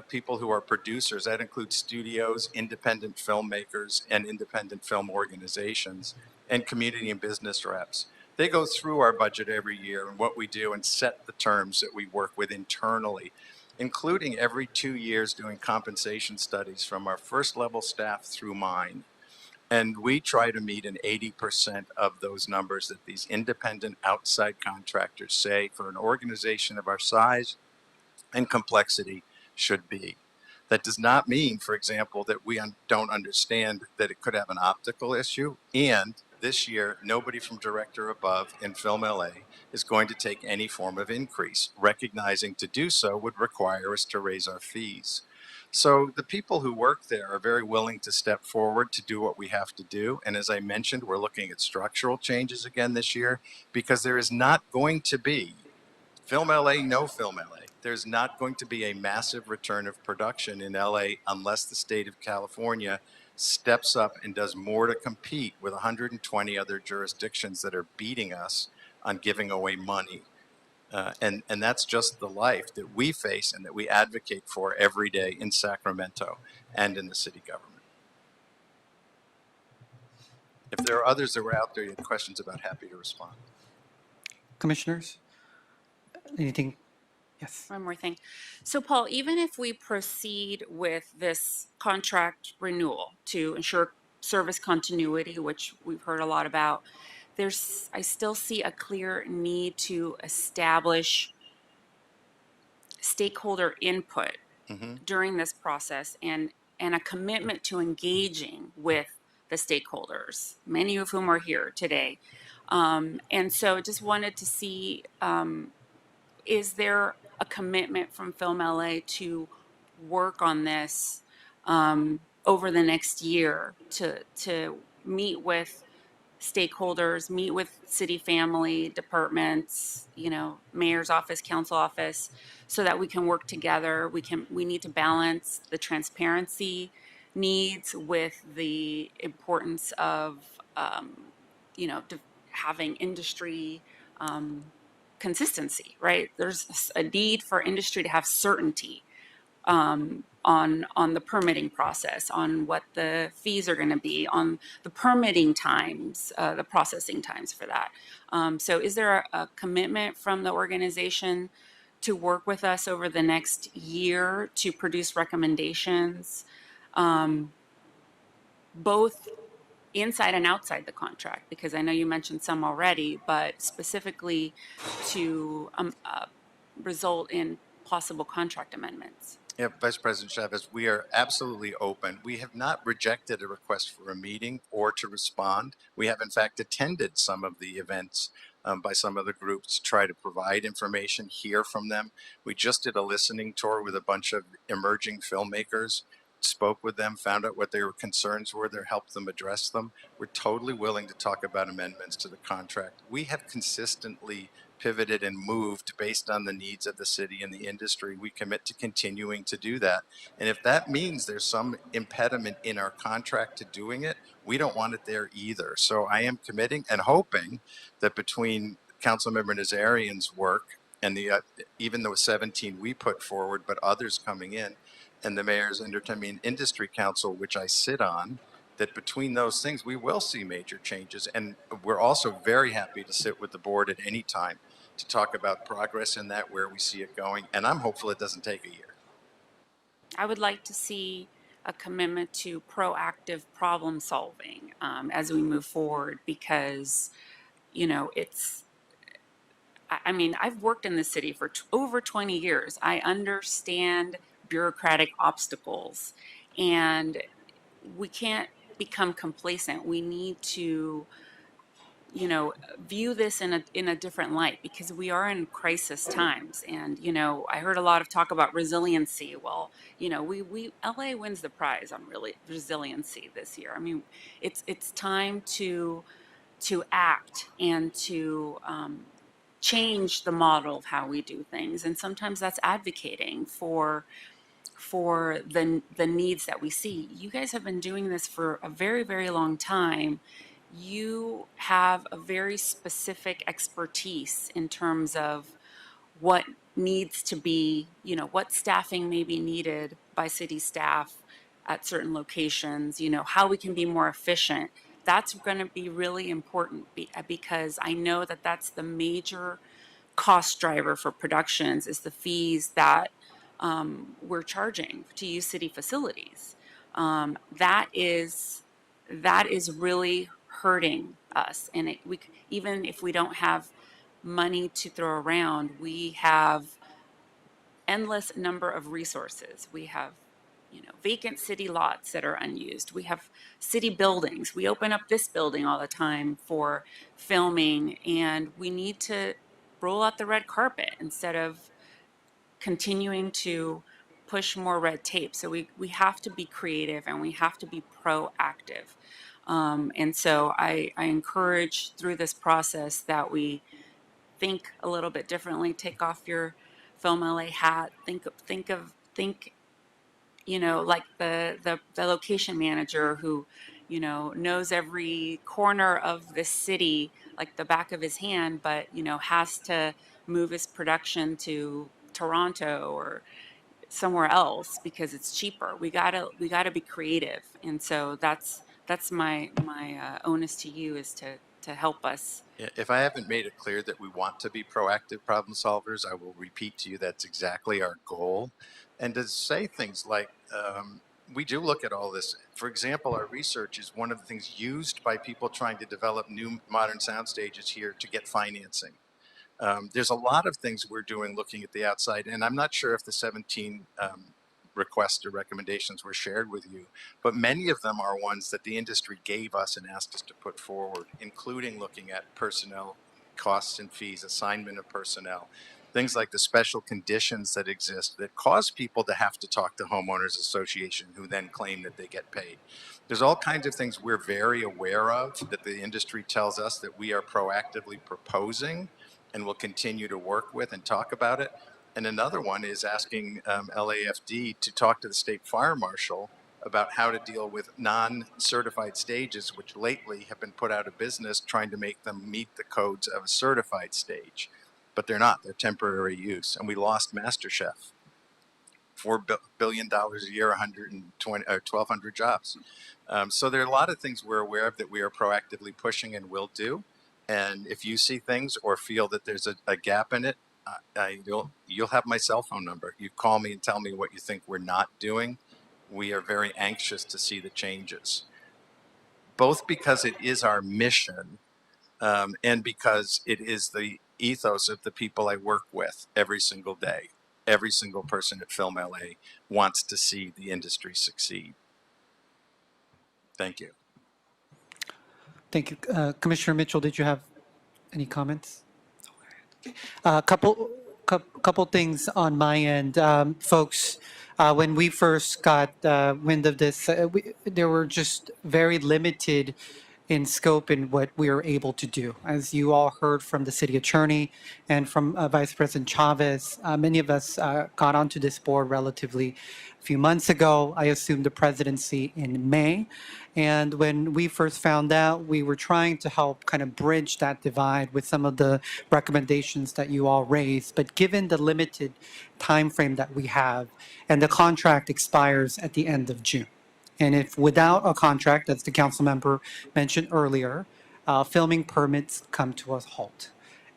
people who are producers. That includes studios, independent filmmakers, and independent film organizations, and community and business reps. They go through our budget every year and what we do and set the terms that we work with internally, including every 2 years doing compensation studies from our first level staff through mine. And we try to meet an 80% of those numbers that these independent outside contractors say for an organization of our size and complexity should be. That does not mean, for example, that we don't understand that it could have an optical issue. And this year, nobody from director above in Film LA is going to take any form of increase, recognizing to do so would require us to raise our fees. So the people who work there are very willing to step forward to do what we have to do. And as I mentioned, we're looking at structural changes again this year because there is not going to be Film LA, no Film LA. There's not going to be a massive return of production in LA unless the state of California steps up and does more to compete with 120 other jurisdictions that are beating us on giving away money. And that's just the life that we face and that we advocate for every day in Sacramento and in the city government. If there are others that were out there you had questions about, happy to respond. Commissioners, anything? Yes. One more thing. So, Paul, even if we proceed with this contract renewal to ensure service continuity, which we've heard a lot about, I still see a clear need to establish stakeholder input during this process and a commitment to engaging with the stakeholders, many of whom are here today. And so just wanted to see, is there a commitment from Film LA to work on this over the next year to meet with stakeholders, meet with city family departments, mayor's office, council office, so that we can work together. We need to balance the transparency needs with the importance of, having industry consistency, right? There's a need for industry to have certainty on the permitting process, on what the fees are going to be, on the permitting times, the processing times for that. So is there a commitment from the organization to work with us over the next year to produce recommendations, both inside and outside the contract? Because I know you mentioned some already, but specifically to result in possible contract amendments. Yeah, Vice President Chavez, we are absolutely open. We have not rejected a request for a meeting or to respond. We have, in fact, attended some of the events by some of the groups to try to provide information, hear from them. We just did a listening tour with a bunch of emerging filmmakers, spoke with them, found out what their concerns were, helped them address them. We're totally willing to talk about amendments to the contract. We have consistently pivoted and moved based on the needs of the city and the industry. We commit to continuing to do that. And if that means there's some impediment in our contract to doing it, we don't want it there either. So I am committing and hoping that between Councilmember Nazarian's work and the even though 17 we put forward, but others coming in, and the Mayor's Entertainment Industry Council, which I sit on, that between those things, we will see major changes. And we're also very happy to sit with the board at any time to talk about progress in that, where we see it going. And I'm hopeful it doesn't take a year. I would like to see a commitment to proactive problem solving as we move forward, because, I've worked in the city for over 20 years. I understand bureaucratic obstacles, and we can't become complacent. We need to, view this in a different light, because we are in crisis times. And, I heard a lot of talk about resiliency. Well, LA wins the prize on resiliency this year. I mean, it's time to act and to change the model of how we do things. And sometimes that's advocating for the needs that we see. You guys have been doing this for a very, very long time. You have a very specific expertise in terms of what needs to be, what staffing may be needed by city staff at certain locations, how we can be more efficient. That's going to be really important because I know that that's the major cost driver for productions, is the fees that we're charging to use city facilities. That is really hurting us. And even if we don't have money to throw around, we have endless number of resources. We have, vacant city lots that are unused. We have city buildings. We open up this building all the time for filming, and we need to roll out the red carpet instead of continuing to push more red tape. So we have to be creative and we have to be proactive. And so I encourage through this process that we think a little bit differently, take off your Film LA hat, think like the location manager who, knows every corner of the city like the back of his hand, but, has to move his production to Toronto or somewhere else because it's cheaper. We gotta be creative. And so that's my onus to you, is to help us. If I haven't made it clear that we want to be proactive problem solvers, I will repeat to you that's exactly our goal. And to say things like, we do look at all this. For example, our research is one of the things used by people trying to develop new modern sound stages here to get financing. There's a lot of things we're doing looking at the outside, and I'm not sure if the 17 requests or recommendations were shared with you, but many of them are ones that the industry gave us and asked us to put forward, including looking at personnel costs and fees, assignment of personnel, things like the special conditions that exist that cause people to have to talk to homeowners association who then claim that they get paid. There's all kinds of things we're very aware of that the industry tells us that we are proactively proposing and will continue to work with and talk about it. And another one is asking LAFD to talk to the state fire marshal about how to deal with non-certified stages, which lately have been put out of business, trying to make them meet the codes of a certified stage. But they're not, they're temporary use. And we lost MasterChef, $4 billion a year, 1,200 jobs. So there are a lot of things we're aware of that we are proactively pushing and will do. And if you see things or feel that there's a gap in it, you'll have my cell phone number. You call me and tell me what you think we're not doing. We are very anxious to see the changes, both because it is our mission and because it is the ethos of the people I work with every single day. Every single person at Film LA wants to see the industry succeed. Thank you. Thank you. Commissioner Mitchell, did you have any comments? Couple things on my end. Folks, when we first got wind of this, there were just very limited in scope in what we were able to do. As you all heard from the city attorney and from Vice President Chavez, many of us got onto this board relatively a few months ago. I assumed the presidency in May. And when we first found out, we were trying to help kind of bridge that divide with some of the recommendations that you all raised. But given the limited time frame that we have, and the contract expires at the end of June, and if without a contract, as the council member mentioned earlier, filming permits come to a halt.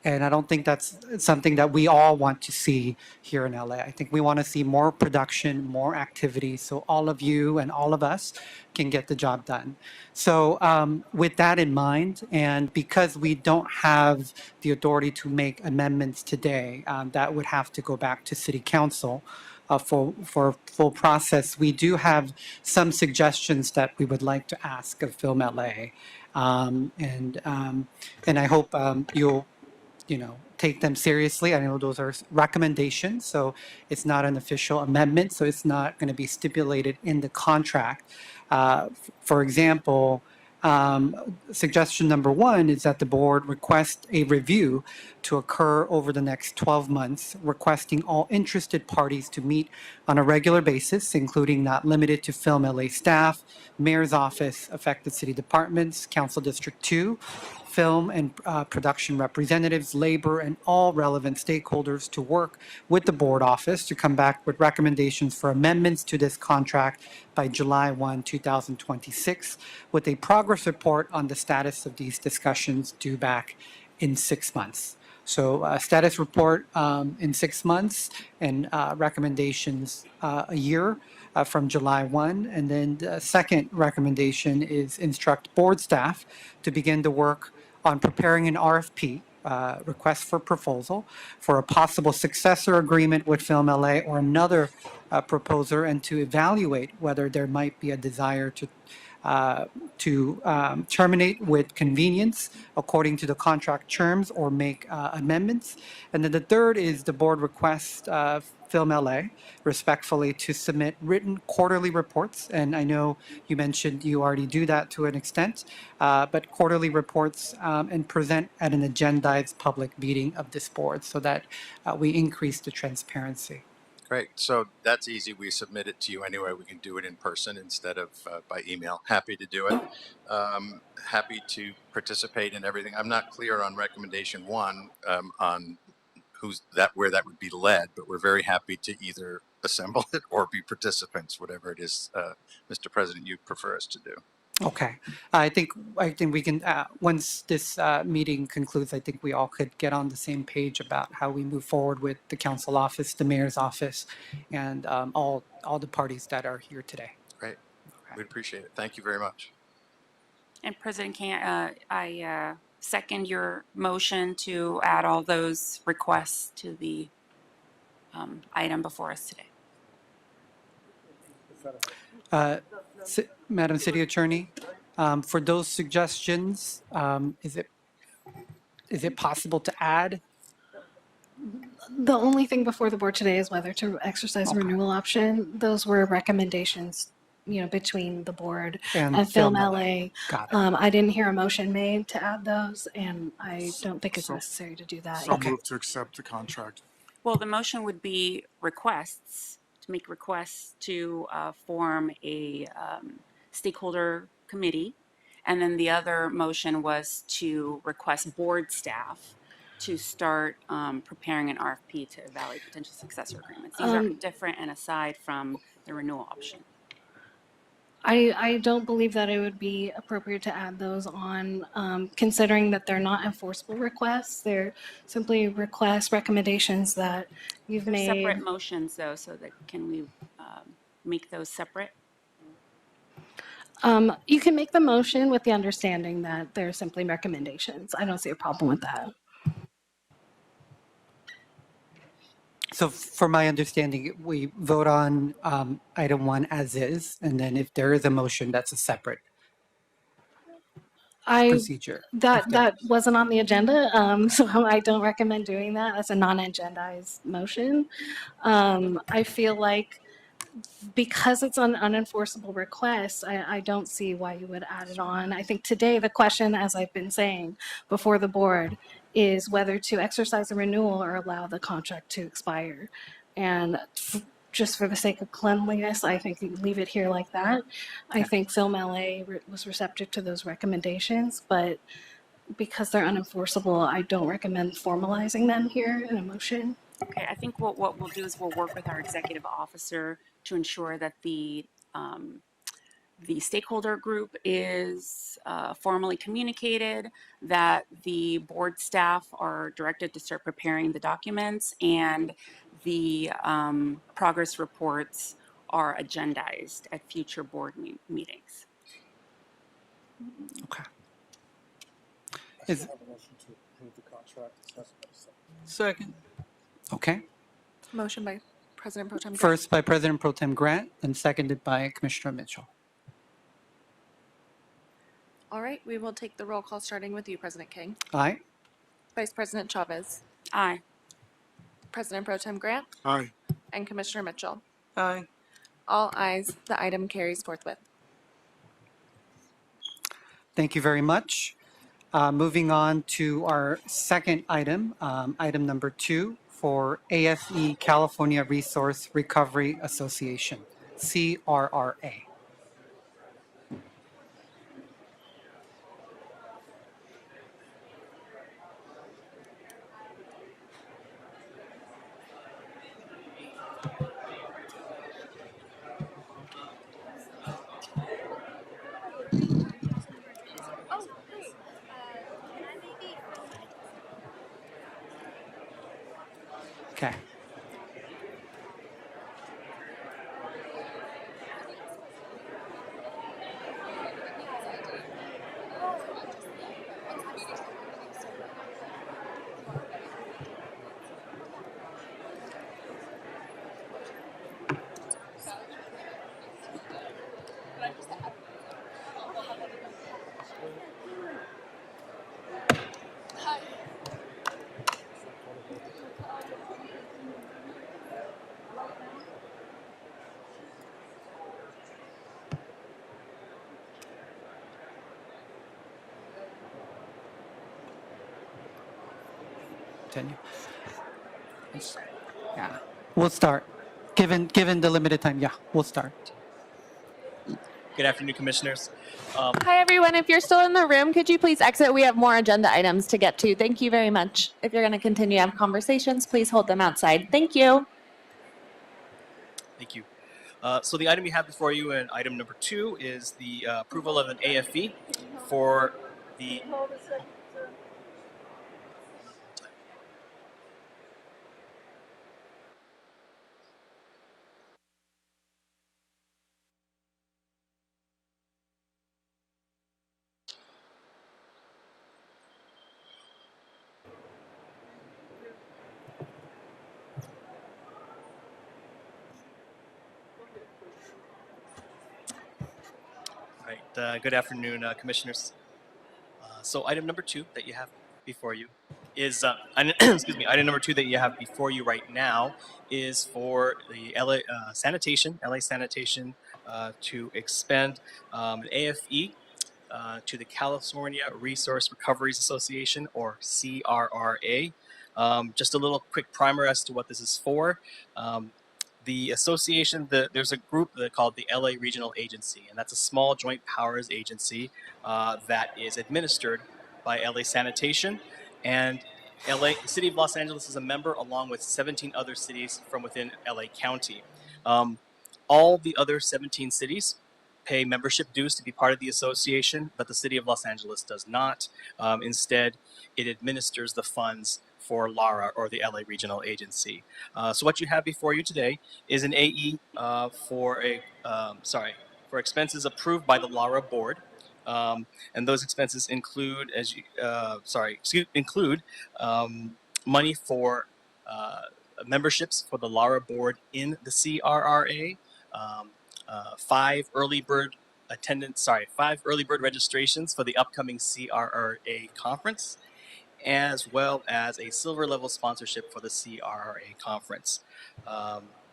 And I don't think that's something that we all want to see here in LA. I think we want to see more production, more activity, so all of you and all of us can get the job done. So with that in mind, and because we don't have the authority to make amendments today, that would have to go back to city council. For full process, we do have some suggestions that we would like to ask of Film LA, and I hope you'll take them seriously. I know those are recommendations, so it's not an official amendment, so it's not going to be stipulated in the contract. For example, suggestion number one is that the board request a review to occur over the next 12 months, requesting all interested parties to meet on a regular basis, including not limited to Film LA staff, mayor's office, affected city departments, council district 2, film and production representatives, labor, and all relevant stakeholders to work with the board office to come back with recommendations for amendments to this contract by July 1, 2026, with a progress report on the status of these discussions due back in 6 months. So a status report in 6 months and recommendations a year from July 1. And then the second recommendation is instruct board staff to begin to work on preparing an RFP, request for proposal, for a possible successor agreement with Film LA or another proposer, and to evaluate whether there might be a desire to terminate with convenience according to the contract terms or make amendments. And then the third is the board requests Film LA respectfully to submit written quarterly reports. And I know you mentioned you already do that to an extent, but quarterly reports and present at an agendized public meeting of this board so that we increase the transparency. Great. So that's easy. We submit it to you anyway. We can do it in person instead of by email. Happy to do it. Happy to participate in everything. I'm not clear on recommendation 1 on where that would be led, but we're very happy to either assemble it or be participants, whatever it is, Mr. President, you prefer us to do. Okay. I think we can, once this meeting concludes, I think we all could get on the same page about how we move forward with the council office, the mayor's office, and all the parties that are here today. Great. We appreciate it. Thank you very much. And President King, I second your motion to add all those requests to the item before us today. Madam City Attorney, for those suggestions, is it possible to add? The only thing before the board today is whether to exercise the renewal option. Those were recommendations, between the board And and Film Film LA. Got it. I didn't hear a motion made to add those, and I don't think it's necessary to do that. So move to accept the contract. Well, the motion would be requests, to make requests to form a stakeholder committee. And then the other motion was to request board staff to start preparing an RFP to evaluate potential successor agreements. These are different and aside from the renewal option. I don't believe that it would be appropriate to add those on, considering that they're not enforceable requests. They're simply recommendations that you've They're made. separate motions though, so that can we make those separate? You can make the motion with the understanding that they're simply recommendations. I don't see a problem with that. So for my understanding, we vote on item 1 as is, and then if there is a motion, that's a separate procedure. That wasn't on the agenda, so I don't recommend doing that. That's a non-agendized motion. I feel like because it's an unenforceable request, I don't see why you would add it on. I think today the question, as I've been saying before the board, is whether to exercise a renewal or allow the contract to expire. And just for the sake of cleanliness, I think you leave it here like that. I think Film LA was receptive to those recommendations, but because they're unenforceable, I don't recommend formalizing them here in a motion. Okay, I think what we'll do is we'll work with our executive officer to ensure that the stakeholder group is formally communicated, that the board staff are directed to start preparing the documents, and the progress reports are agendized at future board meetings. Okay. Second. Okay. Motion by President Pro Tem Grant. First by President Pro Tem Grant and seconded by Commissioner Mitchell. All right, we will take the roll call starting with you, President King. Aye. Vice President Chavez. Aye. President Pro Tem Grant. Aye. And Commissioner Mitchell. Aye. All ayes. The item carries forthwith. Thank you very much. Moving on to our second item, item number 2 for AFE California Resource Recovery Association, CRRA. Okay. Continue. Yeah, we'll start. Given the limited time, yeah, we'll start. Good afternoon, Commissioners. Hi, everyone. If you're still in the room, could you please exit? We have more agenda items to get to. Thank you very much. If you're going to continue to have conversations, please hold them outside. Thank you. Thank you. So the item you have before you, and item number 2, is the approval of an AFE for the. All right. Good afternoon, commissioners. So item number 2 that you have before you is excuse me. Item number 2 that you have before you right now is for the LA Sanitation to expend an AFE to the California Resource Recoveries Association, or CRRA. Just a little quick primer as to what this is for. The association, there's a group called the LA Regional Agency, and that's a small joint powers agency that is administered by LA Sanitation, and the City of Los Angeles is a member, along with 17 other cities from within LA County. All the other 17 cities pay membership dues to be part of the association, but the City of Los Angeles does not. Instead, it administers the funds for LARA, or the LA Regional Agency. So what you have before you today is an AE for expenses approved by the LARA board. And those expenses include, money for memberships for the LARA board in the CRRA, 5 early bird registrations for the upcoming CRRA conference, as well as a silver level sponsorship for the CRRA conference.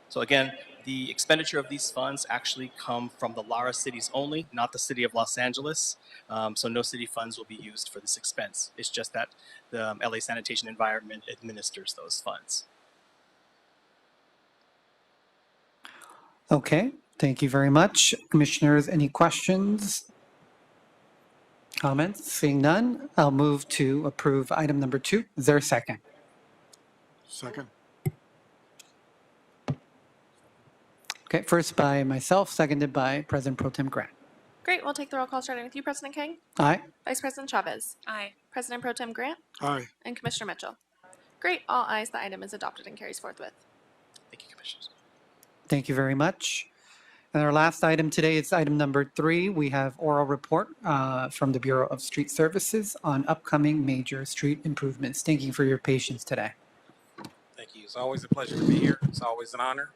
So again, the expenditure of these funds actually come from the LARA cities only, not the City of Los Angeles. So no city funds will be used for this expense. It's just that the LA Sanitation Environment administers those funds. Okay, thank you very much. Commissioners, any questions? Comments? Seeing none, I'll move to approve item number 2. Is there a second? Second. Okay, first by myself, seconded by President Pro Tem Grant. Great. We'll take the roll call starting with you, President King. Aye. Vice President Chavez. Aye. President Pro Tem Grant. Aye. And Commissioner Mitchell. Great. All ayes. The item is adopted and carries forthwith. Thank you, Commissioners. Thank you very much. And our last item today is item number 3. We have oral report from the Bureau of Street Services on upcoming major street improvements. Thank you for your patience today. Thank you. It's always a pleasure to be here. It's always an honor.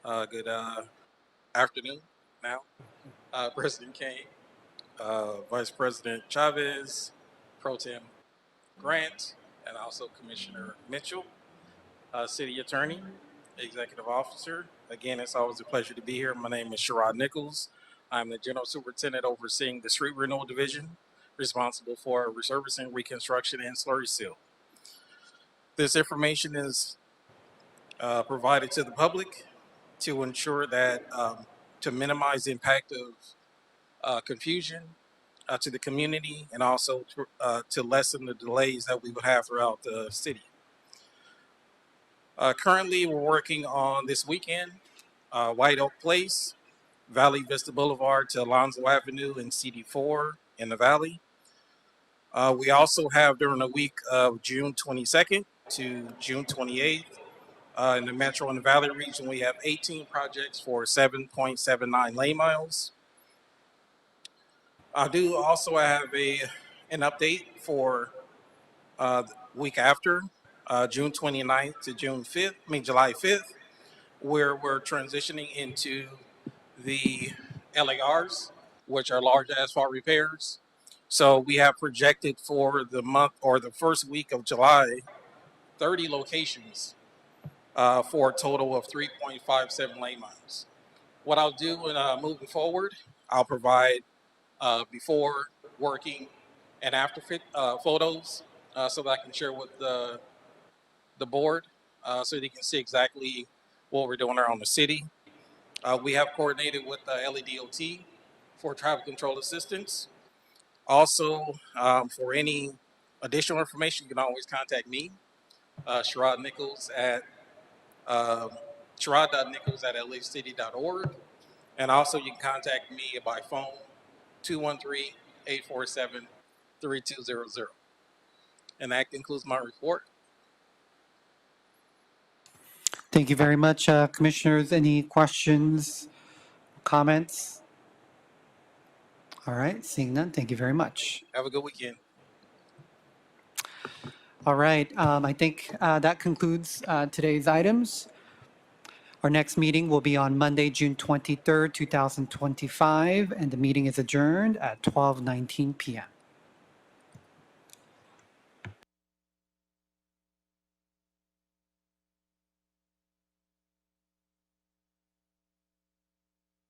Good afternoon now. President Kane, Vice President Chavez, Pro Tem Grant, and also Commissioner Mitchell, City Attorney, Executive Officer. Again, it's always a pleasure to be here. My name is Sherrod Nichols. I'm the General Superintendent overseeing the Street Renewal Division, responsible for resurfacing, reconstruction, and slurry seal. This information is provided to the public to ensure that, to minimize the impact of confusion to the community, and also to lessen the delays that we would have throughout the city. Currently, we're working on this weekend, White Oak Place, Valley Vista Boulevard to Alonzo Avenue, and CD4 in the Valley. We also have during the week of June 22nd to June 28th, in the Metro and the Valley region, we have 18 projects for 7.79 lane miles. I do also have an update for the week after, June 29th to July 5th, where we're transitioning into the LARs, which are large asphalt repairs. So we have projected for the month or the first week of July, 30 locations for a total of 3.57 lane miles. What I'll do moving forward, I'll provide before, working, and after photos so that I can share with the board so they can see exactly what we're doing around the city. We have coordinated with the LADOT for traffic control assistance. Also, for any additional information, you can always contact me, Sherrod Nichols, at Sherrod.nichols@lacity.org. And also you can contact me by phone, 213-847-3200. And that concludes my report. Thank you very much, Commissioners. Any questions, comments? All right, seeing none, thank you very much. Have a good weekend. All right, I think that concludes today's items. Our next meeting will be on Monday, June 23rd, 2025, and the meeting is adjourned at 12:19 p.m.